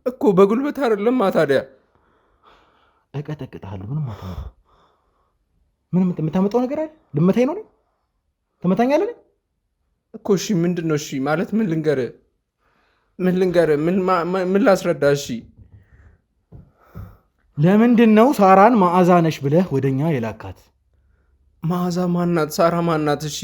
እኮ በጉልበት አይደለም። ታዲያ እቀጠቅጥሃለሁ። ምንም የምታመጣው ነገር አለ? ልመታኝ ነው? ትመታኛለህ እኮ። እሺ ምንድን ነው? እሺ ማለት ምን ልንገርህ? ምን ላስረዳ? እሺ ለምንድን ነው ሳራን መዓዛ ነሽ ብለህ ወደኛ የላካት? መዓዛ ማናት? ሳራ ማናት? እሺ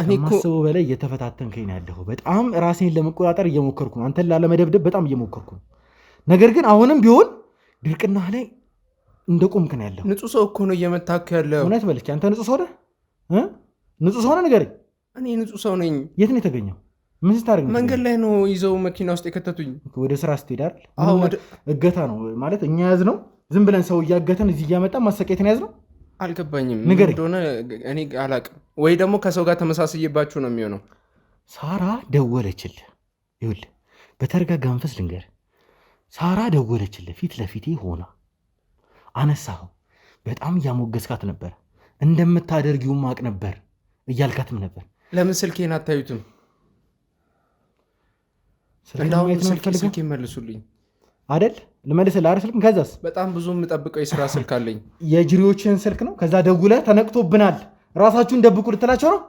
እኔ እኮ ከማስበው በላይ እየተፈታተንከኝ ያለኸው። በጣም ራሴን ለመቆጣጠር እየሞከርኩ ነው። አንተን ላለመደብደብ በጣም እየሞከርኩ ነው። ነገር ግን አሁንም ቢሆን ድርቅና ላይ እንደቆምክ ነው ያለኸው። ንጹህ ሰው እኮ ነው እየመታክ ያለው። እውነት በልቼ አንተ ንጹህ ሰው ነህ? ንጹህ ሰው ነህ? ንገረኝ። እኔ ንጹህ ሰው ነኝ። የት ነው የተገኘው? ምን ስታደርግ? መንገድ ላይ ነው ይዘው መኪና ውስጥ የከተቱኝ። ወደ ስራ ስትሄድ አይደል? እገታ ነው ማለት እኛ ያዝነው። ዝም ብለን ሰው እያገተን እዚህ እያመጣ ማሰቃየትን ያዝነው። አልገባኝም እንደሆነ እኔ አላቅም። ወይ ደግሞ ከሰው ጋር ተመሳስዬባችሁ ነው የሚሆነው። ሳራ ደወለችልህ። ይኸውልህ በተረጋጋ መንፈስ ልንገርህ። ሳራ ደወለችልህ። ፊት ለፊቴ ሆና አነሳኸው። በጣም እያሞገስካት ነበር። እንደምታደርጊውም አውቅ ነበር እያልካትም ነበር። ለምን ስልኬን አታዩትም? እንዳሁን ስልኬን መልሱልኝ። አይደል ልመልስልህ አይደል? ስልክም ከዛስ በጣም ብዙ የምጠብቀው የስራ ስልክ አለኝ። የጅሪዎችን ስልክ ነው። ከዛ ደውለህ ተነቅቶብናል፣ ራሳችሁን ደብቁ ልትላቸው ነው?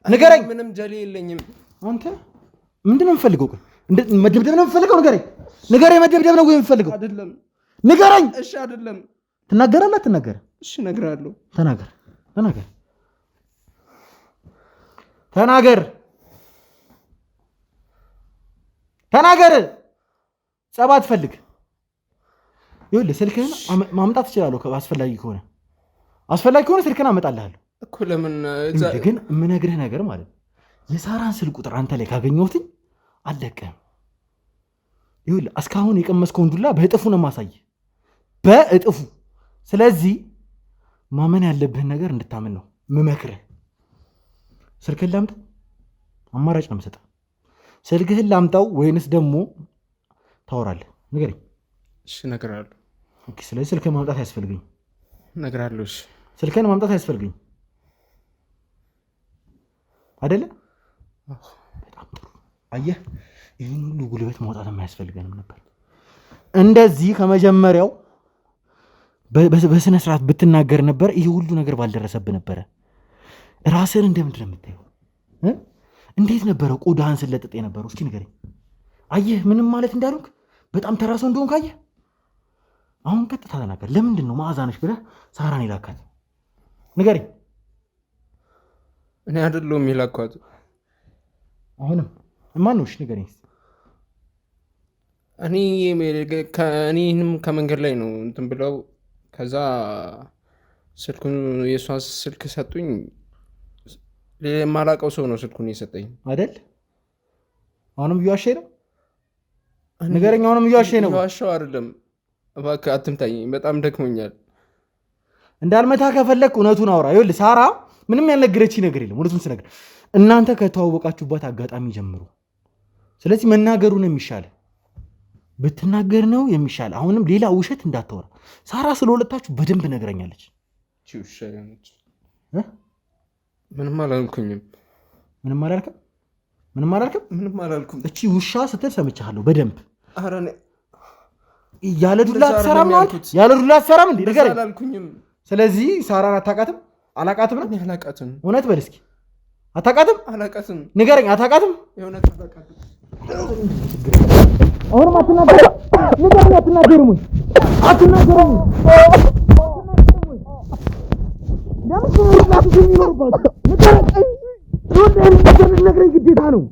ንገረኝ። ምንም ጀሌ የለኝም። አንተ ምንድን ነው የምፈልገው? መደብደብ ነው የምፈልገው? ንገረኝ። መደብደብ ነው ወይ የምፈልገው? አይደለም። ንገረኝ። እሺ አይደለም። ትናገራለህ? አትናገርም? እሺ እነግርሃለሁ። ተናገር። ጸብ አትፈልግ። ይኸውልህ ስልክህን ማምጣት እችላለሁ። አስፈላጊ ከሆነ ስልክህን አመጣልሃለሁ እኮ። ለምን ግን የምነግርህ ነገር ማለት የሳራን ስልክ ቁጥር አንተ ላይ ካገኘሁትኝ አለቀህም። ይኸውልህ እስካሁን የቀመስከውን ዱላ በእጥፉ ነው የማሳይህ፣ በእጥፉ። ስለዚህ ማመን ያለብህን ነገር እንድታምን ነው የምመክርህ። ስልክህን ላምጣው? አማራጭ ነው የምሰጠው። ስልክህን ላምጣው ወይንስ ደግሞ ታወራለህ? ንገረኝ። እሺ እነግርሃለሁ። ኦኬ። ስለዚህ ስልክህን ማምጣት አያስፈልገኝ። እነግርሃለሁ። እሺ ስልክህን ማምጣት አያስፈልገኝ አይደለ? በጣም ጥሩ። አየህ፣ ይህን ሁሉ ጉልበት ማውጣት የማያስፈልገንም ነበር። እንደዚህ ከመጀመሪያው በስነ ስርዓት ብትናገር ነበር ይሄ ሁሉ ነገር ባልደረሰብህ ነበረ። ራስህን እንደምንድን ነው የምታየው? እንዴት ነበረ ቆዳህን ስለጥጥ የነበረው? እስኪ ንገረኝ። አየህ ምንም ማለት እንዳልኩ በጣም ተራሰው እንደሆንክ አየህ። አሁን ቀጥታ ተናገር። ለምንድን ነው መዓዛ ነሽ ብለህ ሳራን የላካት? ንገረኝ። እኔ አይደለሁም የላኳት። አሁንም ማን ነው? ንገረኝ። እኔንም ከመንገድ ላይ ነው እንትን ብለው ከዛ ስልኩን የእሷን ስልክ ሰጡኝ። የማላውቀው ሰው ነው ስልኩን የሰጠኝ አይደል? አሁንም እየዋሸኝ ነው? ንገረኝ። አሁንም እየዋሸኝ ነው? እየዋሸሁ አይደለም። እባክህ አትምታኝ፣ በጣም ደክሞኛል። እንዳልመታ ከፈለግ እውነቱን አውራ። ይኸውልህ ሳራ ምንም ያልነገረችኝ ነገር የለም። እውነቱን ስነግር እናንተ ከተዋወቃችሁበት አጋጣሚ ጀምሮ፣ ስለዚህ መናገሩ ነው የሚሻል፣ ብትናገር ነው የሚሻል። አሁንም ሌላ ውሸት እንዳታወራ። ሳራ ስለሁለታችሁ በደንብ ነግረኛለች። ምንም አላልኩኝም። ምንም አላልክም? ምንም አላልክም? ምንም አላልኩም። እቺ ውሻ ስትል ሰምቻለሁ በደንብ። ያለ ዱላ አትሰራም ማለት ያለ ዱላ አትሰራም እንዴ? ንገረኝ። አላልኩኝም። ስለዚህ ሳራን አታውቃትም? አላውቃትም ነው? አላውቃትም። እውነት በል እስኪ። አታውቃትም? አላውቃትም። ንገረኝ። አታውቃትም? የእውነት አላውቃትም። አሁንም አትናገርም? ንገረኝ። አትናገርም ወይ? አትናገርም? ለምን ትናገራለህ? የሚኖርባችሁ ንገረኝ። ንገረኝ። ግዴታ ነው።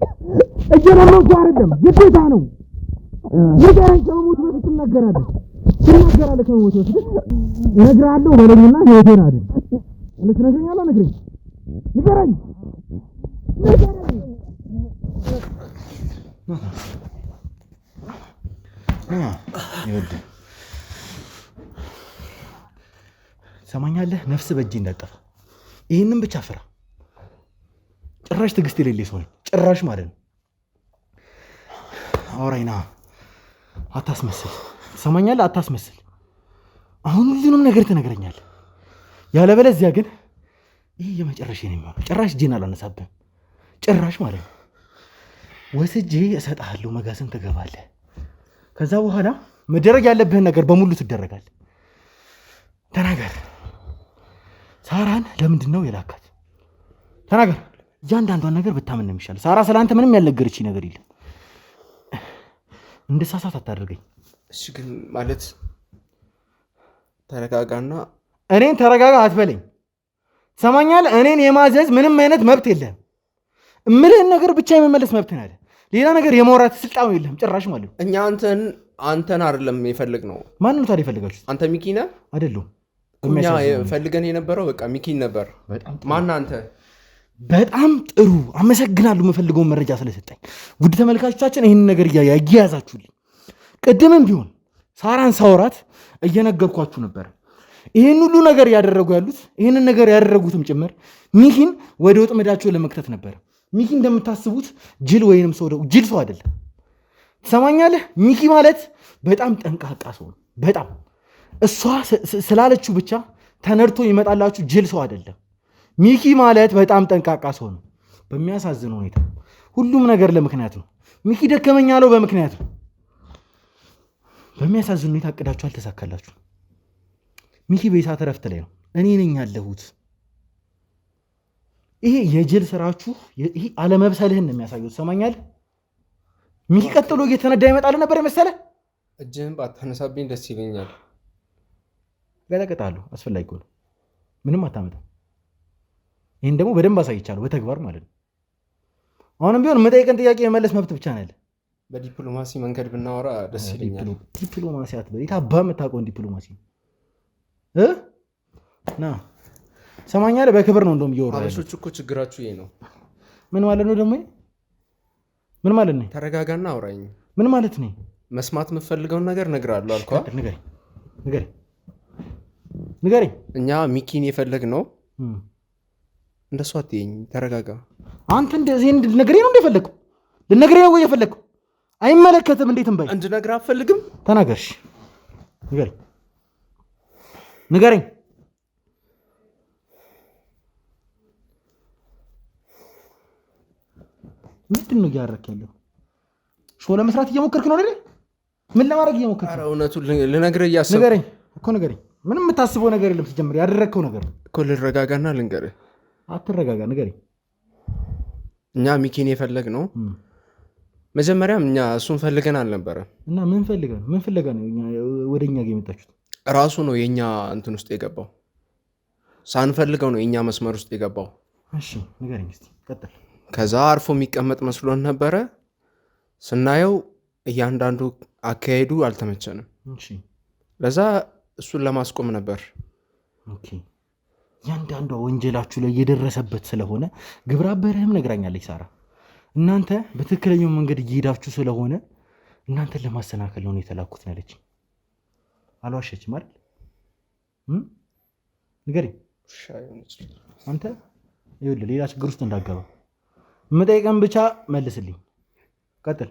እየለመንኩ አይደለም፣ ግዴታ ነው። ንገረኝ። ከመሞት በፊት ትናገራለህ። ከመሞት በፊት እነግርሃለሁ በለኝና ህይወቴን አይደል እውነት ትነግረኛለህ? ንገረኝ። ይኸውልህ ትሰማኛለህ? ነፍስ በእጄ እንዳጠፋ ይህንን ብቻ ፍራ። ጭራሽ ትዕግስት የሌለ ሰው ነኝ፣ ጭራሽ ማለት ነው። አውራይና አታስመስል። ትሰማኛለህ? አታስመስል። አሁን ሁሉንም ነገር ትነግረኛለህ። ያለበለዚያ ግን ይህ የመጨረሻ ነው የሚሆነው። ጭራሽ እጄን አላነሳብህም፣ ጭራሽ ማለት ነው። ወስጄ እሰጥሃለሁ፣ መጋዘን ትገባለህ። ከዛ በኋላ መደረግ ያለብህን ነገር በሙሉ ትደረጋለህ። ተናገር። ሳራን ለምንድን ነው የላካት? ተናገር። እያንዳንዷን ነገር ብታምን ነው የሚሻል። ሳራ ስለአንተ ምንም ያልነገረችኝ ነገር የለም። እንድሳሳት አታደርገኝ። እሺ ግን ማለት ተረጋጋና። እኔን ተረጋጋ አትበለኝ። ትሰማኛለህ? እኔን የማዘዝ ምንም አይነት መብት የለህም። እምልህን ነገር ብቻ የመመለስ መብት ነው ያለ። ሌላ ነገር የማውራት ስልጣኑ የለህም ጭራሽ ማለት ነው። እኛ አንተን አይደለም የፈለግነው። ማን ነው ታዲያ የፈለጋችሁት? አንተ ሚኪ ነህ? አይደለሁም። እኛ ፈልገን የነበረው በቃ ሚኪን ነበር። ማን አንተ? በጣም ጥሩ አመሰግናለሁ፣ የምፈልገውን መረጃ ስለሰጠኝ። ውድ ተመልካቾቻችን ይህንን ነገር እያያዛችሁልኝ፣ ቅድምም ቢሆን ሳራን ሳወራት እየነገርኳችሁ ነበር። ይህን ሁሉ ነገር ያደረጉ ያሉት ይህንን ነገር ያደረጉትም ጭምር ሚኪን ወደ ወጥመዳቸው ለመክተት ነበር። ሚኪ እንደምታስቡት ጅል ወይንም ጅል ሰው አይደለም። ትሰማኛለህ? ሚኪ ማለት በጣም ጠንቃቃ ሰው ነው። በጣም እሷ ስላለችው ብቻ ተነድቶ ይመጣላችሁ ጅል ሰው አይደለም። ሚኪ ማለት በጣም ጠንቃቃ ሰው ነው። በሚያሳዝን ሁኔታ ሁሉም ነገር ለምክንያት ነው። ሚኪ ደከመኝ ያለው በምክንያት ነው። በሚያሳዝን ሁኔታ አቅዳችሁ አልተሳካላችሁ። ሚኪ በሰዓት እረፍት ላይ ነው። እኔ ነኝ ያለሁት። ይሄ የጅል ስራችሁ፣ ይሄ አለመብሰልህን ነው የሚያሳየው። ትሰማኛለህ? ሚኪ ቀጥሎ እየተነዳ ይመጣል ነበር የመሰለህ? እጅህን ባታነሳብኝ ደስ ይለኛል። ገለቀጣለሁ። አስፈላጊ ሆነ ምንም አታመጣም። ይህን ደግሞ በደንብ አሳይቻለሁ በተግባር ማለት ነው። አሁንም ቢሆን የምጠይቀን ጥያቄ የመለስ መብት ብቻ ነው ያለ። በዲፕሎማሲ መንገድ ብናወራ ደስ ይለኛል። ዲፕሎማሲ አትበል። የት አባ የምታውቀውን ዲፕሎማሲ ና ሰማኛለህ። በክብር ነው እንደውም እየወሩ አበሾች እኮ ችግራችሁ ይሄ ነው። ምን ማለት ነው ደግሞ? ምን ማለት ነው? ተረጋጋና አውራኝ። ምን ማለት ነው? መስማት የምፈልገውን ነገር እነግርሃለሁ አልኳ። ንገረኝ። እኛ ሚኪን የፈለግ ነው። እንደሱ አትይኝ። ተረጋጋ። አንተ እንደዚህ ልነግርህ ነው እንደፈለግኩ? ልነግርህ ነው ወይ የፈለግኩ? አይመለከትም። እንዴትም በይ። እንድነግርህ አትፈልግም? ተናገርሽ። ንገረኝ። ምንድን ነው እያደረክ ያለው? ሾው ለመስራት እየሞከርክ ነው አይደል? ምን ለማድረግ እየሞከርክ ነው? እውነቱን ልነግርህ እያሰብኩ። ንገረኝ እኮ ንገረኝ። ምንም የምታስበው ነገር የለም። ሲጀምር ያደረግከው ነገር እኮ ልረጋጋና ልንገርህ። አትረጋጋ፣ ንገረኝ። እኛ ሚኪን የፈለግ ነው መጀመሪያም እኛ እሱን ፈልገን አልነበረም። እና ምን ፍለጋ ነው ወደ እኛ ጋር የመጣችሁት? ራሱ ነው የእኛ እንትን ውስጥ የገባው። ሳንፈልገው ነው የእኛ መስመር ውስጥ የገባው። እሺ ንገረኝ እስኪ ቀጥል። ከዛ አርፎ የሚቀመጥ መስሎን ነበረ። ስናየው እያንዳንዱ አካሄዱ አልተመቸንም። ለዛ እሱን ለማስቆም ነበር። ኦኬ እያንዳንዷ ወንጀላችሁ ላይ የደረሰበት ስለሆነ ግብረ አበርህም ነግራኛለች ሳራ። እናንተ በትክክለኛው መንገድ እየሄዳችሁ ስለሆነ እናንተን ለማሰናከል ነው የተላኩት ያለች። አልዋሸችም አይደል? ንገረኝ አንተ። ይኸውልህ ሌላ ችግር ውስጥ እንዳገባ የምጠይቀን ብቻ መልስልኝ። ቀጥል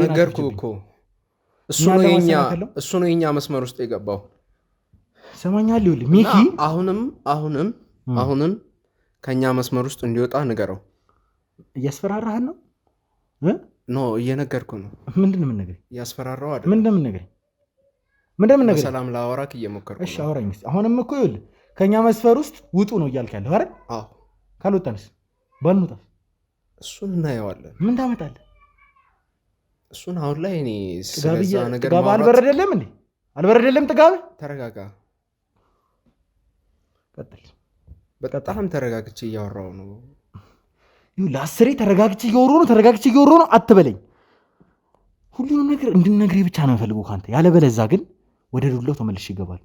ነገርኩህ እኮ እሱ ነው የኛ መስመር ውስጥ የገባው። ሰማኛል። ይኸውልህ ሚኪ አሁንም ከኛ መስመር ውስጥ እንዲወጣ ንገረው። እያስፈራራህን ነው? ኖ እየነገርኩህ ነው። ምንድን ነው የምንነግርህ? እያስፈራራው አይደል? ምንድን ነው የምንነግርህ? በሰላም ላወራክ እየሞከርኩ ነው። እሺ አውራኝ እስኪ። አሁንም እኮ ይኸውልህ ከኛ መስፈር ውስጥ ውጡ ነው እያልክ ያለህ አይደል? አዎ። ካልወጣንስ? ባንወጣስ? እሱን እናየዋለን። ምን ታመጣለህ? እሱን አሁን ላይ እኔ ስለዛ ነገር ጥጋብ አልበረደለም እንዴ? አልበረደለም ጥጋብ? ተረጋጋ። ቀጥል። በጣም ተረጋግቼ እያወራሁ ነው። ለአስሬ ተረጋግቼ እያወራሁ ነው አትበለኝ። ሁሉንም ነገር እንድነግርህ ብቻ ነው የምፈልገው ካንተ። ያለበለዛ ግን ወደ ዱላው ተመልሼ ይገባሉ።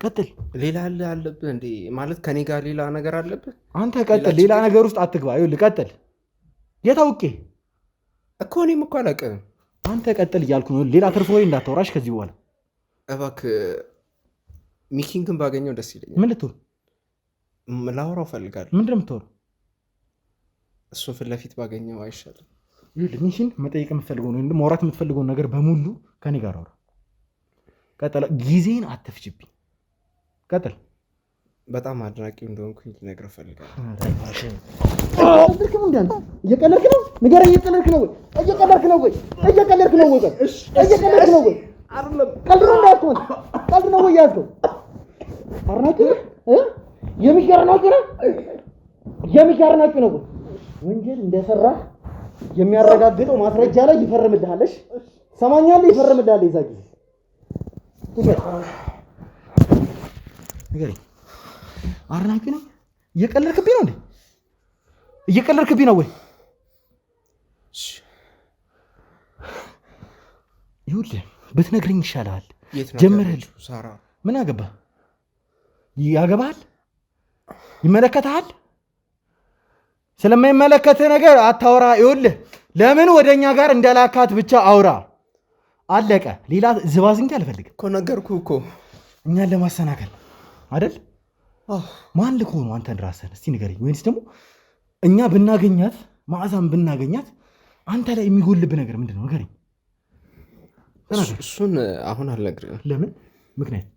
ቀጥል። ሌላ አለብህ እንዴ? ማለት ከኔ ጋር ሌላ ነገር አለብህ? አንተ ቀጥል። ሌላ ነገር ውስጥ አትግባ። ይኸውልህ ቀጥል። የታውቄ እኮ እኔም እኮ አላውቅም። አንተ ቀጥል እያልኩ ነው። ሌላ ትርፍ ወሬ እንዳታወራሽ ከዚህ በኋላ እባክህ። ሚኪን ግን ባገኘው ደስ ይለኛል። ምን ልትሆን? ላወራው እፈልጋለሁ። ምንድን ነው የምታወራው? እሱን ፊት ለፊት ባገኘው አይሻልም? ይኸውልህ ሚኪን መጠየቅ የምትፈልገውን ወይም ማውራት የምትፈልገውን ነገር በሙሉ ከኔ ጋር አውራ። ቀጥል። ጊዜን አትፍጅብኝ። ቀጥል። በጣም አድናቂው እንደሆንኩኝ ልነግርህ እፈልጋለሁ። እየቀለድክ ነው? ንገረኝ። እየቀለድክ ነው ወይ? ቀልድ ነው ወይ ያዝከው? አድናቂ የሚኪ አድናቂ ነው። ወንጀል እንደሰራህ የሚያረጋግጠው ማስረጃ ላይ ይፈርምልሃለሽ። ሰማኛለህ? ይፈርምልሃል። ይዛ ጊዜ ንገረኝ። አድናቂ ነኝ? እየቀለድክብኝ ነው እንዴ? እየቀለድክብኝ ነው ወይ? ይኸውልህ ብትነግረኝ ይሻልሃል። ጀምረህ ሳራ ምን አገባህ? ያገባሃል? ይመለከትሃል? ስለማይመለከትህ ነገር አታውራ። ይኸውልህ ለምን ወደኛ ጋር እንደላካት ብቻ አውራ። አለቀ። ሌላ ዝባዝንኪ አልፈልግም እኮ። ነገርኩህ እኮ እኛን ለማሰናከል አይደል? ማን ልኮ ነው አንተን ራስህን? እስቲ ንገረኝ። ወይንስ ደግሞ እኛ ብናገኛት መዓዛን ብናገኛት አንተ ላይ የሚጎልብህ ነገር ምንድን ነው? ንገረኝ። እሱን አሁን አልነግርህም። ለምን? ምክንያት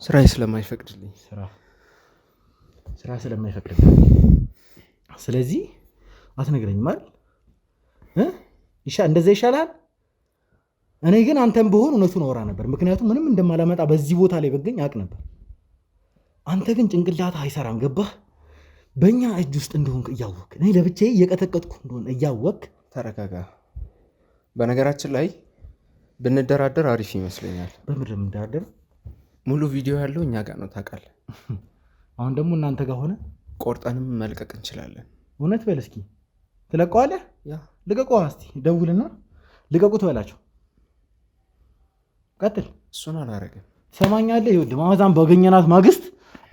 ስራዬ ስለማይፈቅድልኝ። ስራ ስለማይፈቅድልኝ። ስለዚህ አትነግረኝም አይደል? እንደዛ ይሻላል። እኔ ግን አንተም ብሆን እውነቱን አወራ ነበር። ምክንያቱም ምንም እንደማላመጣ በዚህ ቦታ ላይ በገኝ አውቅ ነበር። አንተ ግን ጭንቅላት አይሰራም። ገባህ? በእኛ እጅ ውስጥ እንደሆንክ እያወቅህ እኔ ለብቻዬ እየቀጠቀጥኩ እንደሆነ እያወቅህ። ተረጋጋ። በነገራችን ላይ ብንደራደር አሪፍ ይመስለኛል። በምድር የምንደራደር? ሙሉ ቪዲዮ ያለው እኛ ጋር ነው ታውቃለህ። አሁን ደግሞ እናንተ ጋር ሆነ ቆርጠንም መልቀቅ እንችላለን። እውነት በል እስኪ ትለቀዋለህ? ልቀቀዋ እስቲ። ደውልና ልቀቁት በላቸው። ቀጥል። እሱን አላረግም። ትሰማኛለህ? ይኸውልህ መዓዛን ባገኘናት ማግስት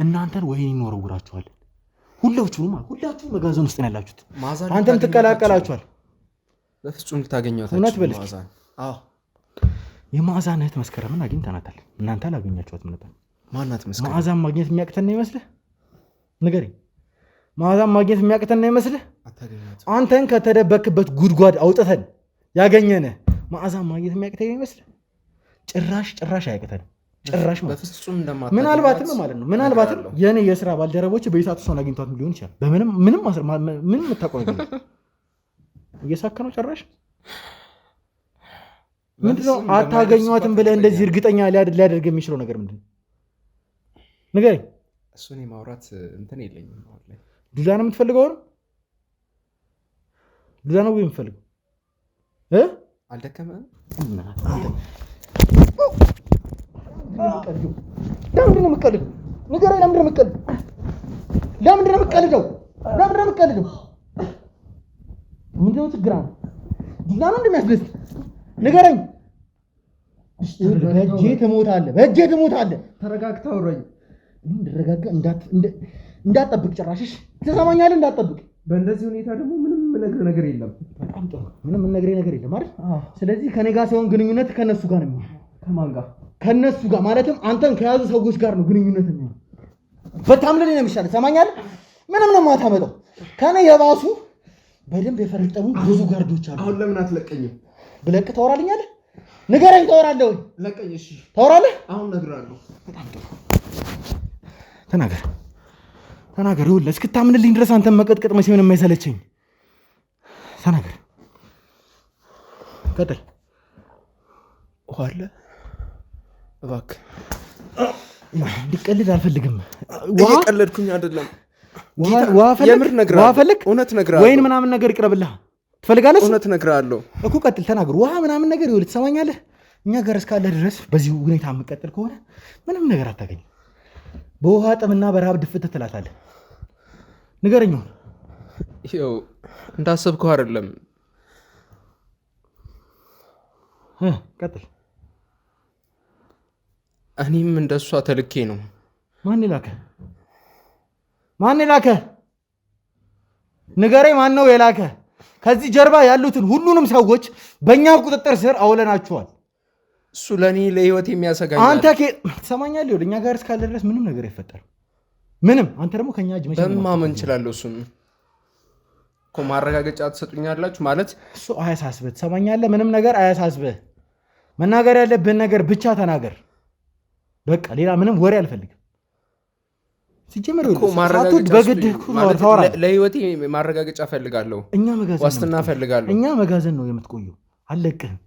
እናንተን ወይኔ እንወረውራችኋለን። ሁላችሁም መጋዘን ውስጥ ነው ያላችሁት። አንተም ትቀላቀላችኋል። በፍጹም ልታገኘዋት እውነት በል እስኪ። አዎ የመዓዛን እህት መስከረምን አግኝተናታል። እናንተ አላገኛችኋትም ነበር። ማናት መስከረም? መዓዛን ማግኘት የሚያቅተን ነው ይመስልህ? ንገረኝ። መዓዛን ማግኘት የሚያቅተን ነው ይመስልህ? አንተን ከተደበክበት ጉድጓድ አውጥተን ያገኘነ መዓዛን ማግኘት የሚያቅተን ነው ይመስልህ? ጭራሽ አያቅተን። ጭራሽ ምናልባትም ማለት ነው ምናልባትም የኔ የስራ ባልደረቦች በይሳት እሷን አግኝቷት ሊሆን ይችላል። ምንም የምታውቀው ነገር እየሳከ ነው ጭራሽ። ምንድነው አታገኟትም ብለህ እንደዚህ እርግጠኛ ሊያደርግ የሚችለው ነገር ምንድነው? ንገረኝ። እሱን የማውራት እንትን የለኝም። ዱላ ነው የምትፈልገው? ነው ዱላ ነው የምትፈልገው? አልደከመህም? ለምንድን ነው የምትቀልደው? ንገረኝ። ለምንድን ነው የምትቀልደው? ለምንድን ነው የምትቀልደው? ለምንድን ነው የምትቀልደው? ምንድን ነው ችግር? ዱላ ነው እንደሚያስደስት ንገረኝ። በእጄ ትሞታለህ፣ በእጄ ትሞታለህ። ተረጋግተህ አውራኝ። እንድረጋጋ እንዳትጠብቅ ጭራሽሽ ትሰማኛለህ? እንዳትጠብቅ። በእንደዚህ ሁኔታ ደግሞ ምንም የምነግርህ ነገር የለም። በጣም ጥሩ። ምንም የምነግርህ ነገር የለም አይደል? ስለዚህ ከኔ ጋር ሲሆን ግንኙነት ከነሱ ጋር ነው የሚሆነው። ከማን ጋር? ከነሱ ጋር ማለትም አንተን ከያዙ ሰዎች ጋር ነው ግንኙነት የሚሆነው። በታምለኝ ነው የሚሻለው። ትሰማኛለህ? ምንም ነው የማታመጣው። ከኔ የባሱ በደንብ የፈረጠሙ ብዙ ጋርዶች አሉ። አሁን ለምን አትለቀኝም? ብለቅ ታወራልኛለህ? ንገረኝ። ታወራለህ ወይ? ለቀኝ። እሺ ታወራለህ? አሁን እነግርሃለሁ። በጣም ጥሩ። ተናገር። ይኸውልህ እስክታምንልኝ ድረስ አንተን መቀጥቀጥ መቼም ምንም አይሰለቸኝ። ተናገር። ቀጥል። ውሃ አለ? እባክህ እንዲቀልድ አልፈልግም። እየቀለድኩኝ አይደለም። ውሃ ፈልግ። እውነት እነግርሃለሁ። ወይን ምናምን ነገር ይቅረብልህ። ትፈልጋለህ? እውነት እነግርሃለሁ እኮ ቀጥል። ተናገር። ውሃ ምናምን ነገር ይኸውልህ ትሰማኛለህ? እኛ ጋር እስካለህ ድረስ በዚህ ሁኔታ የምትቀጥል ከሆነ ምንም ነገር አታገኝም። በውሃ ጥምና በረሃብ ድፍት ትላታለህ። ንገረኝ። ይኸው እንዳሰብከው አይደለም። ቀጥል። እኔም እንደሷ ተልኬ ነው። ማን የላከ? ንገረኝ። ማን ነው የላከ? ከዚህ ጀርባ ያሉትን ሁሉንም ሰዎች በእኛ ቁጥጥር ስር አውለናቸዋል። እሱ ለእኔ ለህይወት የሚያሰጋኝ አንተ ትሰማኛለህ? እኛ ጋር እስካለ ድረስ ምንም ነገር አይፈጠርም። ምንም። አንተ ደግሞ ከኛ እጅ በማመን እችላለሁ። እሱን እኮ ማረጋገጫ ትሰጡኛላችሁ ማለት እሱ አያሳስብህ። ትሰማኛለህ? ምንም ነገር አያሳስብህ። መናገር ያለብህን ነገር ብቻ ተናገር። በቃ ሌላ ምንም ወሬ አልፈልግም። ሲጀመር ለህይወቴ ማረጋገጫ እፈልጋለሁ። ዋስትና እፈልጋለሁ። እኛ መጋዘን ነው የምትቆየው። አልለቅህም።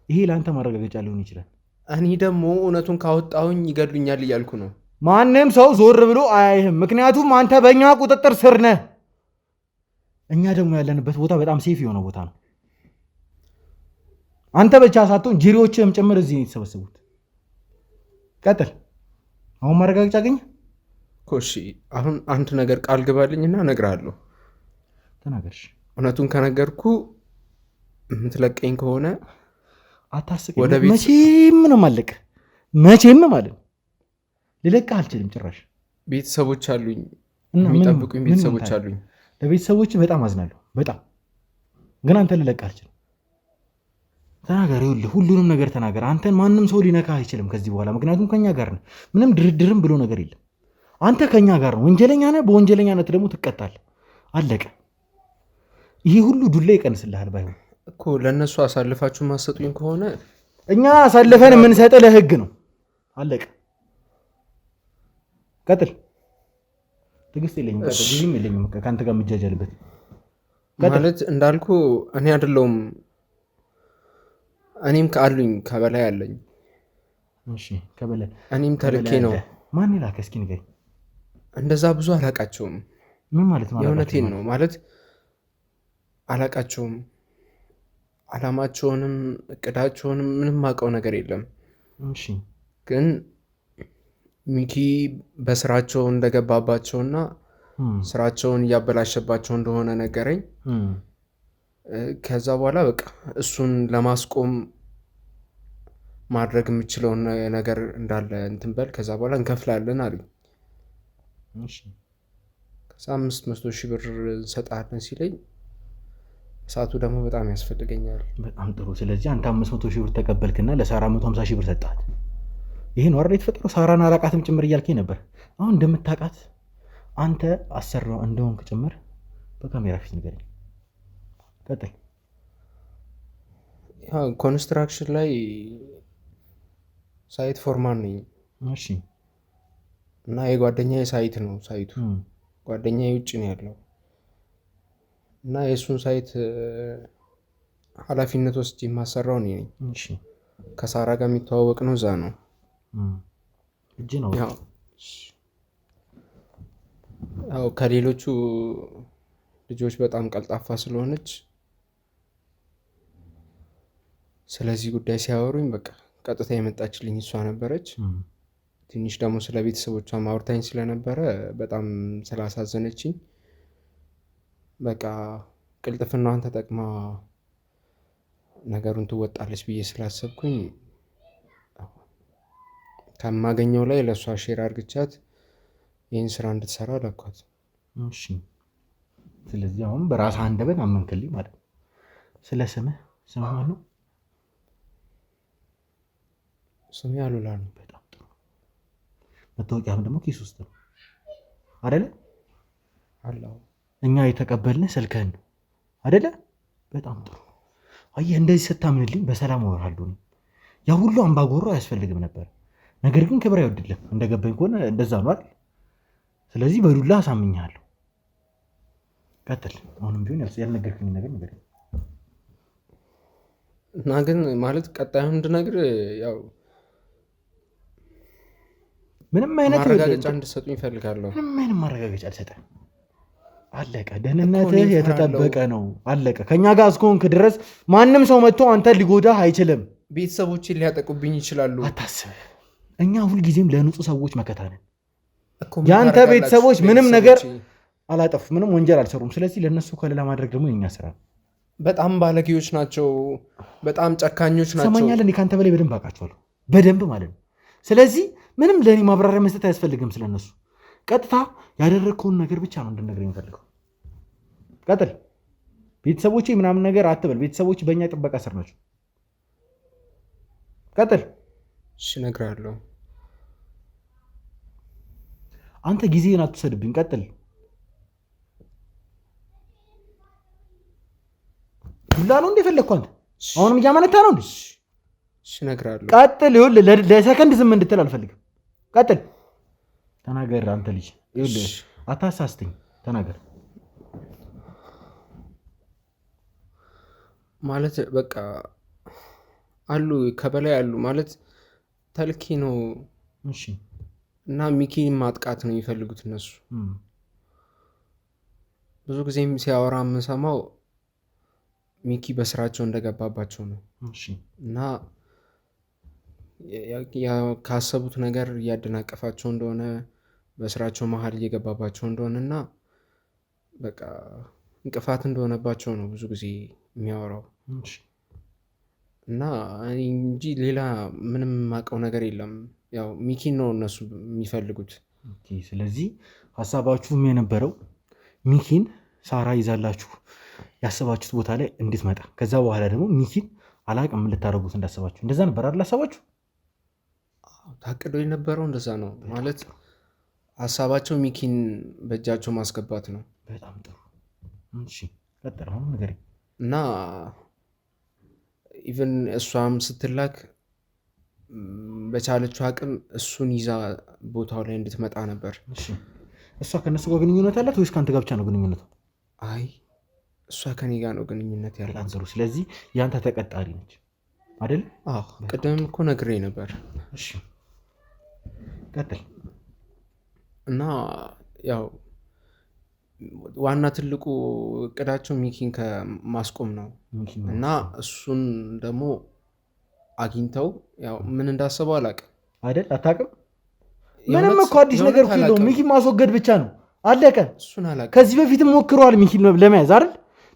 ይሄ ለአንተ ማረጋገጫ ሊሆን ይችላል። እኔ ደግሞ እውነቱን ካወጣሁኝ ይገድሉኛል እያልኩ ነው። ማንም ሰው ዞር ብሎ አያይህም። ምክንያቱም አንተ በእኛ ቁጥጥር ስር ነህ። እኛ ደግሞ ያለንበት ቦታ በጣም ሴፍ የሆነ ቦታ ነው። አንተ ብቻ ሳትሆን ጅሪዎችህም ጭምር እዚህ ነው የተሰበሰቡት። ቀጥል። አሁን ማረጋገጫ አገኘ? እሺ አሁን አንድ ነገር ቃል ግባልኝና እነግርሃለሁ። ተናገርሽ። እውነቱን ከነገርኩ የምትለቀኝ ከሆነ አታስቀኝ። መቼም ነው የማልለቅህ። መቼም ማለት ነው። ልለቅህ አልችልም ጭራሽ። ቤተሰቦች አሉኝ፣ የሚጠብቁኝ ቤተሰቦች አሉኝ። ለቤተሰቦች በጣም አዝናለሁ። በጣም ግን አንተ ልለቅህ አልችልም። ተናገር። ይኸውልህ ሁሉንም ነገር ተናገር። አንተን ማንም ሰው ሊነካህ አይችልም ከዚህ በኋላ። ምክንያቱም ከኛ ጋር ነህ። ምንም ድርድርም ብሎ ነገር የለም። አንተ ከኛ ጋር ነው። ወንጀለኛ ነህ። በወንጀለኛነት ደግሞ ትቀጣለህ። አለቀ። ይሄ ሁሉ ዱላ ይቀንስልሃል። ባይሆን እኮ ለእነሱ አሳልፋችሁ ማሰጡኝ ከሆነ እኛ አሳልፈን የምንሰጥህ ለህግ ነው። አለቀ። ቀጥል። ትዕግስት የለኝም። ቀጥል። ጊዜም የለኝም ከአንተ ጋር የምጃጃልበት ማለት እንዳልኩ እኔ አይደለሁም። እኔም ከአሉኝ ከበላይ አለኝ። እሺ ከበላይ እኔም ተልኬ ነው። ማን ይላከ? እስኪ ንገረኝ። እንደዛ ብዙ አላቃቸውም። ምን ማለት ነው? የእውነቴን ነው ማለት አላቃቸውም። አላማቸውንም እቅዳቸውንም ምንም አውቀው ነገር የለም። እሺ ግን ሚኪ በስራቸው እንደገባባቸውና ስራቸውን እያበላሸባቸው እንደሆነ ነገረኝ። ከዛ በኋላ በቃ እሱን ለማስቆም ማድረግ የምችለውን ነገር እንዳለ እንትን በል፣ ከዛ በኋላ እንከፍላለን አሉኝ። ከዛ 500,000 ብር እንሰጣለን ሲለኝ ሰዓቱ ደግሞ በጣም ያስፈልገኛል። በጣም ጥሩ። ስለዚህ አንተ 500,000 ብር ተቀበልክና ለሳራ 150,000 ብር ሰጣት። ይሄ ነው አይደል የተፈጠረው? ሳራን አላቃትም ጭምር እያልከኝ ነበር። አሁን እንደምታውቃት አንተ አሰራው እንደሆንክ ጭምር በካሜራ ፊት ንገረኝ። ቀጥል። ኮንስትራክሽን ላይ ሳይት ፎርማን ነኝ። እሺ። እና የጓደኛዬ ሳይት ነው ሳይቱ። ጓደኛዬ ውጭ ነው ያለው እና የእሱን ሳይት ኃላፊነት ወስጄ የማሰራው እኔ ነኝ። እሺ ከሳራ ጋር የሚተዋወቅ ነው እዛ ነው እጅ ነው ያው ከሌሎቹ ልጆች በጣም ቀልጣፋ ስለሆነች ስለዚህ ጉዳይ ሲያወሩኝ በቃ ቀጥታ የመጣችልኝ እሷ ነበረች። ትንሽ ደግሞ ስለ ቤተሰቦቿ ማውርታኝ ስለነበረ በጣም ስላሳዘነችኝ በቃ ቅልጥፍናዋን ተጠቅማ ነገሩን ትወጣለች ብዬ ስላሰብኩኝ ከማገኘው ላይ ለእሷ ሼር አድርግቻት ይህን ስራ እንድትሰራ ላኳት። እሺ ስለዚህ አሁን በራስህ አንደበት አመንክልኝ ማለት ነው። ስለ ስምህ ማን ነው? ስሜ አሉላ ነው። በጣም ጥሩ። መታወቂያም ደግሞ ኪስ ውስጥ ነው አይደለ? አላው እኛ የተቀበልን ስልክህን ነው አይደለ? በጣም ጥሩ። አየህ እንደዚህ ስታምንልኝ በሰላም አወራለሁ። ያ ሁሉ አምባጓሮ አያስፈልግም ነበር። ነገር ግን ክብር አይወድልም። እንደገባኝ ከሆነ እንደዛ ነው አይደል? ስለዚህ በዱላ አሳምኛለሁ። ቀጥል። አሁንም ቢሆን ያልነገርከኝ ነገር ነገር እና ግን ማለት ቀጣዩን እንድነግር ያው ምንም አይነት ማረጋገጫ እንድትሰጡኝ እፈልጋለሁ። ምንም አይነት ማረጋገጫ አልሰጠም። አለቀ። ደህንነትህ የተጠበቀ ነው። አለቀ። ከኛ ጋር እስከሆንክ ድረስ ማንም ሰው መጥቶ አንተን ሊጎዳህ አይችልም። ቤተሰቦችን ሊያጠቁብኝ ይችላሉ። አታስብ። እኛ ሁልጊዜም ለንጹህ ሰዎች መከታ ነን። የአንተ ቤተሰቦች ምንም ነገር አላጠፉ፣ ምንም ወንጀል አልሰሩም። ስለዚህ ለእነሱ ከሌላ ማድረግ ደግሞ የኛ ስራ ነው። በጣም ባለጌዎች ናቸው። በጣም ጨካኞች ናቸው። ሰማኛለህ? እኔ ከአንተ በላይ በደንብ አውቃቸዋለሁ። በደንብ ማለት ነው። ስለዚህ ምንም ለእኔ ማብራሪያ መስጠት አያስፈልግም ስለነሱ። ቀጥታ ያደረግከውን ነገር ብቻ ነው እንድነግር የሚፈልገው። ቀጥል። ቤተሰቦቼ ምናምን ነገር አትበል። ቤተሰቦች በእኛ ጥበቃ ስር ናቸው። ቀጥል። እሺ እነግርሃለሁ። አንተ ጊዜህን አትውሰድብኝ። ቀጥል። ዱላ ነው እንደፈለግኩ አንተ አሁንም እያመነታ ነው እንዴ? እሺ እነግርሃለሁ። ቀጥል። ይኸውልህ ለሰከንድ ዝም እንድትል አልፈልግም። ቀጥል። ተናገር አንተ ልጅ። ይኸውልህ አታሳስተኝ። ተናገር። ማለት በቃ አሉ ከበላይ አሉ ማለት ተልኪ ነው። እሺ እና ሚኪን ማጥቃት ነው የሚፈልጉት እነሱ። ብዙ ጊዜም ሲያወራ የምሰማው ሚኪ በስራቸው እንደገባባቸው ነው። እሺ እና ካሰቡት ነገር እያደናቀፋቸው እንደሆነ በስራቸው መሀል እየገባባቸው እንደሆነ እና በቃ እንቅፋት እንደሆነባቸው ነው ብዙ ጊዜ የሚያወራው። እና እንጂ ሌላ ምንም የማውቀው ነገር የለም። ያው ሚኪን ነው እነሱ የሚፈልጉት። ስለዚህ ሀሳባችሁም የነበረው ሚኪን ሳራ ይዛላችሁ ያሰባችሁት ቦታ ላይ እንድትመጣ፣ ከዛ በኋላ ደግሞ ሚኪን አላቅም ልታደርጉት እንዳሰባችሁ እንደዛ ነበር አይደል? ሀሳባችሁ ታቅዶ የነበረው እንደዛ ነው ማለት ሀሳባቸው ሚኪን በእጃቸው ማስገባት ነው። በጣም ጥሩ። እሺ ቀጥል አሁን ንገረኝ። እና ኢቨን እሷም ስትላክ በቻለችው አቅም እሱን ይዛ ቦታው ላይ እንድትመጣ ነበር። እሺ እሷ ከነሱ ጋር ግንኙነት አላት ወይስ ከአንተ ጋር ብቻ ነው ግንኙነቱ? አይ እሷ ከኔ ጋር ነው ግንኙነት ያላት። ስለዚህ ያንተ ተቀጣሪ ነች አይደል? አዎ ቅድም እኮ ነግሬ ነበር። እሺ ቀጥል። እና ያው ዋና ትልቁ እቅዳቸው ሚኪን ከማስቆም ነው። እና እሱን ደግሞ አግኝተው ያው ምን እንዳሰበው አላውቅም አይደል? አታውቅም? ምንም እኮ አዲስ ነገር እኮ የለውም። ሚኪን ማስወገድ ብቻ ነው አለቀ። እሱን አላውቅም። ከዚህ በፊትም ሞክረዋል ሚኪን ለመያዝ አይደል?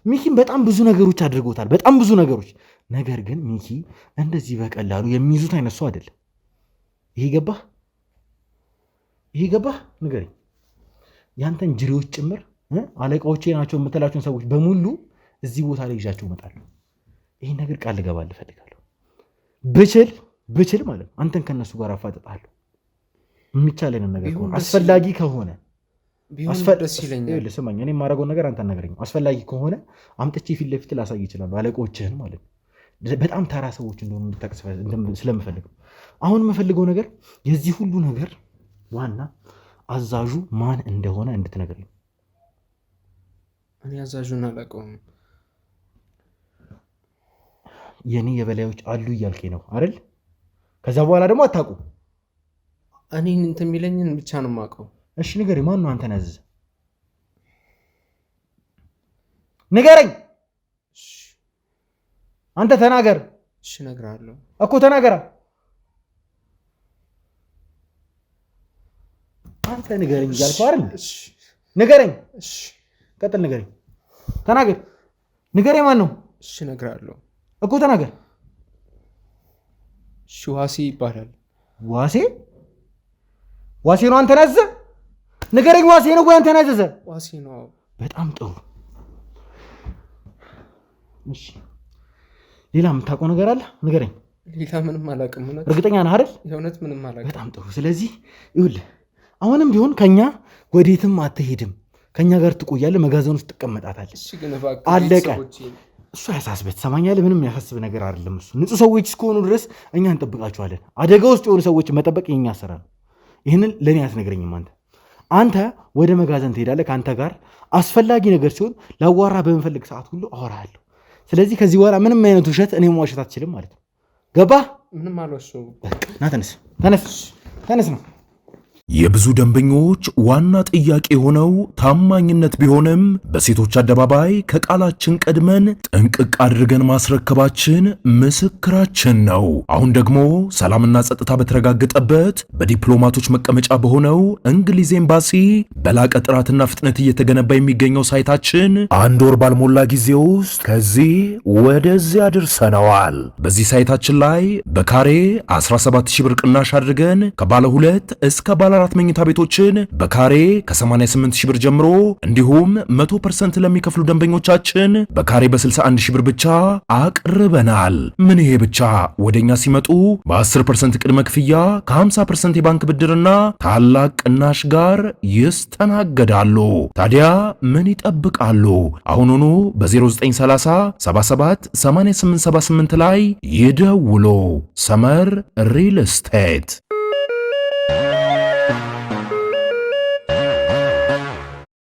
ሚኪን በጣም ብዙ ነገሮች አድርገውታል፣ በጣም ብዙ ነገሮች። ነገር ግን ሚኪ እንደዚህ በቀላሉ የሚይዙት አይነት ሰው አይደለም። ይሄ ገባህ? ይሄ ገባህ? ንገረኝ። ያንተን ጅሬዎች ጭምር አለቃዎቼ ናቸው የምትላቸውን ሰዎች በሙሉ እዚህ ቦታ ላይ ይዣቸው እመጣለሁ። ይህን ነገር ቃል ልገባልህ እፈልጋለሁ። ብችል ማለት ነው አንተን ከነሱ ጋር አፋጥጣለሁ። የሚቻለንን ነገር ከሆነ አስፈላጊ ከሆነ ደስ ይለኛል። ስማኝ፣ እኔ የማደርገውን ነገር አንተ ነገረኝ። አስፈላጊ ከሆነ አምጥቼ ፊት ለፊት ላሳይ ይችላሉ፣ አለቆችህን ማለት ነው። በጣም ተራ ሰዎች እንደሆኑ እንድታውቅ ስለምፈልግ አሁን የምፈልገው ነገር የዚህ ሁሉ ነገር ዋና አዛዡ ማን እንደሆነ እንድትነግረኝ። እኔ አዛዡን አላውቀውም። የኔ የበላዮች አሉ እያልከኝ ነው አይደል? ከዛ በኋላ ደግሞ አታውቁ። እኔን እንትን የሚለኝን ብቻ ነው የማውቀው። እሺ ንገረኝ፣ ማን ነው አንተን ያዘዘ? ንገረኝ። አንተ ተናገር። እሺ እነግርሃለሁ እኮ ተናገራ። አንተ ንገረኝ እያልኩ አይደል? ንገረኝ። እሺ ቀጥል፣ ንገረኝ። ተናገር። ንገረኝ፣ ማን ነው? እሺ እነግርሃለሁ እኮ ተናገር። እሺ ዋሴ ይባላል። ዋሴ? ዋሴ ነው አንተን ያዘዘ? ንገረኝ፣ ዋሴ ነው ወይ አንተን ያዘዘ? ዋሴ ነው። በጣም ጥሩ። እሺ ሌላ የምታውቀው ነገር አለ? ንገረኝ። ሌላ ምንም አላውቅም። እርግጠኛ ነህ አይደል? የእውነት ምንም አላውቅም። በጣም ጥሩ። ስለዚህ ይኸውልህ አሁንም ቢሆን ከኛ ወዴትም አትሄድም። ከኛ ጋር ትቆያለህ፣ መጋዘን ውስጥ ትቀመጣታለህ። እሺ ግን እባክህ አለቀ። እሱ ያሳስበት፣ ትሰማኛለህ? ምንም ያሳስብ ነገር አይደለም። እሱ ንጹህ ሰዎች እስከሆኑ ድረስ እኛ እንጠብቃቸዋለን። አደጋ ውስጥ የሆኑ ሰዎች መጠበቅ የኛ ስራ ነው። ይህንን ለእኔ አትነግረኝም። አንተ ወደ መጋዘን ትሄዳለህ። ከአንተ ጋር አስፈላጊ ነገር ሲሆን ላዋራ በምፈልግ ሰዓት ሁሉ አወራለሁ። ስለዚህ ከዚህ በኋላ ምንም አይነት ውሸት እኔ መዋሸት አትችልም ማለት ነው። ገባህ? ምንም አልወሰውም። ና ተነስ፣ ተነስ፣ ተነስ ነው። የብዙ ደንበኞች ዋና ጥያቄ የሆነው ታማኝነት ቢሆንም በሴቶች አደባባይ ከቃላችን ቀድመን ጥንቅቅ አድርገን ማስረከባችን ምስክራችን ነው። አሁን ደግሞ ሰላምና ጸጥታ በተረጋገጠበት በዲፕሎማቶች መቀመጫ በሆነው እንግሊዝ ኤምባሲ በላቀ ጥራትና ፍጥነት እየተገነባ የሚገኘው ሳይታችን 1 ወር ባልሞላ ጊዜ ውስጥ ከዚህ ወደዚያ አድርሰነዋል። በዚህ ሳይታችን ላይ በካሬ 17000 ብር ቅናሽ አድርገን ከባለ 2 እስከ ባለ 4 መኝታ ቤቶችን በካሬ ከ88000 ብር ጀምሮ እንዲሁም 100% ለሚከፍሉ ደንበኞቻችን በካሬ በ61000 ብር ብቻ አቅርበናል። ምን ይሄ ብቻ! ወደኛ ሲመጡ በ10% ቅድመ ክፍያ ከ50% የባንክ ብድርና ታላቅ ቅናሽ ጋር ይስተናገዳሉ። ታዲያ ምን ይጠብቃሉ? አሁኑኑ በ0930 77 8878 ላይ ይደውሉ። ሰመር ሪል ስቴት